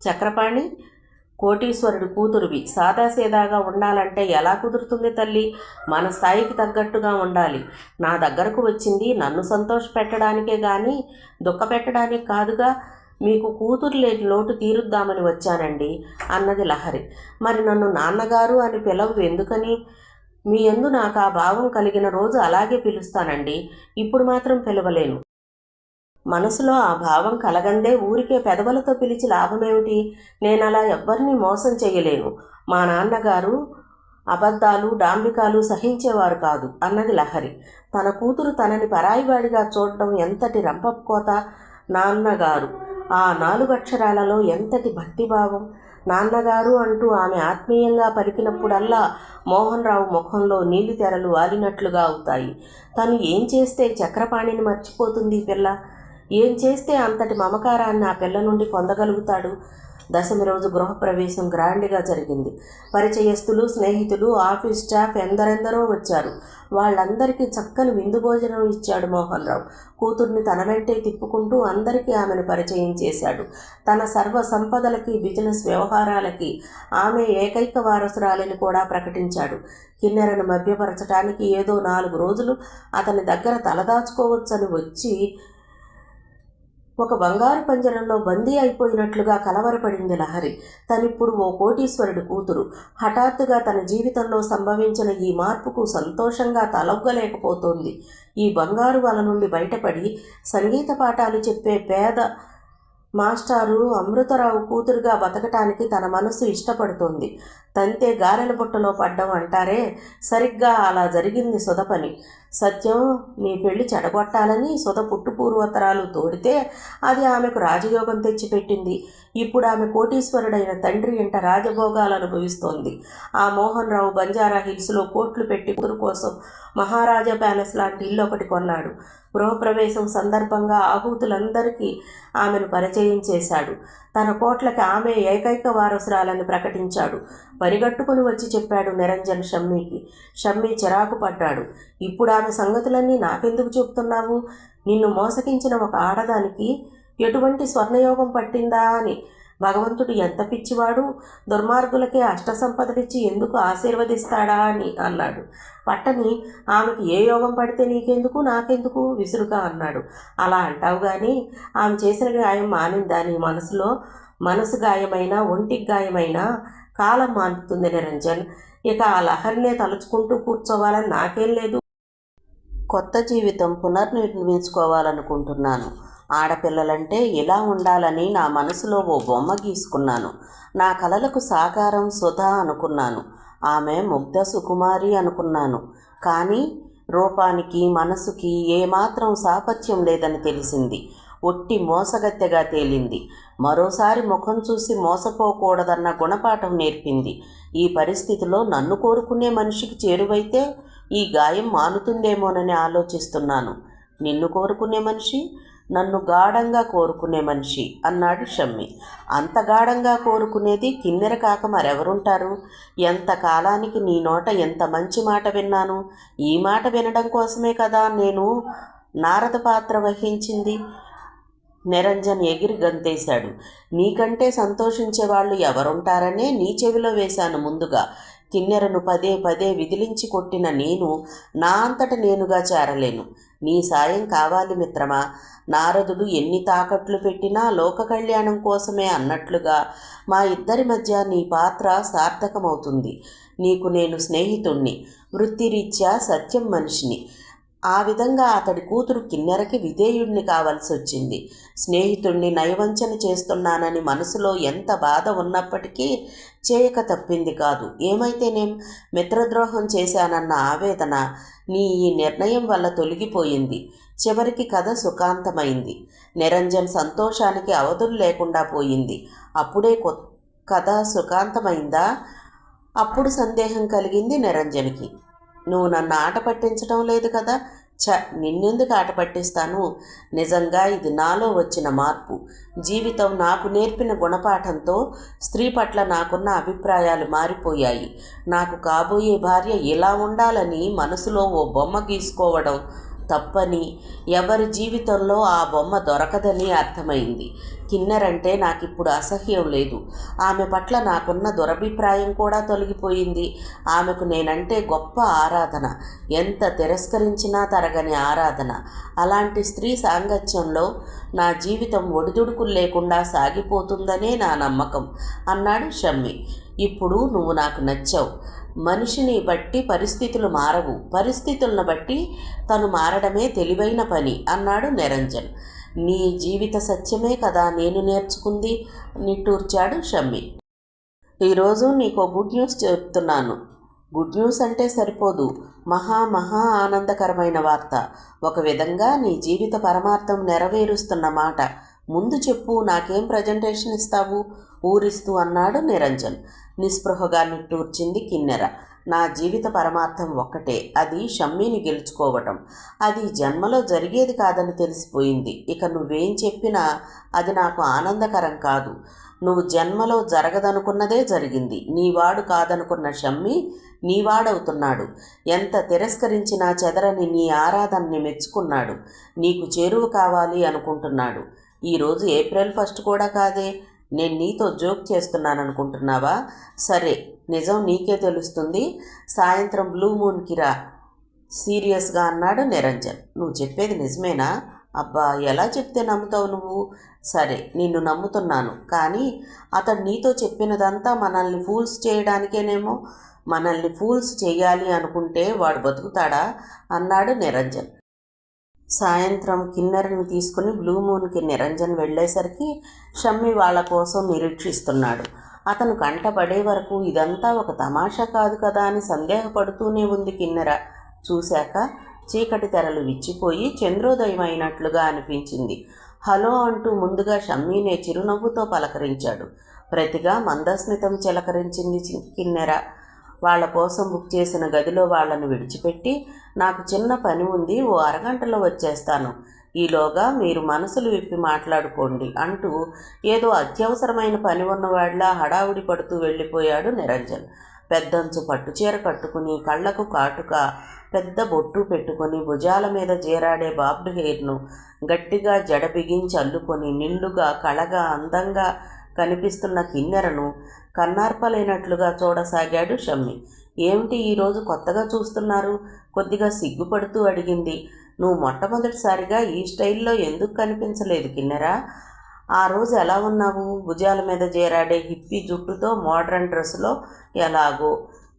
చక్రపాణి? కోటీశ్వరుడి కూతురువి, సాదాసీదాగా ఉండాలంటే ఎలా కుదురుతుంది తల్లి? మన స్థాయికి తగ్గట్టుగా ఉండాలి. నా దగ్గరకు వచ్చింది నన్ను సంతోషపెట్టడానికే కానీ దుఃఖపెట్టడానికి కాదుగా. మీకు కూతురు లేని లోటు తీరుద్దామని వచ్చానండి అన్నది లహరి. మరి నన్ను నాన్నగారు అని పిలవు ఎందుకని? మీ యందు నాకు ఆ భావం కలిగిన రోజు అలాగే పిలుస్తానండి. ఇప్పుడు మాత్రం పిలవలేను. మనసులో ఆ భావం కలగందే ఊరికే పెదవులతో పిలిచి లాభమేమిటి? నేను అలా ఎవ్వరినీ మోసం చేయలేను. మా నాన్నగారు అబద్ధాలు డాంబికాలు సహించేవారు కాదు అన్నది లహరి. తన కూతురు తనని పరాయివాడిగా చూడడం ఎంతటి రంపకోత! నాన్నగారు, ఆ 4 అక్షరాలలో ఎంతటి భక్తిభావం! నాన్నగారు అంటూ ఆమె ఆత్మీయంగా పలికినప్పుడల్లా మోహన్ రావు ముఖంలో నీలి తెరలు వాలినట్లుగా అవుతాయి. తను ఏం చేస్తే చక్రపాణిని మర్చిపోతుంది ఈ పిల్ల? ఏం చేస్తే అంతటి మమకారాన్ని ఆ పిల్ల నుండి పొందగలుగుతాడు? దశమి రోజు గృహప్రవేశం గ్రాండ్గా జరిగింది. పరిచయస్తులు, స్నేహితులు, ఆఫీస్ స్టాఫ్ ఎందరెందరో వచ్చారు. వాళ్ళందరికీ చక్కని విందు భోజనం ఇచ్చాడు మోహన్ రావు. కూతుర్ని తన వెంటే తిప్పుకుంటూ అందరికీ ఆమెను పరిచయం చేశాడు. తన సర్వ సంపదలకి, బిజినెస్ వ్యవహారాలకి ఆమె ఏకైక వారసురాలిని కూడా ప్రకటించాడు. కిన్నెరను మభ్యపరచడానికి ఏదో 4 రోజులు అతని దగ్గర తలదాచుకోవచ్చని వచ్చి ఒక బంగారు పంజరంలో బందీ అయిపోయినట్లుగా కలవరపడింది లహరి. తనిప్పుడు ఓ కోటీశ్వరుడి కూతురు. హఠాత్తుగా తన జీవితంలో సంభవించిన ఈ మార్పుకు సంతోషంగా తలొగ్గలేకపోతోంది. ఈ బంగారు వల నుండి బయటపడి సంగీత పాఠాలు చెప్పే పేద మాస్టారు అమృతరావు కూతురుగా బతకటానికి తన మనసు ఇష్టపడుతోంది. తంతే గారెల బుట్టలో పడ్డం అంటారే, సరిగ్గా అలా జరిగింది సుధ పని. సత్యం నీ పెళ్లి చెడగొట్టాలని సుధ పుట్టుపూర్వోత్తరాలు తోడితే అది ఆమెకు రాజయోగం తెచ్చిపెట్టింది. ఇప్పుడు ఆమె కోటీశ్వరుడైన తండ్రి ఇంట రాజభోగాలు అనుభవిస్తోంది. ఆ మోహన్ రావు బంజారా హిల్స్లో కోట్లు పెట్టి కూతురు కోసం మహారాజా ప్యాలెస్ లాంటి ఇల్లు ఒకటి కొన్నాడు. గృహప్రవేశం సందర్భంగా ఆహూతులందరికీ ఆమెను పరిచయం చేశాడు. తన కోట్లకి ఆమె ఏకైక వారసురాలని ప్రకటించాడు. పరిగట్టుకుని వచ్చి చెప్పాడు నిరంజన్ షమ్మీకి. షమ్మీ చిరాకు పడ్డాడు. ఇప్పుడు ఆమె సంగతులన్నీ నాకెందుకు చెప్తున్నావు? నిన్ను మోసగించిన ఒక ఆడదానికి ఎటువంటి స్వర్ణయోగం పట్టిందా అని. భగవంతుడు ఎంత పిచ్చివాడు! దుర్మార్గులకే అష్టసంపదలిచ్చి ఎందుకు ఆశీర్వదిస్తాడా అని అన్నాడు. పట్టని ఆమెకు ఏ యోగం పడితే నీకెందుకు నాకెందుకు విసురుగా అన్నాడు. అలా అంటావు కానీ ఆమె చేసిన గాయం మానిందా నీ మనసులో? మనసు గాయమైనా ఒంటికి గాయమైనా కాలం మాన్పుతుంది నిరంజన్. ఇక ఆ లహరినే తలుచుకుంటూ కూర్చోవాలని నాకేం లేదు. కొత్త జీవితం పునర్నిర్మించుకోవాలనుకుంటున్నాను. ఆడపిల్లలంటే ఇలా ఉండాలని నా మనసులో ఓ బొమ్మ గీసుకున్నాను. నా కలలకు సాకారం సుధా అనుకున్నాను. ఆమె ముగ్ధ సుకుమారి అనుకున్నాను. కానీ రూపానికి మనసుకి ఏమాత్రం సాపత్యం లేదని తెలిసింది. ఒట్టి మోసగత్తెగా తేలింది. మరోసారి ముఖం చూసి మోసపోకూడదన్న గుణపాఠం నేర్పింది. ఈ పరిస్థితిలో నన్ను కోరుకునే మనిషికి చేరువైతే ఈ గాయం మానుతుందేమోనని ఆలోచిస్తున్నాను. నిన్ను కోరుకునే మనిషి? నన్ను గాఢంగా కోరుకునే మనిషి అన్నాడు షమ్మి. అంత గాఢంగా కోరుకునేది కిన్నెర కాక మరెవరుంటారు? ఎంతకాలానికి నీ నోట ఎంత మంచి మాట విన్నాను. ఈ మాట వినడం కోసమే కదా నేను నారద పాత్ర వహించింది. నిరంజన్ ఎగిరి గంతేశాడు. నీకంటే సంతోషించేవాళ్ళు ఎవరుంటారనే నీ చెవిలో వేశాను ముందుగా. కిన్నెరను పదే పదే విదిలించి కొట్టిన నేను నా అంతట నేనుగా చేరలేను. నీ సాయం కావాలి మిత్రమా. నారదుడు ఎన్ని తాకట్లు పెట్టినా లోక కళ్యాణం కోసమే అన్నట్లుగా మా ఇద్దరి మధ్య నీ పాత్ర సార్థకమవుతుంది. నీకు నేను స్నేహితుణ్ణి, వృత్తిరీత్యా సత్యం మనిషిని. ఆ విధంగా అతడి కూతురు కిన్నెరకి విధేయుడిని కావాల్సి వచ్చింది. స్నేహితుణ్ణి నయవంచన చేస్తున్నానని మనసులో ఎంత బాధ ఉన్నప్పటికీ చేయక తప్పింది కాదు. ఏమైతేనేం మిత్రద్రోహం చేశానన్న ఆవేదన నీ ఈ నిర్ణయం వల్ల తొలగిపోయింది. చివరికి కథ సుఖాంతమైంది. నిరంజన్ సంతోషానికి అవధులు లేకుండా పోయింది. అప్పుడే కథ సుఖాంతమైందా? అప్పుడు సందేహం కలిగింది నిరంజన్కి. నువ్వు నన్ను ఆట పట్టించడం లేదు కదా? నిన్నెందుకు ఆట పట్టిస్తాను? నిజంగా ఇది నాలో వచ్చిన మార్పు. జీవితం నాకు నేర్పిన గుణపాఠంతో స్త్రీ పట్ల నాకున్న అభిప్రాయాలు మారిపోయాయి. నాకు కాబోయే భార్య ఇలా ఉండాలని మనసులో ఓ బొమ్మ గీసుకోవడం తప్పని, ఎవరి జీవితంలో ఆ బొమ్మ దొరకదని అర్థమైంది. కిన్నెరంటే నాకిప్పుడు అసహ్యం లేదు. ఆమె పట్ల నాకున్న దురభిప్రాయం కూడా తొలగిపోయింది. ఆమెకు నేనంటే గొప్ప ఆరాధన, ఎంత తిరస్కరించినా తరగని ఆరాధన. అలాంటి స్త్రీ సాంగత్యంలో నా జీవితం ఒడిదుడుకులు లేకుండా సాగిపోతుందనే నా నమ్మకం అన్నాడు షమ్మి. ఇప్పుడు నువ్వు నాకు నచ్చావు. మనిషిని బట్టి పరిస్థితులు మారవు, పరిస్థితులను బట్టి తను మారడమే తెలివైన పని అన్నాడు నిరంజన్. నీ జీవిత సత్యమే కదా నేను నేర్చుకుంది నిట్టూర్చాడు షమ్మి. ఈరోజు నీకో గుడ్ న్యూస్ చెప్తున్నాను. గుడ్ న్యూస్ అంటే సరిపోదు, మహా ఆనందకరమైన వార్త. ఒక విధంగా నీ జీవిత పరమార్థం నెరవేరుస్తున్న మాట. ముందు చెప్పు, నాకేం ప్రజెంటేషన్ ఇస్తావు ఊరిస్తూ అన్నాడు నిరంజన్. నిస్పృహగా నిట్టూర్చింది కిన్నెర. నా జీవిత పరమార్థం ఒక్కటే, అది షమ్మిని గెలుచుకోవటం. అది జన్మలో జరిగేది కాదని తెలిసిపోయింది. ఇక నువ్వేం చెప్పినా అది నాకు ఆనందకరం కాదు. నువ్వు జన్మలో జరగదనుకున్నదే జరిగింది. నీవాడు కాదనుకున్న షమ్మి నీవాడవుతున్నాడు. ఎంత తిరస్కరించినా చెదరని నీ ఆరాధనని మెచ్చుకున్నాడు. నీకు చేరువ కావాలి అనుకుంటున్నాడు. ఈరోజు ఏప్రిల్ 1 కూడా కాదే. నేను నీతో జోక్ చేస్తున్నాననుకుంటున్నావా? సరే, నిజం నీకే తెలుస్తుంది. సాయంత్రం బ్లూ మూన్కి రా సీరియస్గా అన్నాడు నిరంజన్. నువ్వు చెప్పేది నిజమేనా? అబ్బా, ఎలా చెప్తే నమ్ముతావు నువ్వు? సరే, నిన్ను నమ్ముతున్నాను. కానీ అతడు నీతో చెప్పినదంతా మనల్ని ఫూల్స్ చేయడానికేనేమో. మనల్ని ఫూల్స్ చేయాలి అనుకుంటే వాడు బతుకుతాడా అన్నాడు నిరంజన్. సాయంత్రం కిన్నెరను తీసుకుని బ్లూ మూన్కి నిరంజన్ వెళ్ళేసరికి షమ్మి వాళ్ళ కోసం నిరీక్షిస్తున్నాడు. అతను కంట పడే వరకు ఇదంతా ఒక తమాషా కాదు కదా అని సందేహపడుతూనే ఉంది కిన్నెర. చూశాక చీకటి తెరలు విచ్చిపోయి చంద్రోదయం అయినట్లుగా అనిపించింది. హలో అంటూ ముందుగా షమ్మీనే చిరునవ్వుతో పలకరించాడు. ప్రతిగా మందస్మితం చిలకరించింది కిన్నెర. వాళ్ళ కోసం బుక్ చేసిన గదిలో వాళ్ళను విడిచిపెట్టి, నాకు చిన్న పని ఉంది, ఓ అరగంటలో వచ్చేస్తాను, ఈలోగా మీరు మనసులు విప్పి మాట్లాడుకోండి అంటూ ఏదో అత్యవసరమైన పని ఉన్నవాడిలా హడావుడి పడుతూ వెళ్ళిపోయాడు నిరంజన్. పెద్దంచు పట్టుచీర కట్టుకుని, కళ్లకు కాటుక, పెద్ద బొట్టు పెట్టుకొని, భుజాల మీద జీరాడే బాబ్డ్ హెయిర్ను గట్టిగా జడ బిగించి అల్లుకొని, నిండుగా కళగా అందంగా కనిపిస్తున్న కిన్నెరను కన్నార్పలేనట్లుగా చూడసాగాడు షమ్మి. ఏమిటి ఈరోజు కొత్తగా చూస్తున్నారు? కొద్దిగా సిగ్గుపడుతూ అడిగింది. నువ్వు మొట్టమొదటిసారిగా ఈ స్టైల్లో ఎందుకు కనిపించలేదు కిన్నెరా? ఆ రోజు ఎలా ఉన్నావు? భుజాల మీద చేరాడే హిప్పీ జుట్టుతో మోడ్రన్ డ్రెస్సులో ఎలాగో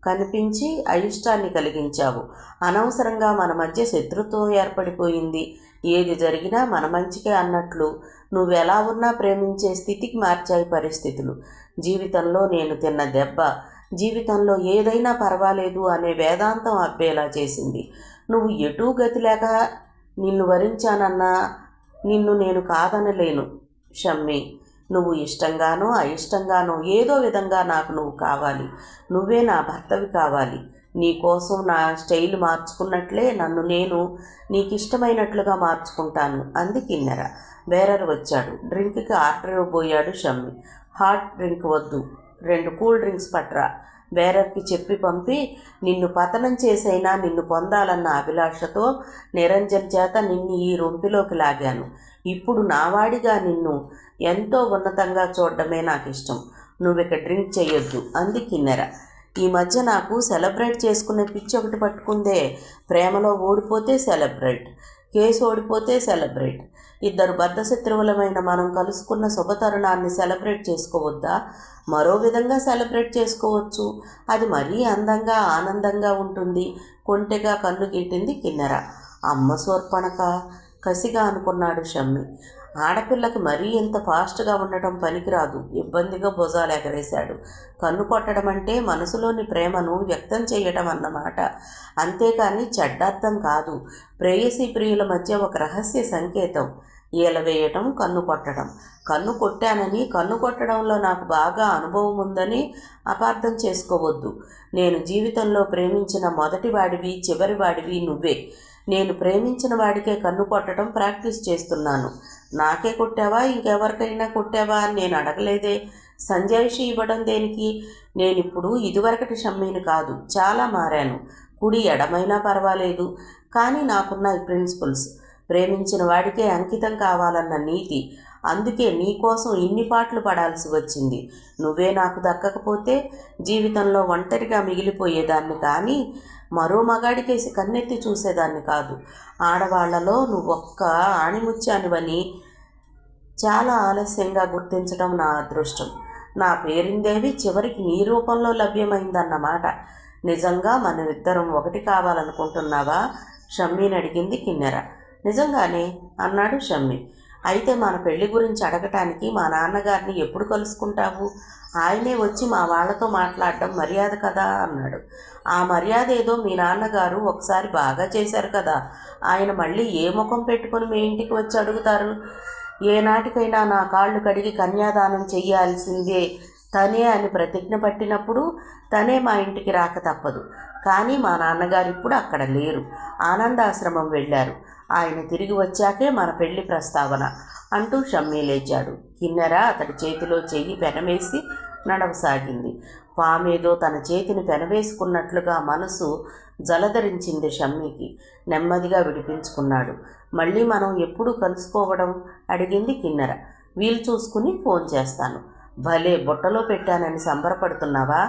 కనిపించి అయిష్టాన్ని కలిగించావు. అనవసరంగా మన మధ్య శత్రుత్వం ఏర్పడిపోయింది. ఏది జరిగినా మన మంచికే అన్నట్లు నువ్వెలా ఉన్నా ప్రేమించే స్థితికి మార్చాయి పరిస్థితులు. జీవితంలో నేను తిన్న దెబ్బ జీవితంలో ఏదైనా పర్వాలేదు అనే వేదాంతం అబ్బేలా చేసింది. నువ్వు ఎటూ గతి లేక నిన్ను వరించానన్నా నిన్ను నేను కాదనలేను షమ్మి. నువ్వు ఇష్టంగానో అయిష్టంగానో ఏదో విధంగా నాకు నువ్వు కావాలి. నువ్వే నా భర్తవి కావాలి. నీకోసం నా స్టైల్ మార్చుకున్నట్లే నన్ను నేను నీకిష్టమైనట్లుగా మార్చుకుంటాను అంది కిన్నెర. బేరర్ వచ్చాడు. డ్రింక్కి ఆర్డర్ ఇవ్వబోయాడు షమ్మి. హాట్ డ్రింక్ వద్దు, 2 కూల్ డ్రింక్స్ పట్రా బేరర్కి చెప్పి పంపి, నిన్ను పతనం చేసైనా నిన్ను పొందాలన్న అభిలాషతో నిరంజన్ చేత నిన్ను ఈ రొంపిలోకి లాగాను. ఇప్పుడు నావాడిగా నిన్ను ఎంతో ఉన్నతంగా చూడడమే నాకు ఇష్టం. నువ్విక డ్రింక్ చేయొద్దు అంది కిన్నెర. ఈ మధ్య నాకు సెలబ్రేట్ చేసుకునే పిచ్చి ఒకటి పట్టుకుందే. ప్రేమలో ఓడిపోతే సెలబ్రేట్, కేసు ఓడిపోతే సెలబ్రేట్. ఇద్దరు బద్ధశత్రువులమైన మనం కలుసుకున్న శుభతరుణాన్ని సెలబ్రేట్ చేసుకోవద్దా? మరో విధంగా సెలబ్రేట్ చేసుకోవచ్చు. అది మరీ అందంగా ఆనందంగా ఉంటుంది. కొంటెగా కన్ను గీటింది కిన్నెర. అమ్మ సోర్పణక కసిగా అనుకున్నాడు షమ్మి. ఆడపిల్లకి మరీ ఇంత ఫాస్ట్గా ఉండటం పనికిరాదు. ఇబ్బందిగా భుజాలు ఎగరేశాడు. కన్ను కొట్టడం అంటే మనసులోని ప్రేమను వ్యక్తం చేయటం అన్నమాట. అంతేకాని చెడ్డార్థం కాదు. ప్రేయసీ ప్రియుల మధ్య ఒక రహస్య సంకేతం. ఈలవేయటం, కన్ను కొట్టడం. కన్ను కొట్టానని, కన్ను కొట్టడంలో నాకు బాగా అనుభవం ఉందని అపార్థం చేసుకోవద్దు. నేను జీవితంలో ప్రేమించిన మొదటి వాడివి, చివరి వాడివి నువ్వే. నేను ప్రేమించిన వాడికే కన్ను కొట్టడం ప్రాక్టీస్ చేస్తున్నాను. నాకే కొట్టావా, ఇంకెవరికైనా కొట్టావా అని నేను అడగలేదే. సంజాయిషి ఇవ్వడం దేనికి? నేనిప్పుడు ఇదివరకటి షమ్మీని కాదు, చాలా మారాను. కుడి ఎడమైనా పర్వాలేదు, కానీ నాకున్న ఈ ప్రిన్సిపల్స్, ప్రేమించిన వాడికే అంకితం కావాలన్న నీతి. అందుకే నీకోసం ఇన్ని పాటలు పడాల్సి వచ్చింది. నువ్వే నాకు దక్కకపోతే జీవితంలో ఒంటరిగా మిగిలిపోయేదాన్ని, కానీ మరో మగాడికేసి కన్నెత్తి చూసేదాన్ని కాదు. ఆడవాళ్లలో నువ్వొక్క ఆణిముత్యానివని చాలా ఆలస్యంగా గుర్తించడం నా అదృష్టం. నా పేరిందేవి చివరికి నీ రూపంలో లభ్యమైందన్నమాట. నిజంగా మనమిద్దరం ఒకటి కావాలనుకుంటున్నావా? షమ్మీని అడిగింది కిన్నెర. నిజంగానే అన్నాడు షమ్మీ. అయితే మన పెళ్లి గురించి అడగటానికి మా నాన్నగారిని ఎప్పుడు కలుసుకుంటావు? ఆయనే వచ్చి మా వాళ్లతో మాట్లాడడం మర్యాద కదా అన్నాడు. ఆ మర్యాద ఏదో మీ నాన్నగారు ఒకసారి బాగా చేశారు కదా, ఆయన మళ్ళీ ఏ ముఖం పెట్టుకుని మీ ఇంటికి వచ్చి అడుగుతారు? ఏనాటికైనా నా కాళ్ళు కడిగి కన్యాదానం చెయ్యాల్సిందే తనే అని ప్రతిజ్ఞ పట్టినప్పుడు తనే మా ఇంటికి రాక తప్పదు. కానీ మా నాన్నగారు ఇప్పుడు అక్కడ లేరు, ఆనందాశ్రమం వెళ్ళారు. ఆయన తిరిగి వచ్చాకే మన పెళ్లి ప్రస్తావన అంటూ షమ్మీ లేచాడు. కిన్నెర అతడి చేతిలో చెయ్యి పెనవేసి నడవసాగింది. పామేదో తన చేతిని పెనవేసుకున్నట్లుగా మనసు జలధరించింది షమ్మీకి. నెమ్మదిగా విడిపించుకున్నాడు. మళ్ళీ మనం ఎప్పుడు కలుసుకోవడం అడిగింది కిన్నెర. వీలు చూసుకుని ఫోన్ చేస్తాను. భలే, బుట్టలో పెట్టానని సంబరపడుతున్నావా?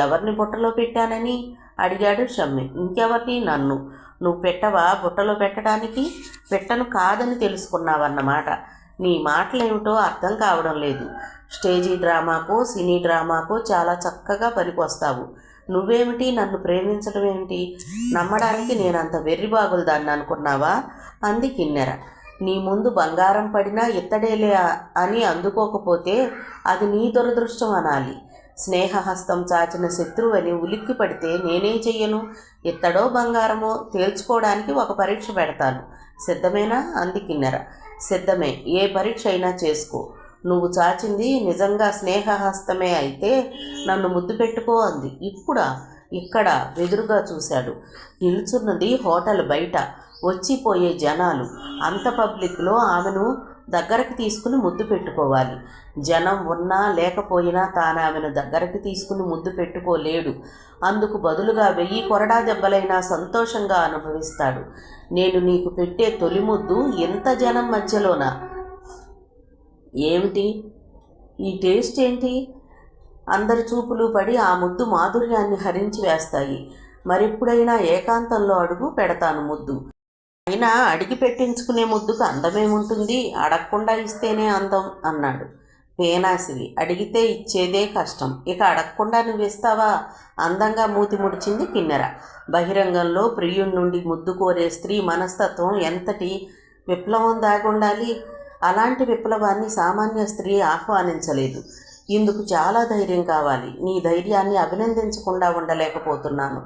ఎవరిని బుట్టలో పెట్టానని అడిగాడు షమ్మీ. ఇంకెవరిని? నన్ను. నువ్వు పెట్టవా బుట్టలో పెట్టడానికి? పెట్టను కాదని తెలుసుకున్నావన్నమాట. నీ మాటలేమిటో అర్థం కావడం లేదు. స్టేజీ డ్రామాకో సినీ డ్రామాకో చాలా చక్కగా పనికొస్తావు. నువ్వేమిటి నన్ను ప్రేమించడం ఏమిటి? నమ్మడానికి నేనంత వెర్రిబాగులదాన్ని అనుకున్నావా? అంది కిన్నెర. నీ ముందు బంగారం పడినా ఇత్తడేలే అని అందుకోకపోతే అది నీ దురదృష్టం అనాలి. స్నేహహస్తం చాచిన శత్రువని ఉలిక్కి పడితే నేనేం చెయ్యను? ఇత్తడో బంగారమో తేల్చుకోవడానికి ఒక పరీక్ష పెడతాను. సిద్ధమేనా? అంది కిన్నెర. సిద్ధమే, ఏ పరీక్ష అయినా చేసుకో. నువ్వు చాచింది నిజంగా స్నేహహస్తమే అయితే నన్ను ముద్దు పెట్టుకో అంది. ఇప్పుడా? ఇక్కడ వెదురుగా చూశాడు. నిల్చున్నది హోటల్ బయట. వచ్చిపోయే జనాలు. అంత పబ్లిక్లో ఆమెను దగ్గరకు తీసుకుని ముద్దు పెట్టుకోవాలి. జనం ఉన్నా లేకపోయినా తాను ఆమెను దగ్గరకు తీసుకుని ముద్దు పెట్టుకోలేడు. అందుకు బదులుగా 1000 కొరడా దెబ్బలైనా సంతోషంగా అనుభవిస్తాడు. నేను నీకు పెట్టే తొలి ముద్దు ఎంత జనం మధ్యలోనా? ఏమిటి ఈ టేస్ట్ ఏంటి? అందరి చూపులు పడి ఆ ముద్దు మాధుర్యాన్ని హరించి వేస్తాయి. మరెప్పుడైనా ఏకాంతంలో అడుగు పెడతాను ముద్దు. అయినా అడిగి పెట్టించుకునే ముద్దుకు అందమేముంటుంది? అడగకుండా ఇస్తేనే అందం అన్నాడు. పేనాసివి, అడిగితే ఇచ్చేదే కష్టం, ఇక అడగకుండా నువ్విస్తావా? అందంగా మూతి ముడిచింది కిన్నెర. బహిరంగంలో ప్రియుడి నుండి ముద్దు కోరే స్త్రీ మనస్తత్వం ఎంతటి విప్లవం దాగుండాలి? అలాంటి విప్లవాన్ని సామాన్య స్త్రీ ఆహ్వానించలేదు. ఇందుకు చాలా ధైర్యం కావాలి. నీ ధైర్యాన్ని అభినందించకుండా ఉండలేకపోతున్నాను.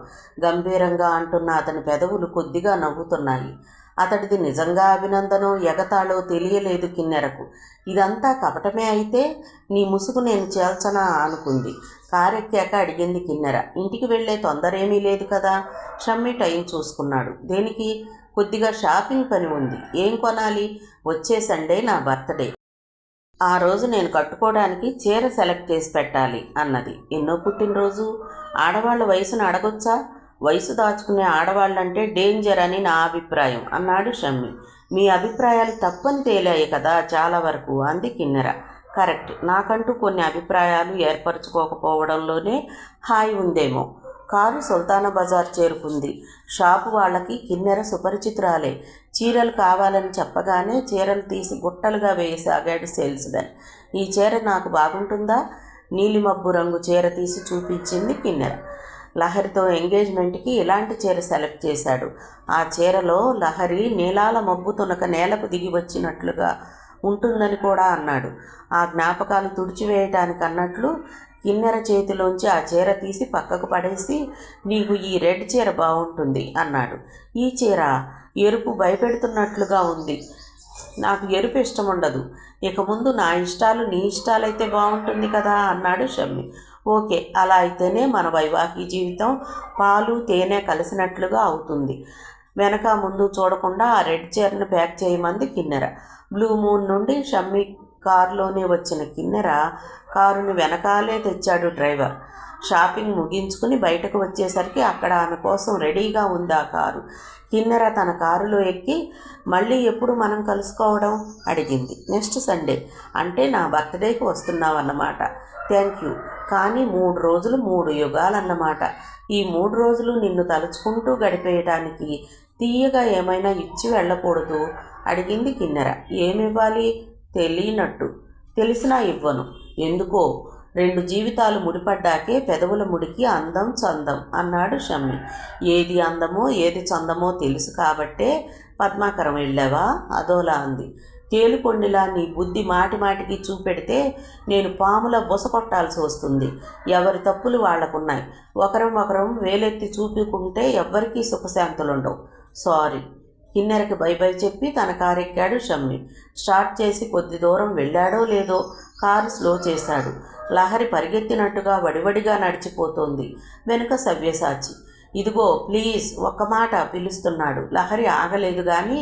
గంభీరంగా అంటున్న అతని పెదవులు కొద్దిగా నవ్వుతున్నాయి. అతడిది నిజంగా అభినందనో ఎగతాళో తెలియలేదు కిన్నెరకు. ఇదంతా కపటమే అయితే నీ ముసుగు నేను చేల్చనా అనుకుంది. కారెక్కాక అడిగింది కిన్నెర. ఇంటికి వెళ్లే తొందరేమీ లేదు కదా? షమ్మీ టైం చూసుకున్నాడు. దేనికి? కొద్దిగా షాపింగ్ పని ఉంది. ఏం కొనాలి? వచ్చే సండే నా బర్త్డే. ఆ రోజు నేను కట్టుకోవడానికి చీర సెలెక్ట్ చేసి పెట్టాలి అన్నది. ఎన్నో పుట్టినరోజు? ఆడవాళ్ళ వయసును అడగొచ్చా? వయసు దాచుకునే ఆడవాళ్ళంటే డేంజర్ అని నా అభిప్రాయం అన్నాడు షమ్మీ. మీ అభిప్రాయాలు తప్పని తేలాయి కదా చాలా వరకు అంది కిన్నెర. కరెక్ట్, నాకంటూ కొన్ని అభిప్రాయాలు ఏర్పరచుకోకపోవడంలోనే హాయి ఉందేమో. కారు సుల్తానా బజార్ చేరుకుంది. షాపు వాళ్ళకి కిన్నెర సుపరిచితురాలే. చీరలు కావాలని చెప్పగానే చీరలు తీసి గుట్టలుగా వేయసాగాడు సేల్స్మెన్. ఈ చీర నాకు బాగుంటుందా? నీలిమబ్బు రంగు చీర తీసి చూపించింది కిన్నెర. లహరితో ఎంగేజ్మెంట్కి ఇలాంటి చీర సెలెక్ట్ చేశాడు. ఆ చీరలో లహరి నీలాల మబ్బు తునక నేలకు దిగి వచ్చినట్లుగా ఉంటుందని కూడా అన్నాడు. ఆ జ్ఞాపకాలు తుడిచివేయటానికి అన్నట్లు కిన్నెర చేతిలోంచి ఆ చీర తీసి పక్కకు పడేసి, నీకు ఈ రెడ్ చీర బాగుంటుంది అన్నాడు. ఈ చీర ఎరుపు భయపెడుతున్నట్లుగా ఉంది. నాకు ఎరుపు ఇష్టం ఉండదు. ఇక ముందు నా ఇష్టాలు నీ ఇష్టాలైతే బాగుంటుంది కదా అన్నాడు షమ్మీ. ఓకే, అలా అయితేనే మన వైవాహిక జీవితం పాలు తేనె కలిసినట్లుగా అవుతుంది. వెనక ముందు చూడకుండా ఆ రెడ్ చీరను ప్యాక్ చేయమంది కిన్నెర. బ్లూ మూన్ నుండి షమ్మీ కారులోనే వచ్చిన కిన్నెర కారుని వెనకాలే తెచ్చాడు డ్రైవర్. షాపింగ్ ముగించుకుని బయటకు వచ్చేసరికి అక్కడ ఆమె కోసం రెడీగా ఉంది ఆ కారు. కిన్నెర తన కారులో ఎక్కి మళ్ళీ ఎప్పుడు మనం కలుసుకోవడం అడిగింది. నెక్స్ట్ సండే, అంటే నా బర్త్డేకి వస్తున్నావు అన్నమాట. థ్యాంక్ యూ, కానీ 3 రోజులు 3 యుగాలన్నమాట. ఈ 3 రోజులు నిన్ను తలుచుకుంటూ గడిపేయటానికి తీయగా ఏమైనా ఇచ్చి వెళ్ళకూడదు అడిగింది కిన్నెర. ఏమివ్వాలి? తెలియనట్టు. తెలిసినా ఇవ్వను. ఎందుకో? 2 జీవితాలు ముడిపడ్డాకే పెదవుల ముడికి అందం చందం అన్నాడు షమ్మి. ఏది అందమో ఏది చందమో తెలుసు కాబట్టే పద్మాకరం వెళ్ళావా? అదోలా అంది. తేలుకొండిలా నీ బుద్ధి మాటి మాటికి చూపెడితే నేను పాముల బుస కొట్టాల్సి వస్తుంది. ఎవరి తప్పులు వాళ్లకున్నాయి. ఒకరం వేలెత్తి చూపుకుంటే ఎవ్వరికీ సుఖశాంతులుండవు. సారీ. కిన్నెరకి బై బై చెప్పి తన కారెక్కాడు షమ్మి. స్టార్ట్ చేసి కొద్ది దూరం వెళ్ళాడో లేదో కారు స్లో చేశాడు. లహరి పరిగెత్తినట్టుగా వడివడిగా నడిచిపోతోంది. వెనుక సవ్యసాచి. ఇదిగో ప్లీజ్ ఒక్క మాట పిలుస్తున్నాడు. లహరి ఆగలేదు కానీ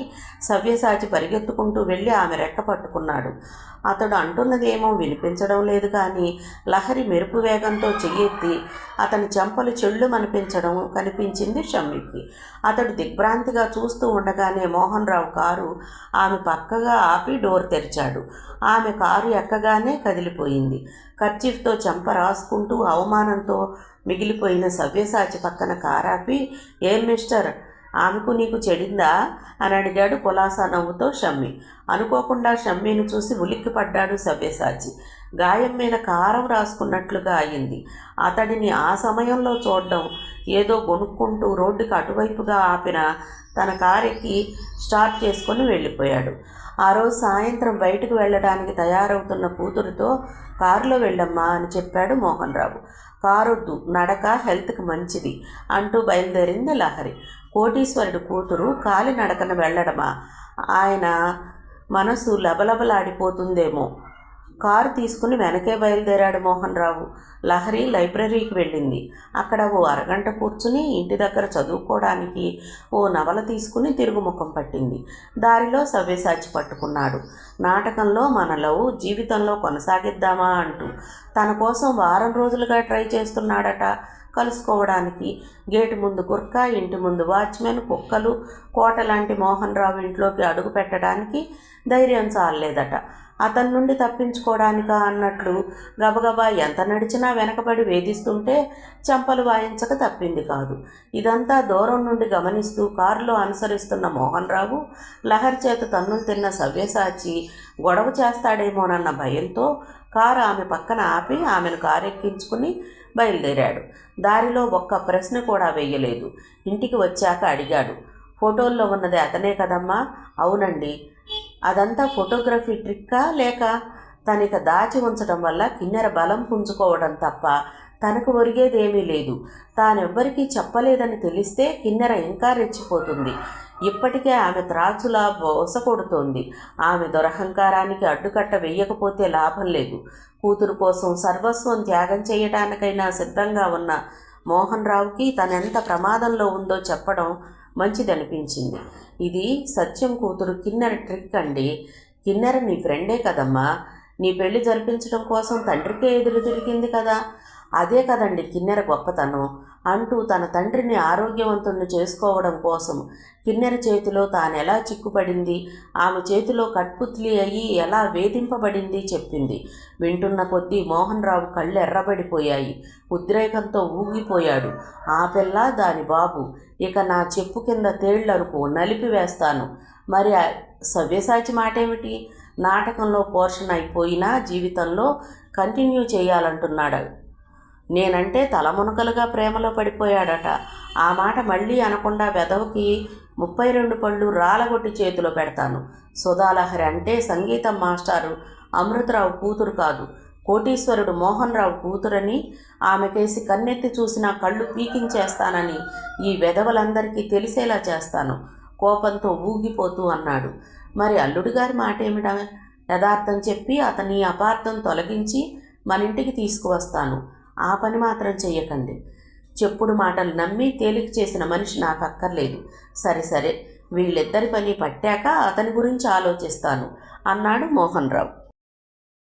సవ్యసాచి పరిగెత్తుకుంటూ వెళ్ళి ఆమె రెక్క పట్టుకున్నాడు. అతడు అంటున్నదేమో వినిపించడం లేదు కానీ లహరి మెరుపు వేగంతో చెయ్యెత్తి అతని చెంపలు చెళ్ళుమనిపించడం కనిపించింది షమ్మికి. అతడు దిగ్భ్రాంతిగా చూస్తూ ఉండగానే మోహన్ రావు కారు ఆమె పక్కగా ఆపి డోర్ తెరిచాడు. ఆమె కారు ఎక్కగానే కదిలిపోయింది. కర్చీఫ్తో చెంప రాసుకుంటూ అవమానంతో మిగిలిపోయిన సవ్యసాచి పక్కన కారాపి, ఏం మిస్టర్, ఆమెకు నీకు చెడిందా అని అడిగాడు కులాసా నవ్వుతో షమ్మి. అనుకోకుండా షమ్మిని చూసి ఉలిక్కిపడ్డాడు సవ్యసాచి. గాయం మీద కారం రాసుకున్నట్లుగా అయింది. అతడిని ఆ సమయంలో చూడడం, ఏదో గొనుక్కుంటూ రోడ్డుకి అటువైపుగా ఆపిన తన కారెక్కి స్టార్ట్ చేసుకొని వెళ్ళిపోయాడు. ఆ రోజు సాయంత్రం బయటకు వెళ్ళడానికి తయారవుతున్న కూతురుతో కారులో వెళ్ళమ్మా అని చెప్పాడు మోహన్ రావు. కారొద్దు, నడక హెల్త్కి మంచిది అంటూ బయలుదేరింది లహరి. కోటీశ్వరుడు కూతురు కాలి నడకన వెళ్ళడమా? ఆయన మనసు లబలబలాడిపోతుందేమో. కారు తీసుకుని వెనకే బయలుదేరాడు మోహన్ రావు. లహరి లైబ్రరీకి వెళ్ళింది. అక్కడ ఓ అరగంట కూర్చుని ఇంటి దగ్గర చదువుకోవడానికి ఓ నవల తీసుకుని తిరుగుముఖం పట్టింది. దారిలో సవ్యసాచి పట్టుకున్నాడు. నాటకంలో మన లవ్ జీవితంలో కొనసాగిద్దామా అంటూ తన కోసం వారం రోజులుగా ట్రై చేస్తున్నాడట కలుసుకోవడానికి. గేటు ముందు గుర్కా, ఇంటి ముందు వాచ్మెన్, కుక్కలు, కోట లాంటి మోహన్ రావు ఇంట్లోకి అడుగు పెట్టడానికి ధైర్యం చాలలేదట. అతని నుండి తప్పించుకోవడానికా అన్నట్లు గబగబా ఎంత నడిచినా వెనకబడి వేధిస్తుంటే చెంపలు వాయించక తప్పింది కాదు. ఇదంతా దూరం నుండి గమనిస్తూ కారులో అనుసరిస్తున్న మోహన్ రావు లహరి చేత తన్నులు తిన్న సవ్యసాచి గొడవ చేస్తాడేమోనన్న భయంతో కారు ఆమె పక్కన ఆపి ఆమెను కారెక్కించుకుని బయలుదేరాడు. దారిలో ఒక్క ప్రశ్న కూడా వెయ్యలేదు. ఇంటికి వచ్చాక అడిగాడు, ఫోటోల్లో ఉన్నది అతనే కదమ్మా? అవునండి. అదంతా ఫోటోగ్రఫీ ట్రిక్కా లేక తనిక దాచి ఉంచడం వల్ల కిన్నెర బలం పుంజుకోవడం తప్ప తనకు ఒరిగేదేమీ లేదు. తానెవ్వరికీ చెప్పలేదని తెలిస్తే కిన్నెర ఇంకా రెచ్చిపోతుంది. ఇప్పటికే ఆమె త్రాచులా బోస కొడుతోంది. ఆమె దురహంకారానికి అడ్డుకట్ట వెయ్యకపోతే లాభం లేదు. కూతురు కోసం సర్వస్వం త్యాగం చేయడానికైనా సిద్ధంగా ఉన్న మోహన్ రావుకి తనెంత ప్రమాదంలో ఉందో చెప్పడం మంచిదనిపించింది. ఇది సత్యం కూతురు కిన్నెర ట్రిక్ అండి. కిన్నెర నీ ఫ్రెండే కదమ్మా. నీ పెళ్లి జరిపించడం కోసం తండ్రికే ఎదురు తిరిగింది కదా. అదే కదండి కిన్నెర గొప్పతనం అంటూ తన తండ్రిని ఆరోగ్యవంతుణ్ణి చేసుకోవడం కోసం కిన్నెర చేతిలో తాను ఎలా చిక్కుపడింది, ఆమె చేతిలో కట్పుత్లి అయ్యి ఎలా వేధింపబడింది చెప్పింది. వింటున్న కొద్దీ మోహన్ రావు కళ్ళు ఎర్రబడిపోయాయి. ఉద్రేకంతో ఊగిపోయాడు. ఆ పిల్ల దాని బాబు ఇక నా చెప్పు కింద తేళ్లరుకు నలిపివేస్తాను. మరి సవ్యసాచి మాటేమిటి? నాటకంలో పోర్షన్ అయిపోయినా జీవితంలో కంటిన్యూ చేయాలంటున్నాడు. నేనంటే తలమునకలుగా ప్రేమలో పడిపోయాడట. ఆ మాట మళ్ళీ అనకుండా వెదవుకి 32 పళ్ళు రాలగొట్టి చేతిలో పెడతాను. సుధాలహరి అంటే సంగీతం మాస్టారు అమృతరావు కూతురు కాదు, కోటీశ్వరుడు మోహన్ రావు కూతురని ఆమెకేసి కన్నెత్తి చూసిన కళ్ళు పీకించేస్తానని ఈ వెధవలందరికీ తెలిసేలా చేస్తాను కోపంతో ఊగిపోతూ అన్నాడు. మరి అల్లుడి గారి మాట ఏమిటా? యథార్థం చెప్పి అతని అపార్థం తొలగించి మన ఇంటికి తీసుకువస్తాను. ఆ పని మాత్రం చెయ్యకండి. చెప్పుడు మాటలు నమ్మి తేలిక చేసిన మనిషి నాకు అక్కర్లేదు. సరే వీళ్ళిద్దరి పని పట్టాక అతని గురించి ఆలోచిస్తాను అన్నాడు మోహన్ రావు.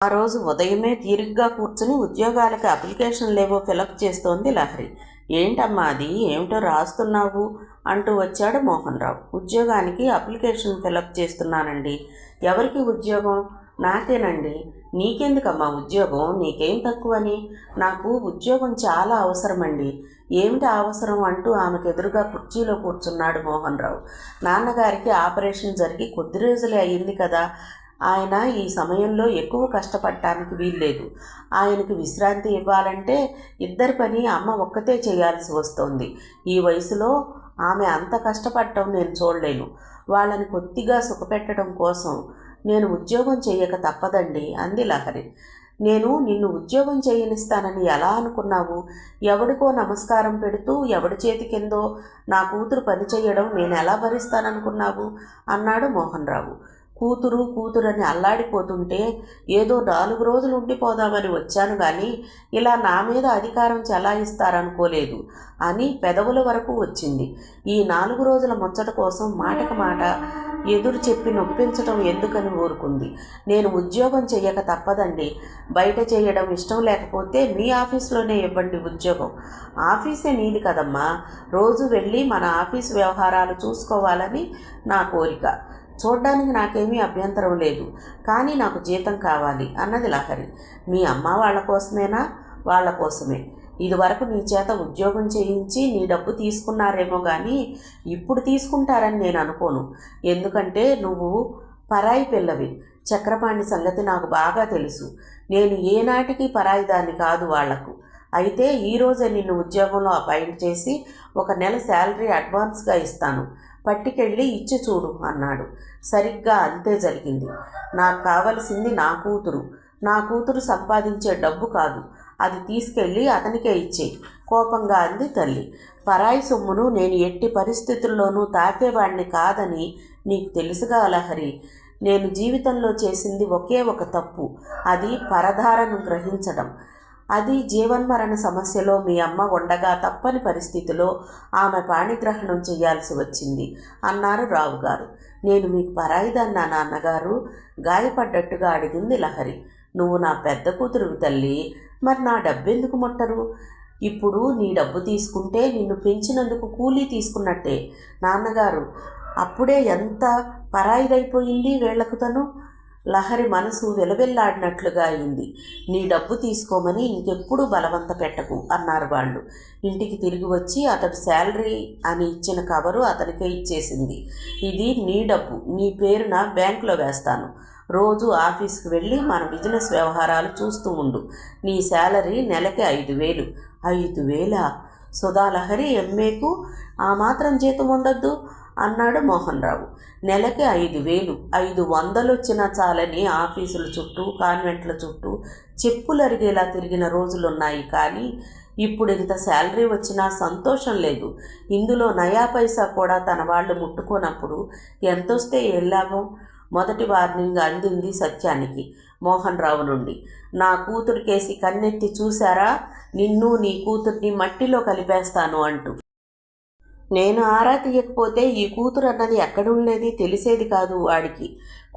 ఆ రోజు ఉదయమే తీరిగ్గా కూర్చుని ఉద్యోగాలకు అప్లికేషన్లేవో ఫిలప్ చేస్తోంది లహరి. ఏంటమ్మా అది, ఏమిటో రాస్తున్నావు అంటూ వచ్చాడు మోహన్ రావు. ఉద్యోగానికి అప్లికేషన్ ఫిలప్ చేస్తున్నానండి. ఎవరికి ఉద్యోగం? నాకేనండి. నీకెందుకమ్మా ఉద్యోగం? నీకేం తక్కువని? నాకు ఉద్యోగం చాలా అవసరమండి. ఏమిటి అవసరం అంటూ ఆమెకు ఎదురుగా కుర్చీలో కూర్చున్నాడు మోహన్ రావు. నాన్నగారికి ఆపరేషన్ జరిగి కొద్ది రోజులే అయ్యింది కదా. ఆయన ఈ సమయంలో ఎక్కువ కష్టపడటానికి వీల్లేదు. ఆయనకి విశ్రాంతి ఇవ్వాలంటే ఇద్దరి పని అమ్మ ఒక్కతే చేయాల్సి వస్తోంది. ఈ వయసులో ఆమె అంత కష్టపడటం నేను చూడలేను. వాళ్ళని కొద్దిగా సుఖపెట్టడం కోసం నేను ఉద్యోగం చేయక తప్పదండి అంది లహరి. నేను నిన్ను ఉద్యోగం చేయనిస్తానని ఎలా అనుకున్నావు? ఎవడికో నమస్కారం పెడుతూ ఎవడి చేతి కిందో నా కూతురు పని చేయడం నేను ఎలా భరిస్తాననుకున్నావు అన్నాడు మోహన్ రావు. కూతురని అల్లాడిపోతుంటే ఏదో 4 రోజులు ఉండిపోదామని వచ్చాను కానీ ఇలా నా మీద అధికారం చెలాయిస్తారనుకోలేదు అని పెదవుల వరకు వచ్చింది. ఈ 4 రోజుల ముచ్చట కోసం మాటకు మాట ఎదురు చెప్పి నొప్పించడం ఎందుకని ఊరుకుంది. నేను ఉద్యోగం చెయ్యక తప్పదండి. బయట చేయడం ఇష్టం లేకపోతే మీ ఆఫీస్లోనే ఇవ్వండి ఉద్యోగం. ఆఫీసే నీది కదమ్మా. రోజు వెళ్ళి మన ఆఫీస్ వ్యవహారాలు చూసుకోవాలని నా కోరిక. చూడ్డానికి నాకేమీ అభ్యంతరం లేదు, కానీ నాకు జీతం కావాలి అన్నది లహరి. మీ అమ్మ వాళ్ళ కోసమేనా? వాళ్ళ కోసమే. ఇదివరకు నీ చేత ఉద్యోగం చేయించి నీ డబ్బు తీసుకున్నారేమో కానీ ఇప్పుడు తీసుకుంటారని నేను అనుకోను. ఎందుకంటే నువ్వు పరాయి పిల్లవి. చక్రపాణి సంగతి నాకు బాగా తెలుసు. నేను ఏనాటికి పరాయి దాన్ని కాదు వాళ్లకు. అయితే ఈరోజే నిన్ను ఉద్యోగంలో అపాయింట్ చేసి 1 నెల శాలరీ అడ్వాన్స్గా ఇస్తాను. పట్టుకెళ్ళి ఇచ్చి చూడు అన్నాడు. సరిగ్గా అంతే జరిగింది. నాకు కావలసింది నా కూతురు సంపాదించే డబ్బు కాదు. అది తీసుకెళ్ళి అతనికే ఇచ్చేయి కోపంగా అంది తల్లి. పరాయి సొమ్మును నేను ఎట్టి పరిస్థితుల్లోనూ తాకేవాడిని కాదని నీకు తెలుసుగా లహరి. నేను జీవితంలో చేసింది ఒకే ఒక తప్పు. అది పరధారను గ్రహించడం. అది జీవన్మరణ సమస్యలో మీ అమ్మ ఉండగా తప్పని పరిస్థితిలో ఆమె పాణిగ్రహణం చేయాల్సి వచ్చింది అన్నారు రావు గారు. నేను మీకు పరాయిదన్నా నాన్నగారు? గాయపడ్డట్టుగా అడిగింది లహరి. నువ్వు నా పెద్ద కూతురువి తల్లి. మరి నా డబ్బెందుకు ముట్టరు? ఇప్పుడు నీ డబ్బు తీసుకుంటే నిన్ను పెంచినందుకు కూలీ తీసుకున్నట్టే నాన్నగారు. అప్పుడే ఎంత పరాయిదైపోయింది వీళ్లకు తను. లహరి మనసు వెలవెల్లాడినట్లుగా అయింది. నీ డబ్బు తీసుకోమని ఇంకెప్పుడు బలవంత పెట్టకు అన్నారు వాళ్ళు. ఇంటికి తిరిగి వచ్చి అతడు శాలరీ అని ఇచ్చిన కవరు అతనికే ఇచ్చేసింది. ఇది నీ డబ్బు, నీ పేరున బ్యాంకులో వేస్తాను. రోజు ఆఫీస్కి వెళ్ళి మన బిజినెస్ వ్యవహారాలు చూస్తూ ఉండు. నీ శాలరీ నెలకి 5,000. 5,000? సుధాలహరి ఎంఏకు ఆ మాత్రం జీతం ఉండొద్దు అన్నాడు మోహన్ రావు. నెలకి 5,000, 500 వచ్చినా చాలని ఆఫీసుల చుట్టూ కాన్వెంట్ల చుట్టూ చెప్పులరిగేలా తిరిగిన రోజులున్నాయి. కానీ ఇప్పుడు ఇంత శాలరీ వచ్చినా సంతోషం లేదు. ఇందులో నయా పైసా కూడా తన వాళ్ళు ముట్టుకోనప్పుడు ఎంతొస్తే లాభం? మొదటి వార్నింగ్ అందింది సత్యానికి మోహన్ రావు నుండి. నా కూతురు కేసి కన్నెత్తి చూశారా? నిన్ను నీ కూతుర్ని మట్టిలో కలిపేస్తాను అంటూ. నేను ఆరా తీయకపోతే ఈ కూతురు అన్నది ఎక్కడుండేది తెలిసేది కాదు వాడికి.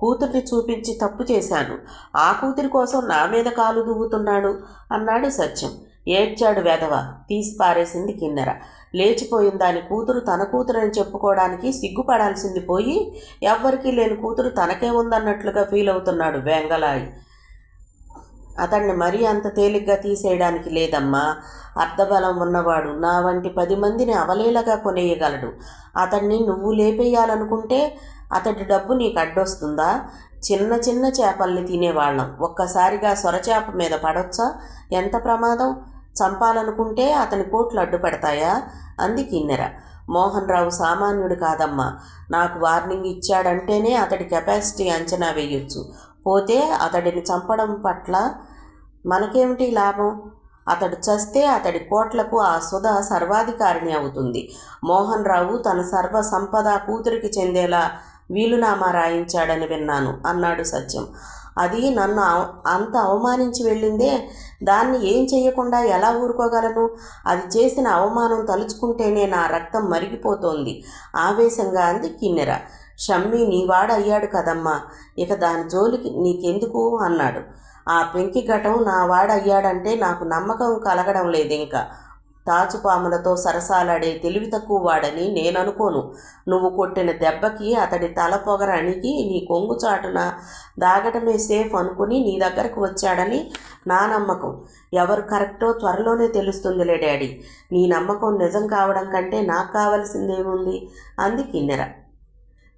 కూతుర్ని చూపించి తప్పు చేశాను. ఆ కూతురి కోసం నా మీద కాలు దువ్వుతున్నాడు అన్నాడు సత్యం. ఏడ్చాడు వెధవ. తీసి పారేసింది కిన్నెర. లేచిపోయిన దాని కూతురు తన కూతురని చెప్పుకోవడానికి సిగ్గుపడాల్సింది పోయి ఎవ్వరికీ లేని కూతురు తనకే ఉందన్నట్లుగా ఫీల్ అవుతున్నాడు వెంగళాయి. అతన్ని మరీ అంత తేలిగ్గా తీసేయడానికి లేదమ్మా. అర్ధబలం ఉన్నవాడు నా వంటి 10 మందిని అవలేలగా కొనేయగలడు. అతన్ని నువ్వు లేపేయాలనుకుంటే అతడి డబ్బు నీకు అడ్డొస్తుందా? చిన్న చిన్న చేపల్ని తినేవాళ్ళం. ఒక్కసారిగా సొరచేప మీద పడొచ్చా? ఎంత ప్రమాదం! చంపాలనుకుంటే అతని కోట్లు అడ్డుపడతాయా? అంది కిన్నెర. మోహన్ రావు సామాన్యుడు కాదమ్మా. నాకు వార్నింగ్ ఇచ్చాడంటేనే అతడి కెపాసిటీ అంచనా వేయొచ్చు. పోతే అతడిని చంపడం పట్ల మనకేమిటి లాభం? అతడు చస్తే అతడి కోట్లకు ఆ సుధ సర్వాధికారిణి అవుతుంది. మోహన్ రావు తన సర్వ సంపద కూతురికి చెందేలా వీలునామా రాయించాడని విన్నాను అన్నాడు సత్యం. అది నన్ను అంత అవమానించి వెళ్ళిందే. దాన్ని ఏం చెయ్యకుండా ఎలా ఊరుకోగలను? అది చేసిన అవమానం తలుచుకుంటేనే నా రక్తం మరిగిపోతోంది ఆవేశంగా అంది కిన్నెర. షమ్మి నీవాడయ్యాడు కదమ్మా, ఇక దాని జోలికి నీకెందుకు అన్నాడు. ఆ పెంకి ఘటం నా వాడయ్యాడంటే నాకు నమ్మకం కలగడం లేదు. ఇంకా తాచుపాములతో సరసాలాడే తెలివి తక్కువ వాడని నేను అనుకోను. నువ్వు కొట్టిన దెబ్బకి అతడి తల పొగర అణిగి నీ కొంగు చాటున దాగటమే సేఫ్ అనుకుని నీ దగ్గరకు వచ్చాడని నా నమ్మకం. ఎవరు కరెక్టో త్వరలోనే తెలుస్తుందిలే డాడీ. నీ నమ్మకం నిజం కావడం కంటే నాకు కావలసిందేముంది అంది కిన్నెర.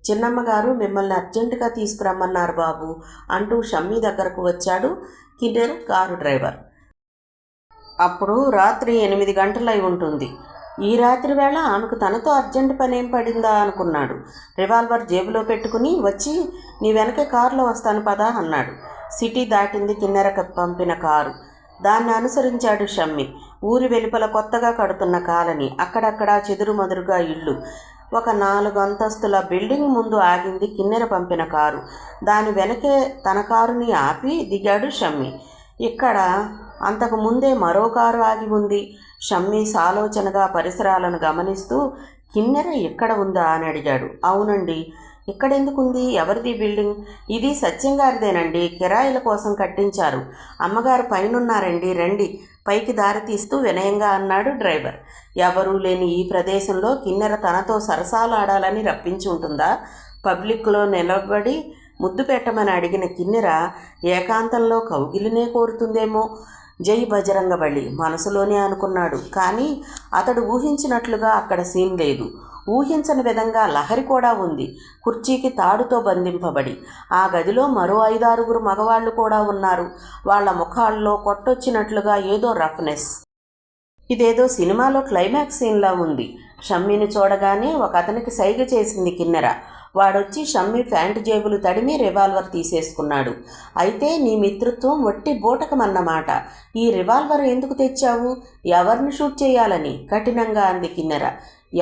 చిన్నమ్మగారు మిమ్మల్ని అర్జెంటుగా తీసుకురమ్మన్నారు బాబు అంటూ షమ్మీ దగ్గరకు వచ్చాడు కిన్నెర కారు డ్రైవర్. అప్పుడు రాత్రి 8 గంటలై ఉంటుంది. ఈ రాత్రి వేళ ఆమెకు తనతో అర్జెంట్ పనేం పడిందా అనుకున్నాడు. రివాల్వర్ జేబులో పెట్టుకుని వచ్చి నీ వెనకే కారులో వస్తాను పదా అన్నాడు. సిటీ దాటింది కిన్నెరకు పంపిన కారు. దాన్ని అనుసరించాడు షమ్మీ. ఊరి వెలుపల కొత్తగా కడుతున్న కాలనీ, అక్కడక్కడా చెదురుమదురుగా ఇళ్ళు. ఒక 4 అంతస్తుల బిల్డింగ్ ముందు ఆగింది కిన్నెర పంపిన కారు. దాని వెనకే తన కారుని ఆపి దిగాడు షమ్మీ. ఇక్కడ అంతకు ముందే మరో కారు ఆగి ఉంది. షమ్మీ సాలోచనగా పరిసరాలను గమనిస్తూ కిన్నెర ఎక్కడ ఉందా అని అడిగాడు. అవునండి, ఇక్కడెందుకుంది? ఎవరిది బిల్డింగ్? ఇది సత్యంగారిదేనండి, కిరాయిల కోసం కట్టించారు. అమ్మగారు పైనున్నారండి, రండి పైకి దారి తీస్తూ వినయంగా అన్నాడు డ్రైవర్. ఎవరూ లేని ఈ ప్రదేశంలో కిన్నెర తనతో సరసాలాడాలని రప్పించి ఉంటుందా? పబ్లిక్లో నిలబడి ముద్దు పెట్టమని అడిగిన కిన్నెర ఏకాంతంలో కౌగిలినే కోరుతుందేమో. జై బజరంగబలి మనసులోనే అనుకున్నాడు. కానీ అతడు ఊహించినట్లుగా అక్కడ సీన్ లేదు. ఊహించని విధంగా లహరి కూడా ఉంది, కుర్చీకి తాడుతో బంధింపబడి. ఆ గదిలో మరో 5-6 మగవాళ్ళు కూడా ఉన్నారు. వాళ్ల ముఖాల్లో కొట్టొచ్చినట్లుగా ఏదో రఫ్నెస్. ఇదేదో సినిమాలో క్లైమాక్స్ సీన్లా ఉంది. షమ్మీని చూడగానే ఒక అతనికి సైగ చేసింది కిన్నెర. వాడొచ్చి షమ్మీ ప్యాంటు జేబులు తడిమి రివాల్వర్ తీసేసుకున్నాడు. అయితే నీ మిత్రత్వం వట్టి బూటకమన్నమాట. ఈ రివాల్వర్ ఎందుకు తెచ్చావు? ఎవరిని షూట్ చేయాలని? కఠినంగా అంది కిన్నెర.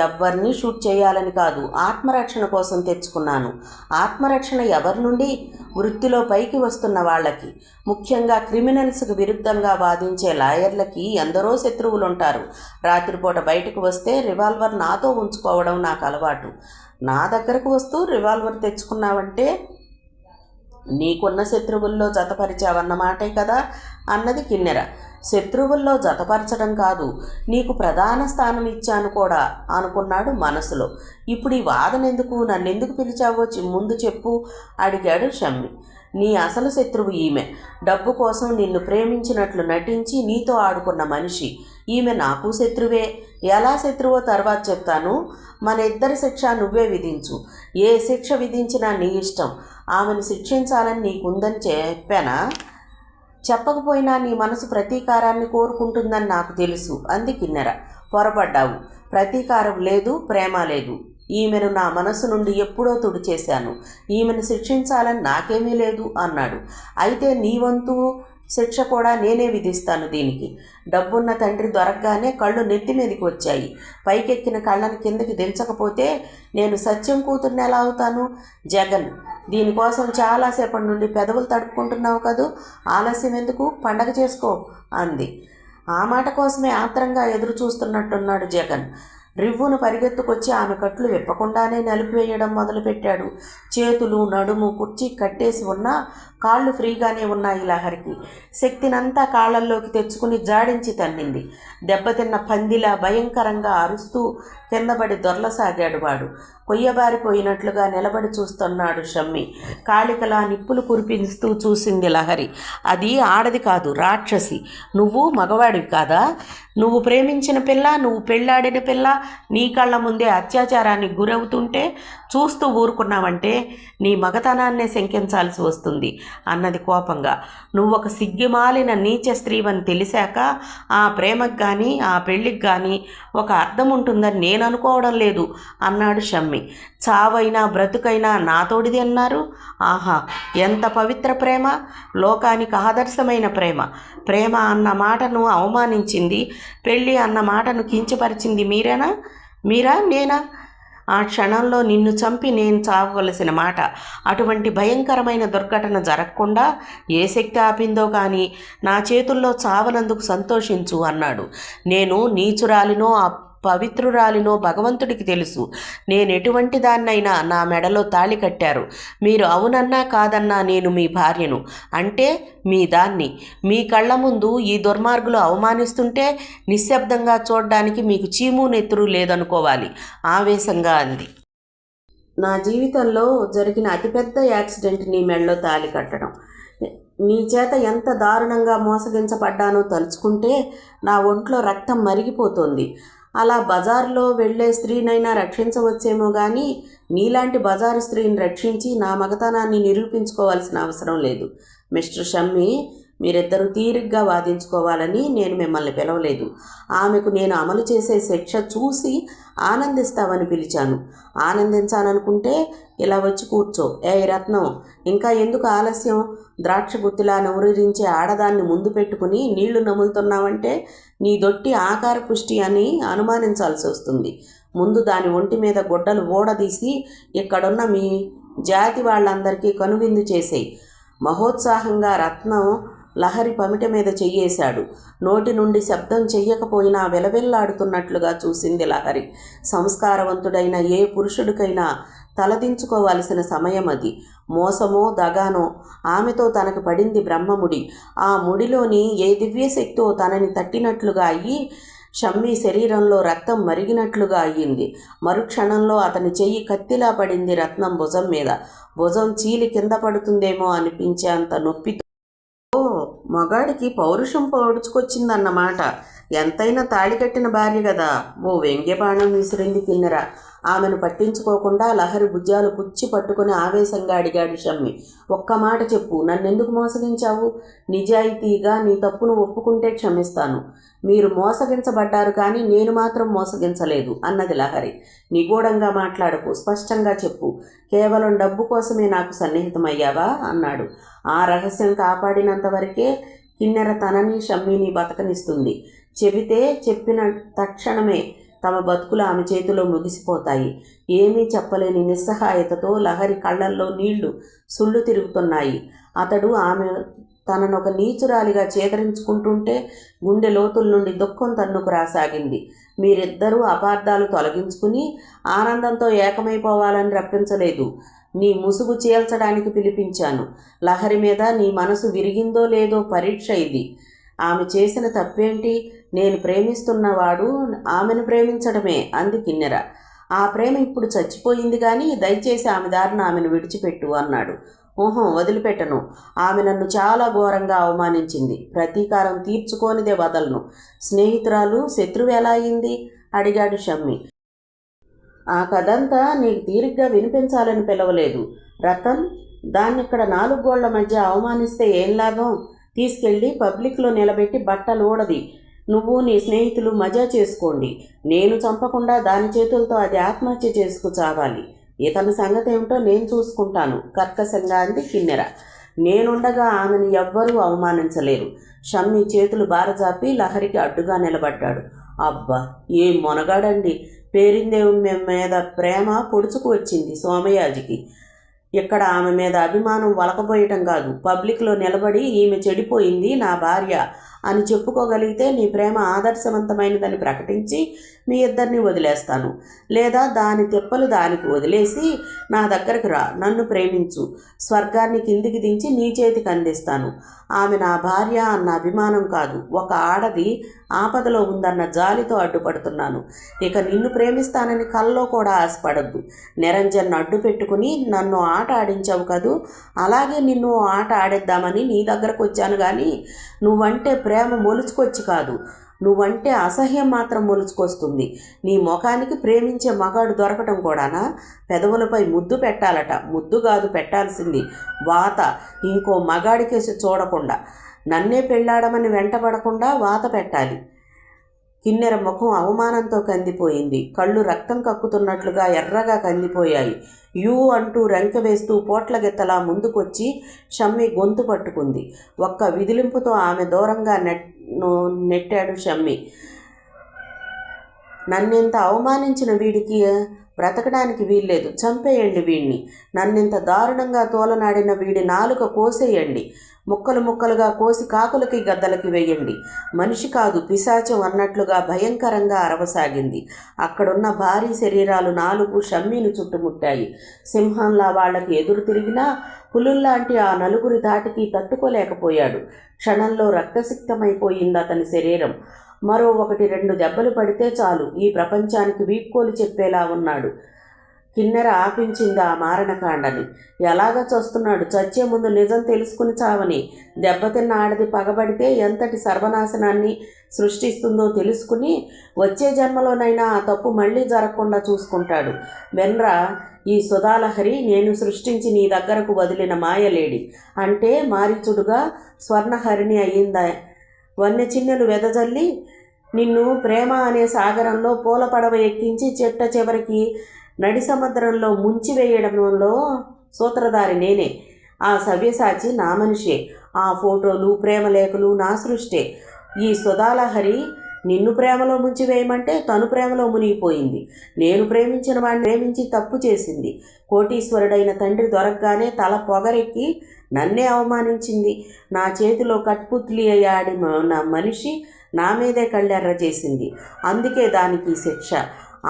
ఎవ్వరిని షూట్ చేయాలని కాదు, ఆత్మరక్షణ కోసం తెచ్చుకున్నాను. ఆత్మరక్షణ ఎవరి నుండి? వృత్తిలో పైకి వస్తున్న వాళ్ళకి, ముఖ్యంగా క్రిమినల్స్కి విరుద్ధంగా వాదించే లాయర్లకి ఎందరో శత్రువులుంటారు. రాత్రిపూట బయటకు వస్తే రివాల్వర్ నాతో ఉంచుకోవడం నాకు అలవాటు. నా దగ్గరకు వస్తూ రివాల్వర్ తెచ్చుకున్నావంటే నీకున్న శత్రువుల్లో జతపరిచావన్నమాటే కదా అన్నది కిన్నెర. శత్రువుల్లో జతపరచడం కాదు, నీకు ప్రధాన స్థానం ఇచ్చాను కూడా అనుకున్నాడు మనసులో. ఇప్పుడు ఈ వాదన ఎందుకు? నన్నెందుకు పిలిచావో ముందు చెప్పు అడిగాడు షమ్మీ. నీ అసలు శత్రువు ఈమె. డబ్బు కోసం నిన్ను ప్రేమించినట్లు నటించి నీతో ఆడుకున్న మనిషి. ఈమె నాకు శత్రువే. ఎలా శత్రువో తర్వాత చెప్తాను. మన ఇద్దరి శిక్ష నువ్వే విధించు. ఏ శిక్ష విధించినా నీ ఇష్టం. ఆమెను శిక్షించాలని నీకుందని చెప్పానా? చెప్పకపోయినా నీ మనసు ప్రతీకారాన్ని కోరుకుంటుందని నాకు తెలుసు అంది కిన్నెర. పొరపడ్డావు. ప్రతీకారం లేదు, ప్రేమ లేదు. ఈమెను నా మనసు నుండి ఎప్పుడో తుడిచేశాను. ఈమెను శిక్షించాలని నాకేమీ లేదు అన్నాడు. అయితే నీ వంతు శిక్ష కూడా నేనే విధిస్తాను దీనికి. డబ్బున్న తండ్రి దొరకగానే కళ్ళు నెత్తి మీదకి వచ్చాయి. పైకెక్కిన కళ్ళని కిందకి దించకపోతే నేను సత్యం కూతుర్ని ఎలా అవుతాను? జగన్, దీనికోసం చాలాసేపటి నుండి పెదవులు తడుపుకుంటున్నావు కదూ, ఆలస్యం ఎందుకు? పండగ చేసుకో అంది. ఆ మాట కోసమే ఆత్రంగా ఎదురు చూస్తున్నట్టున్నాడు జగన్. రివ్వును పరిగెత్తుకొచ్చి ఆమె కట్లు విప్పకుండానే నలిపివేయడం మొదలుపెట్టాడు. చేతులు, నడుము కుర్చీ కట్టేసి ఉన్నా కాళ్ళు ఫ్రీగానే ఉన్నాయి లహరికి. శక్తినంతా కాళ్ళల్లోకి తెచ్చుకుని జాడించి తన్నింది. దెబ్బతిన్న పందిలా భయంకరంగా అరుస్తూ కిందపడి దొర్లసాగాడు వాడు. కొయ్యబారిపోయినట్లుగా నిలబడి చూస్తున్నాడు షమ్మీ. కాళికలా నిప్పులు కురిపిస్తూ చూసింది లహరి. అది ఆడది కాదు, రాక్షసి. నువ్వు మగవాడివి కాదా? నువ్వు ప్రేమించిన పిల్ల, నువ్వు పెళ్ళాడిన పిల్ల నీ కళ్ళ ముందే అత్యాచారానికి గురవుతుంటే చూస్తూ ఊరుకున్నావంటే నీ మగతనాన్నే శంకించాల్సి వస్తుంది అన్నది కోపంగా. నువ్వొక సిగ్గిమాలిన నీచ స్త్రీవని తెలిసాక ఆ ప్రేమకు కానీ ఆ పెళ్ళికి కానీ ఒక అర్థం ఉంటుందని నేను అనుకోవడం లేదు అన్నాడు షమ్మీ. చావైనా బ్రతుకైనా నాతోడిది అన్నారు. ఆహా, ఎంత పవిత్ర ప్రేమ! లోకానికి ఆదర్శమైన ప్రేమ. ప్రేమ అన్న మాటను అవమానించింది, పెళ్ళి అన్న మాటను కించపరిచింది మీరా నేనా? ఆ క్షణంలో నిన్ను చంపి నేను చావవలసిన మాట. అటువంటి భయంకరమైన దుర్ఘటన జరగకుండా ఏ శక్తి ఆపిందో కానీ నా చేతుల్లో చావనందుకు సంతోషించు అన్నాడు. నేను నీచురాలినో పవిత్రురాలినో భగవంతుడికి తెలుసు. నేను ఎటువంటి దాన్నైనా నా మెడలో తాళి కట్టారు. మీరు అవునన్నా కాదన్నా నేను మీ భార్యను, అంటే మీ దాన్ని. మీ కళ్ళ ముందు ఈ దుర్మార్గులు అవమానిస్తుంటే నిశ్శబ్దంగా చూడడానికి మీకు చీము నెత్తురు లేదనుకోవాలి, ఆవేశంగా అంది. నా జీవితంలో జరిగిన అతిపెద్ద యాక్సిడెంట్ నీ మెడలో తాళి కట్టడం. నీ చేత ఎంత దారుణంగా మోసగించబడ్డానో తలుచుకుంటే నా ఒంట్లో రక్తం మరిగిపోతుంది. అలా బజార్లో వెళ్ళే స్త్రీనైనా రక్షించవచ్చేమో కానీ నీలాంటి బజారు స్త్రీని రక్షించి నా మగతనాన్ని నిరూపించుకోవాల్సిన అవసరం లేదు. మిస్టర్ షమ్మి, మీరిద్దరూ తీరిగ్గా వాదించుకోవాలని నేను మిమ్మల్ని పిలవలేదు. ఆమెకు నేను అమలు చేసే శిక్ష చూసి ఆనందిస్తావని పిలిచాను. ఆనందించాలనుకుంటే ఇలా వచ్చి కూర్చో. ఏ రత్నం, ఇంకా ఎందుకు ఆలస్యం? ద్రాక్ష గుత్తిలా నూరించే ఆడదాన్ని ముందు పెట్టుకుని నీళ్లు నములుతున్నావంటే నీ దొట్టి ఆకార పుష్టి అని అనుమానించాల్సి వస్తుంది. ముందు దాని ఒంటి మీద గుడ్డలు ఊడదీసి ఇక్కడున్న మీ జాతి వాళ్ళందరికీ కనువిందు చేసేయి. మహోత్సాహంగా రత్నం లహరి పమిట మీద చెయ్యేశాడు. నోటి నుండి శబ్దం చెయ్యకపోయినా విలవిల్లాడుతున్నట్లుగా చూసింది లహరి. సంస్కారవంతుడైన ఏ పురుషుడికైనా తలదించుకోవాల్సిన సమయం అది. మోసమో దగానో ఆమెతో తనకు పడింది బ్రహ్మముడి. ఆ ముడిలోని ఏ దివ్యశక్తో తనని తట్టినట్లుగా అయ్యి షమ్మి శరీరంలో రక్తం మరిగినట్లుగా అయ్యింది. మరుక్షణంలో అతని చెయ్యి కత్తిలా పడింది రత్నం భుజం మీద. భుజం చీలి కింద పడుతుందేమో అనిపించే అంత నొప్పితో మగాడికి పౌరుషం పొడుచుకొచ్చిందన్నమాట. ఎంతైనా తాళి కట్టిన భార్య కదా. ఓ వ్యంగ్యబాణం విసిరింది కిన్నెర. ఆమెను పట్టించుకోకుండా లహరి భుజాలు పుచ్చి పట్టుకుని ఆవేశంగా అడిగాడు షమ్మి. ఒక్క మాట చెప్పు, నన్నెందుకు మోసగించావు? నిజాయితీగా నీ తప్పును ఒప్పుకుంటే క్షమిస్తాను. మీరు మోసగించబడ్డారు కానీ నేను మాత్రం మోసగించలేదు అన్నది లహరి. నిగూఢంగా మాట్లాడకు, స్పష్టంగా చెప్పు. కేవలం డబ్బు కోసమే నాకు సన్నిహితమయ్యావా అన్నాడు. ఆ రహస్యం కాపాడినంతవరకే కిన్నెర తనని షమ్మిని బతకనిస్తుంది. చెబితే చెప్పిన తక్షణమే తమ బతుకులు ఆమె చేతిలో ముగిసిపోతాయి. ఏమీ చెప్పలేని నిస్సహాయతతో లహరి కళ్ళల్లో నీళ్లు సుళ్ళు తిరుగుతున్నాయి. అతడు ఆమె తననొక నీచురాలిగా చేదరించుకుంటుంటే గుండె లోతుల నుండి దుఃఖం తన్నుకు రాసాగింది. మీరిద్దరూ అపార్థాలు తొలగించుకుని ఆనందంతో ఏకమైపోవాలని రప్పించలేదు. నీ ముసుగు చీల్చడానికి పిలిపించాను. లహరి మీద నీ మనసు విరిగిందో లేదో పరీక్ష ఇది. ఆమె చేసిన తప్పేంటి? నేను ప్రేమిస్తున్నవాడు ఆమెను ప్రేమించడమే అంది కిన్నెర. ఆ ప్రేమ ఇప్పుడు చచ్చిపోయింది కానీ దయచేసి ఆమె దారిన ఆమెను విడిచిపెట్టు అన్నాడు. వదిలిపెట్టను. ఆమె నన్ను చాలా ఘోరంగా అవమానించింది. ప్రతీకారం తీర్చుకోనిదే వదలను. స్నేహితురాలు శత్రువు ఎలా అయింది అడిగాడు షమ్మి. ఆ కథంతా నీకు తీరిగ్గా వినిపించాలని పిలవలేదు రతన్. దాన్నిక్కడ 4 గోళ్ల మధ్య అవమానిస్తే ఏం లాభం? తీసుకెళ్ళి పబ్లిక్లో నిలబెట్టి బట్టలు ఊడది. నువ్వు నీ స్నేహితులు మజా చేసుకోండి. నేను చంపకుండా దాని చేతులతో అది ఆత్మహత్య చేసుకు చావాలి. ఇతని సంగతి ఏమిటో నేను చూసుకుంటాను కర్కశంగా అంది కిన్నెర. నేనుండగా ఆమెను ఎవ్వరూ అవమానించలేరు. షమ్మి చేతులు బారజాపి లహరికి అడ్డుగా నిలబడ్డాడు. అబ్బా, ఏ మొనగాడండి! పేరిందేవుని మీద ప్రేమ పొడుచుకు వచ్చింది సోమయాజికి. ఇక్కడ ఆమె మీద అభిమానం వలకపోయటం కాదు, పబ్లిక్లో నిలబడి ఈమె చెడిపోయింది నా భార్య అని చెప్పుకోగలిగితే నీ ప్రేమ ఆదర్శవంతమైనదని ప్రకటించి మీ ఇద్దరిని వదిలేస్తాను. లేదా దాని తిప్పలు దానికి వదిలేసి నా దగ్గరకు రా, నన్ను ప్రేమించు. స్వర్గాన్ని కిందికి దించి నీ చేతికి అందిస్తాను. ఆమె నా భార్య అన్న అభిమానం కాదు, ఒక ఆడది ఆపదలో ఉందన్న జాలితో అడ్డుపడుతున్నాను. ఇక నిన్ను ప్రేమిస్తానని కల్లో కూడా ఆశపడద్దు. నిరంజన్ అడ్డు పెట్టుకుని నన్ను ఆట ఆడించావు కదూ, అలాగే నిన్ను ఆట ఆడేద్దామని నీ దగ్గరకు వచ్చాను. కానీ నువ్వంటే ప్రేమ మొలుచుకొచ్చి కాదు, నువ్వంటే అసహ్యం మాత్రం మొలుచుకొస్తుంది. నీ ముఖానికి ప్రేమించే మగాడు దొరకటం కూడానా? పెదవులపై ముద్దు పెట్టాలట. ముద్దు కాదు పెట్టాల్సింది, వాత. ఇంకో మగాడికేసి చూడకుండా, నన్నే పెళ్ళాడమని వెంటబడకుండా వాత పెట్టాలి. కిన్నెర ముఖం అవమానంతో కందిపోయింది. కళ్ళు రక్తం కక్కుతున్నట్లుగా ఎర్రగా కందిపోయాయి. యూ అంటూ రెంక వేస్తూ పోట్లగెత్తలా ముందుకొచ్చి షమ్మి గొంతు పట్టుకుంది. ఒక్క విదిలింపుతో ఆమె దూరంగా నెట్టాడు షమ్మి. నన్నెంత అవమానించిన వీడికి బ్రతకడానికి వీల్లేదు, చంపేయండి వీణ్ణి, నన్నింత దారుణంగా తోలనాడిన వీడి నాలుక కోసేయండి, ముక్కలు ముక్కలుగా కోసి కాకులకి గద్దలకి వేయండి, మనిషి కాదు పిశాచం అన్నట్లుగా భయంకరంగా అరవసాగింది. అక్కడున్న భారీ శరీరాలు 4 షమ్మీను చుట్టుముట్టాయి. సింహంలా వాళ్లకి ఎదురు తిరిగినా పులుల్లాంటి ఆ 4 ధాటికి తట్టుకోలేకపోయాడు. క్షణంలో రక్తసిక్తమైపోయింది అతని శరీరం. మరో 1-2 దెబ్బలు పడితే చాలు ఈ ప్రపంచానికి వీడ్కోలు చెప్పేలా ఉన్నాడు. కిన్నెర ఆపించింది ఆ మారణకాండని. ఎలాగ చస్తున్నాడు? చచ్చే ముందు నిజం తెలుసుకుని చావని. దెబ్బతిన్న ఆడది పగబడితే ఎంతటి సర్వనాశనాన్ని సృష్టిస్తుందో తెలుసుకుని వచ్చే జన్మలోనైనా ఆ తప్పు మళ్ళీ జరగకుండా చూసుకుంటాడు. వెన్రా ఈ సుధాలహరి నేను సృష్టించి నీ దగ్గరకు వదిలిన మాయలేడి అంటే మారీచుడుగా స్వర్ణహరిణి అయ్యిందా? వన్నె చిన్నెలు వెదజల్లి నిన్ను ప్రేమ అనే సాగరంలో పూల పడవ ఎక్కించి చెట్ట చివరికి నడి సముద్రంలో ముంచివేయడంలో సూత్రధారి నేనే. ఆ సవ్యసాచి నా మనిషే. ఆ ఫోటోలు ప్రేమలేఖలు నా సృష్టే. ఈ సుధాలహరి నిన్ను ప్రేమలో ముంచివేయమంటే తను ప్రేమలో మునిగిపోయింది. నేను ప్రేమించిన వాడిని ప్రేమించి తప్పు చేసింది. కోటీశ్వరుడైన తండ్రి దొరకగానే తల పొగరెక్కి నన్నే అవమానించింది. నా చేతిలో కట్పుత్లి అయ్యాడి నా మనిషి నా మీదే కళ్ళెర్ర చేసింది. అందుకే దానికి శిక్ష.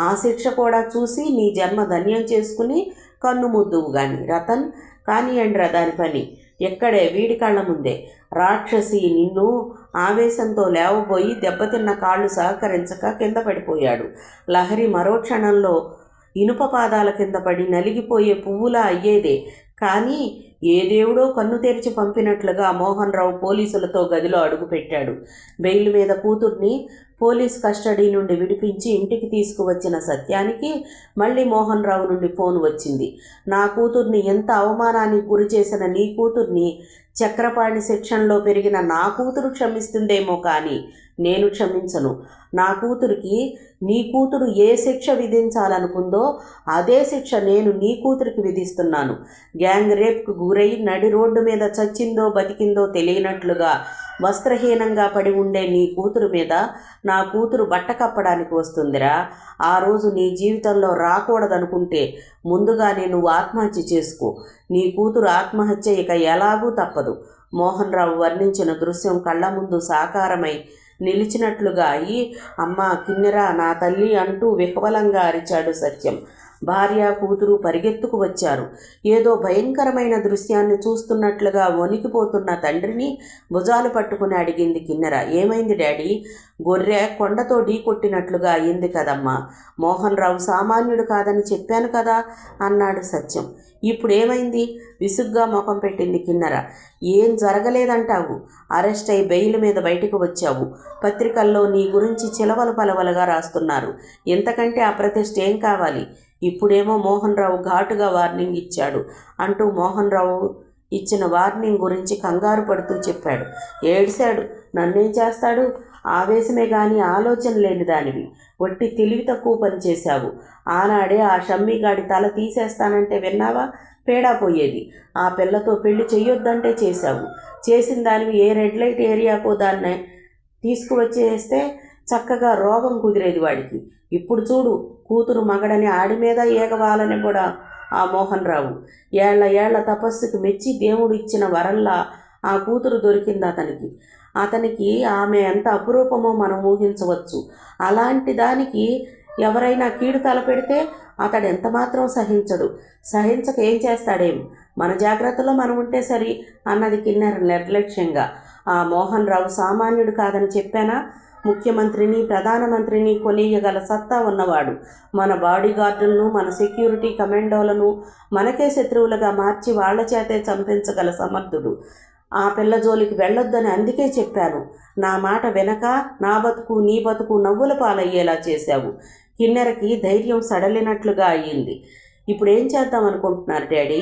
ఆ శిక్ష కూడా చూసి నీ జన్మ ధన్యం చేసుకుని కన్ను ముద్దువు గాని. రతన్ కానియండ్రా దాని పని. ఎక్కడే వీడి కళ్ళ ముందే. రాక్షసి నిన్ను ఆవేశంతో లేవబోయి దెబ్బతిన్న కాళ్ళు సహకరించక కింద పడిపోయాడు. లహరి మరో క్షణంలో ఇనుప పాదాల కింద పడి నలిగిపోయే పువ్వులా అయ్యేదే. కానీ ఏ దేవుడో కన్ను తెరిచి పంపినట్లుగా మోహన్ రావు పోలీసులతో గదిలో అడుగుపెట్టాడు. బెయిల్ మీద కూతుర్ని పోలీస్ కస్టడీ నుండి విడిపించి ఇంటికి తీసుకువచ్చిన సత్యానికి మళ్ళీ మోహన్ రావు నుండి ఫోన్ వచ్చింది. నా కూతుర్ని ఎంత అవమానానికి గురి చేసిన నీ కూతుర్ని చక్రపాణి సెక్షన్లో పెరిగిన నా కూతురు క్షమిస్తుందేమో కానీ నేను క్షమించను. నా కూతురికి నీ కూతురు ఏ శిక్ష విధించాలనుకుందో అదే శిక్ష నేను నీ కూతురికి విధిస్తున్నాను. గ్యాంగ్ రేప్కు గురై నడి రోడ్డు మీద చచ్చిందో బతికిందో తెలియనట్లుగా వస్త్రహీనంగా పడి ఉండే నీ కూతురు మీద నా కూతురు బట్ట కప్పడానికి వస్తుందిరా. ఆ రోజు నీ జీవితంలో రాకూడదనుకుంటే ముందుగానే నువ్వు ఆత్మహత్య చేసుకో. నీ కూతురు ఆత్మహత్య ఇక ఎలాగూ తప్పదు. మోహన్ రావు వర్ణించిన దృశ్యం కళ్ళ ముందు సాకారమై నిలిచినట్లుగా అయి అమ్మా కిన్నెరా నా తల్లి అంటూ విహ్వలంగా అరిచాడు సత్యం. భార్య కూతురు పరిగెత్తుకు వచ్చారు. ఏదో భయంకరమైన దృశ్యాన్ని చూస్తున్నట్లుగా వణికిపోతున్న తండ్రిని భుజాలు పట్టుకుని అడిగింది కిన్నెర. ఏమైంది డాడీ? గొర్రె కొండతో ఢీ కొట్టినట్లుగా అయింది కదమ్మా. మోహన్ రావు సామాన్యుడు కాదని చెప్పాను కదా అన్నాడు సత్యం. ఇప్పుడేమైంది? విసుగ్గా ముఖం పెట్టింది కిన్నెర. ఏం జరగలేదంటావు? అరెస్ట్ అయి బెయిల్ మీద బయటకు వచ్చావు. పత్రికల్లో నీ గురించి చిలవలు పలవలుగా రాస్తున్నారు. ఇంతకంటే అప్రతిష్ట ఏం కావాలి? ఇప్పుడేమో మోహన్ రావు ఘాటుగా వార్నింగ్ ఇచ్చాడు అంటూ మోహన్ రావు ఇచ్చిన వార్నింగ్ గురించి కంగారు పడుతూ చెప్పాడు. ఏడ్చాడు. నన్నేం చేస్తాడు? ఆవేశమే గాని ఆలోచన లేని దానివి. ఒట్టి తెలివి తక్కువ పని చేశావు. ఆనాడే ఆ షమ్మీగాడి తల తీసేస్తానంటే విన్నావా? పేడా పోయేది. ఆ పిల్లతో పెళ్లి చెయ్యొద్దంటే చేశావు. చేసిన దానివి ఏ రెడ్ లైట్ ఏరియాకో దాన్ని తీసుకువచ్చేస్తే చక్కగా రోగం కుదిరేది వాడికి. ఇప్పుడు చూడు, కూతురు మగడని ఆడి మీద ఏగవాలని కూడా ఆ మోహన్ రావు. ఏళ్ల తపస్సుకు మెచ్చి దేవుడు ఇచ్చిన వరల్లా ఆ కూతురు దొరికింది అతనికి ఆమె ఎంత అపురూపమో మనం ఊహించవచ్చు. అలాంటి దానికి ఎవరైనా కీడు తలపెడితే అతడు ఎంతమాత్రం సహించడు. సహించక ఏం చేస్తాడేం? మన జాగ్రత్తలో మనం ఉంటే సరి అన్నది కిన్నెర నిర్లక్ష్యంగా. ఆ మోహన్ రావు సామాన్యుడు కాదని చెప్పానా? ముఖ్యమంత్రిని ప్రధానమంత్రిని కొనియగల సత్తా ఉన్నవాడు. మన బాడీగార్డులను మన సెక్యూరిటీ కమాండోలను మనకే శత్రువులుగా మార్చి వాళ్ల చేతే చంపించగల సమర్థుడు. ఆ పిల్ల జోలికి వెళ్ళొద్దని అందుకే చెప్పాను. నా మాట వెనక నా బతుకు నీ బతుకు నవ్వుల పాలయ్యేలా చేశావు. కిన్నెరకి ధైర్యం సడలినట్లుగా అయ్యింది. ఇప్పుడు ఏం చేద్దాం అనుకుంటున్నారు డాడీ?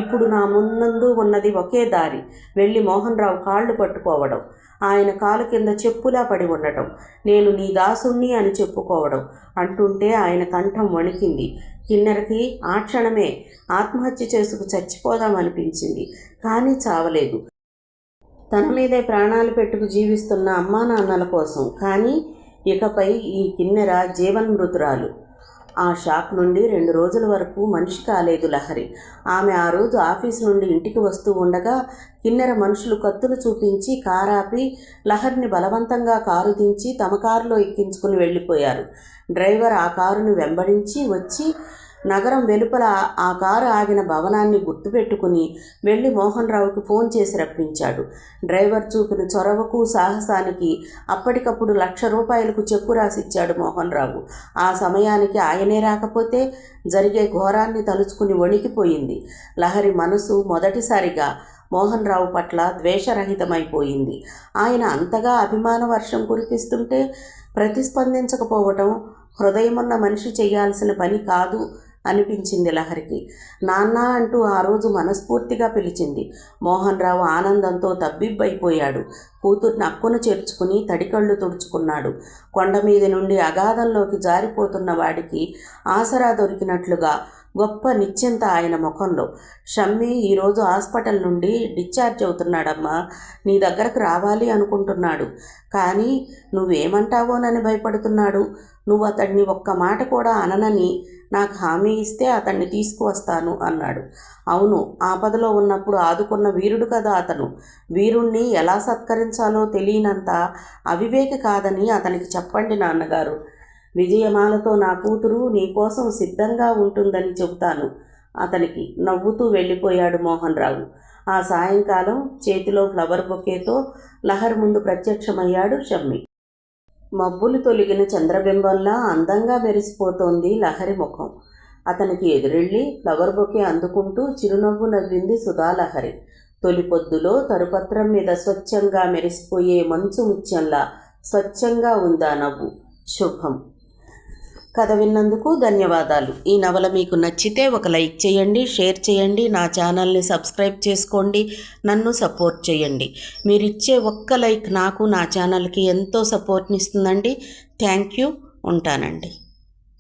ఇప్పుడు నా ముందు ఉన్నది ఒకే దారి. వెళ్ళి మోహన్ రావు కాళ్ళు పట్టుకోవడం, ఆయన కాలు కింద చెప్పులా పడి ఉండటం, నేను నీ దాసుణ్ణి అని చెప్పుకోవడం అంటుంటే ఆయన కంఠం వణికింది. కిన్నెరకి ఆ క్షణమే ఆత్మహత్య చేసుకు చచ్చిపోదామనిపించింది. కానీ చావలేదు. తన మీదే ప్రాణాలు పెట్టుకు జీవిస్తున్న అమ్మా నాన్నల కోసం. కానీ ఇకపై ఈ కిన్నెర జీవన్మృతురాలు. ఆ షాక్ నుండి 2 రోజుల వరకు మనిషి కాలేదు లహరి. ఆమె ఆ రోజు ఆఫీసు నుండి ఇంటికి వస్తూ ఉండగా కిన్నెర మనుషులు కత్తులు చూపించి కారాపి లహరిని బలవంతంగా కారు దించి తమ కారులో ఎక్కించుకుని వెళ్ళిపోయారు. డ్రైవర్ ఆ కారును వెంబడించి వచ్చి నగరం వెలుపల ఆ కారు ఆగిన భవనాన్ని గుర్తుపెట్టుకుని వెళ్ళి మోహన్ రావుకి ఫోన్ చేసి రప్పించాడు. డ్రైవర్ చూపిన చొరవకు సాహసానికి అప్పటికప్పుడు ₹1,00,000 చెక్కు రాసిచ్చాడు మోహన్ రావు. ఆ సమయానికి ఆయనే రాకపోతే జరిగే ఘోరాన్ని తలుచుకుని వణికిపోయింది. లహరి మనసు మొదటిసారిగా మోహన్ రావు పట్ల ద్వేషరహితమైపోయింది. ఆయన అంతగా అభిమాన వర్షం కురిపిస్తుంటే ప్రతిస్పందించకపోవటం హృదయమున్న మనిషి చేయాల్సిన పని కాదు అనిపించింది లహరికి. నాన్న అంటూ ఆ రోజు మనస్ఫూర్తిగా పిలిచింది. మోహన్ రావు ఆనందంతో తబ్బిబ్బైపోయాడు. కూతుర్ని అక్కును చేర్చుకుని తడికళ్ళు తుడుచుకున్నాడు. కొండ మీద నుండి అగాధంలోకి జారిపోతున్న వాడికి ఆసరా దొరికినట్లుగా గొప్ప నిశ్చింత ఆయన ముఖంలో. షమ్మి ఈరోజు హాస్పిటల్ నుండి డిశ్చార్జ్ అవుతున్నాడమ్మా. నీ దగ్గరకు రావాలి అనుకుంటున్నాడు. కానీ నువ్వేమంటావోనని భయపడుతున్నాడు. నువ్వు అతడిని ఒక్క మాట కూడా అననని నాకు హామీ ఇస్తే అతన్ని తీసుకువస్తాను అన్నాడు. అవును, ఆపదలో ఉన్నప్పుడు ఆదుకున్న వీరుడు కదా అతను. వీరుణ్ణి ఎలా సత్కరించాలో తెలియనంత అవివేకి కాదని అతనికి చెప్పండి నాన్నగారు. విజయమాలతో నా కూతురు నీకోసం సిద్ధంగా ఉంటుందని చెబుతాను అతనికి నవ్వుతూ వెళ్ళిపోయాడు మోహన్ రావు. ఆ సాయంకాలం చేతిలో ఫ్లవర్ బొకేతో లహరి ముందు ప్రత్యక్షమయ్యాడు షమ్మి. మబ్బులు తొలగిన చంద్రబింబంలా అందంగా మెరిసిపోతోంది లహరి ముఖం. అతనికి ఎదురెళ్ళి ఫ్లవర్ బొకే అందుకుంటూ చిరునవ్వు నవ్వింది సుధాలహరి. తొలి పొద్దులో తరుపత్రం మీద స్వచ్ఛంగా మెరిసిపోయే మంచు ముత్యంలా స్వచ్ఛంగా ఉందా నవ్వు. శుభం. కథ విన్నందుకు ధన్యవాదాలు. ఈ నవల మీకు నచ్చితే ఒక లైక్ చేయండి, షేర్ చేయండి, నా ఛానల్ని సబ్స్క్రైబ్ చేసుకోండి, నన్ను సపోర్ట్ చేయండి. మీరిచ్చే ఒక్క లైక్ నాకు నా ఛానల్కి ఎంతో సపోర్ట్ని ఇస్తుందండి. Thank you. ఉంటానండి.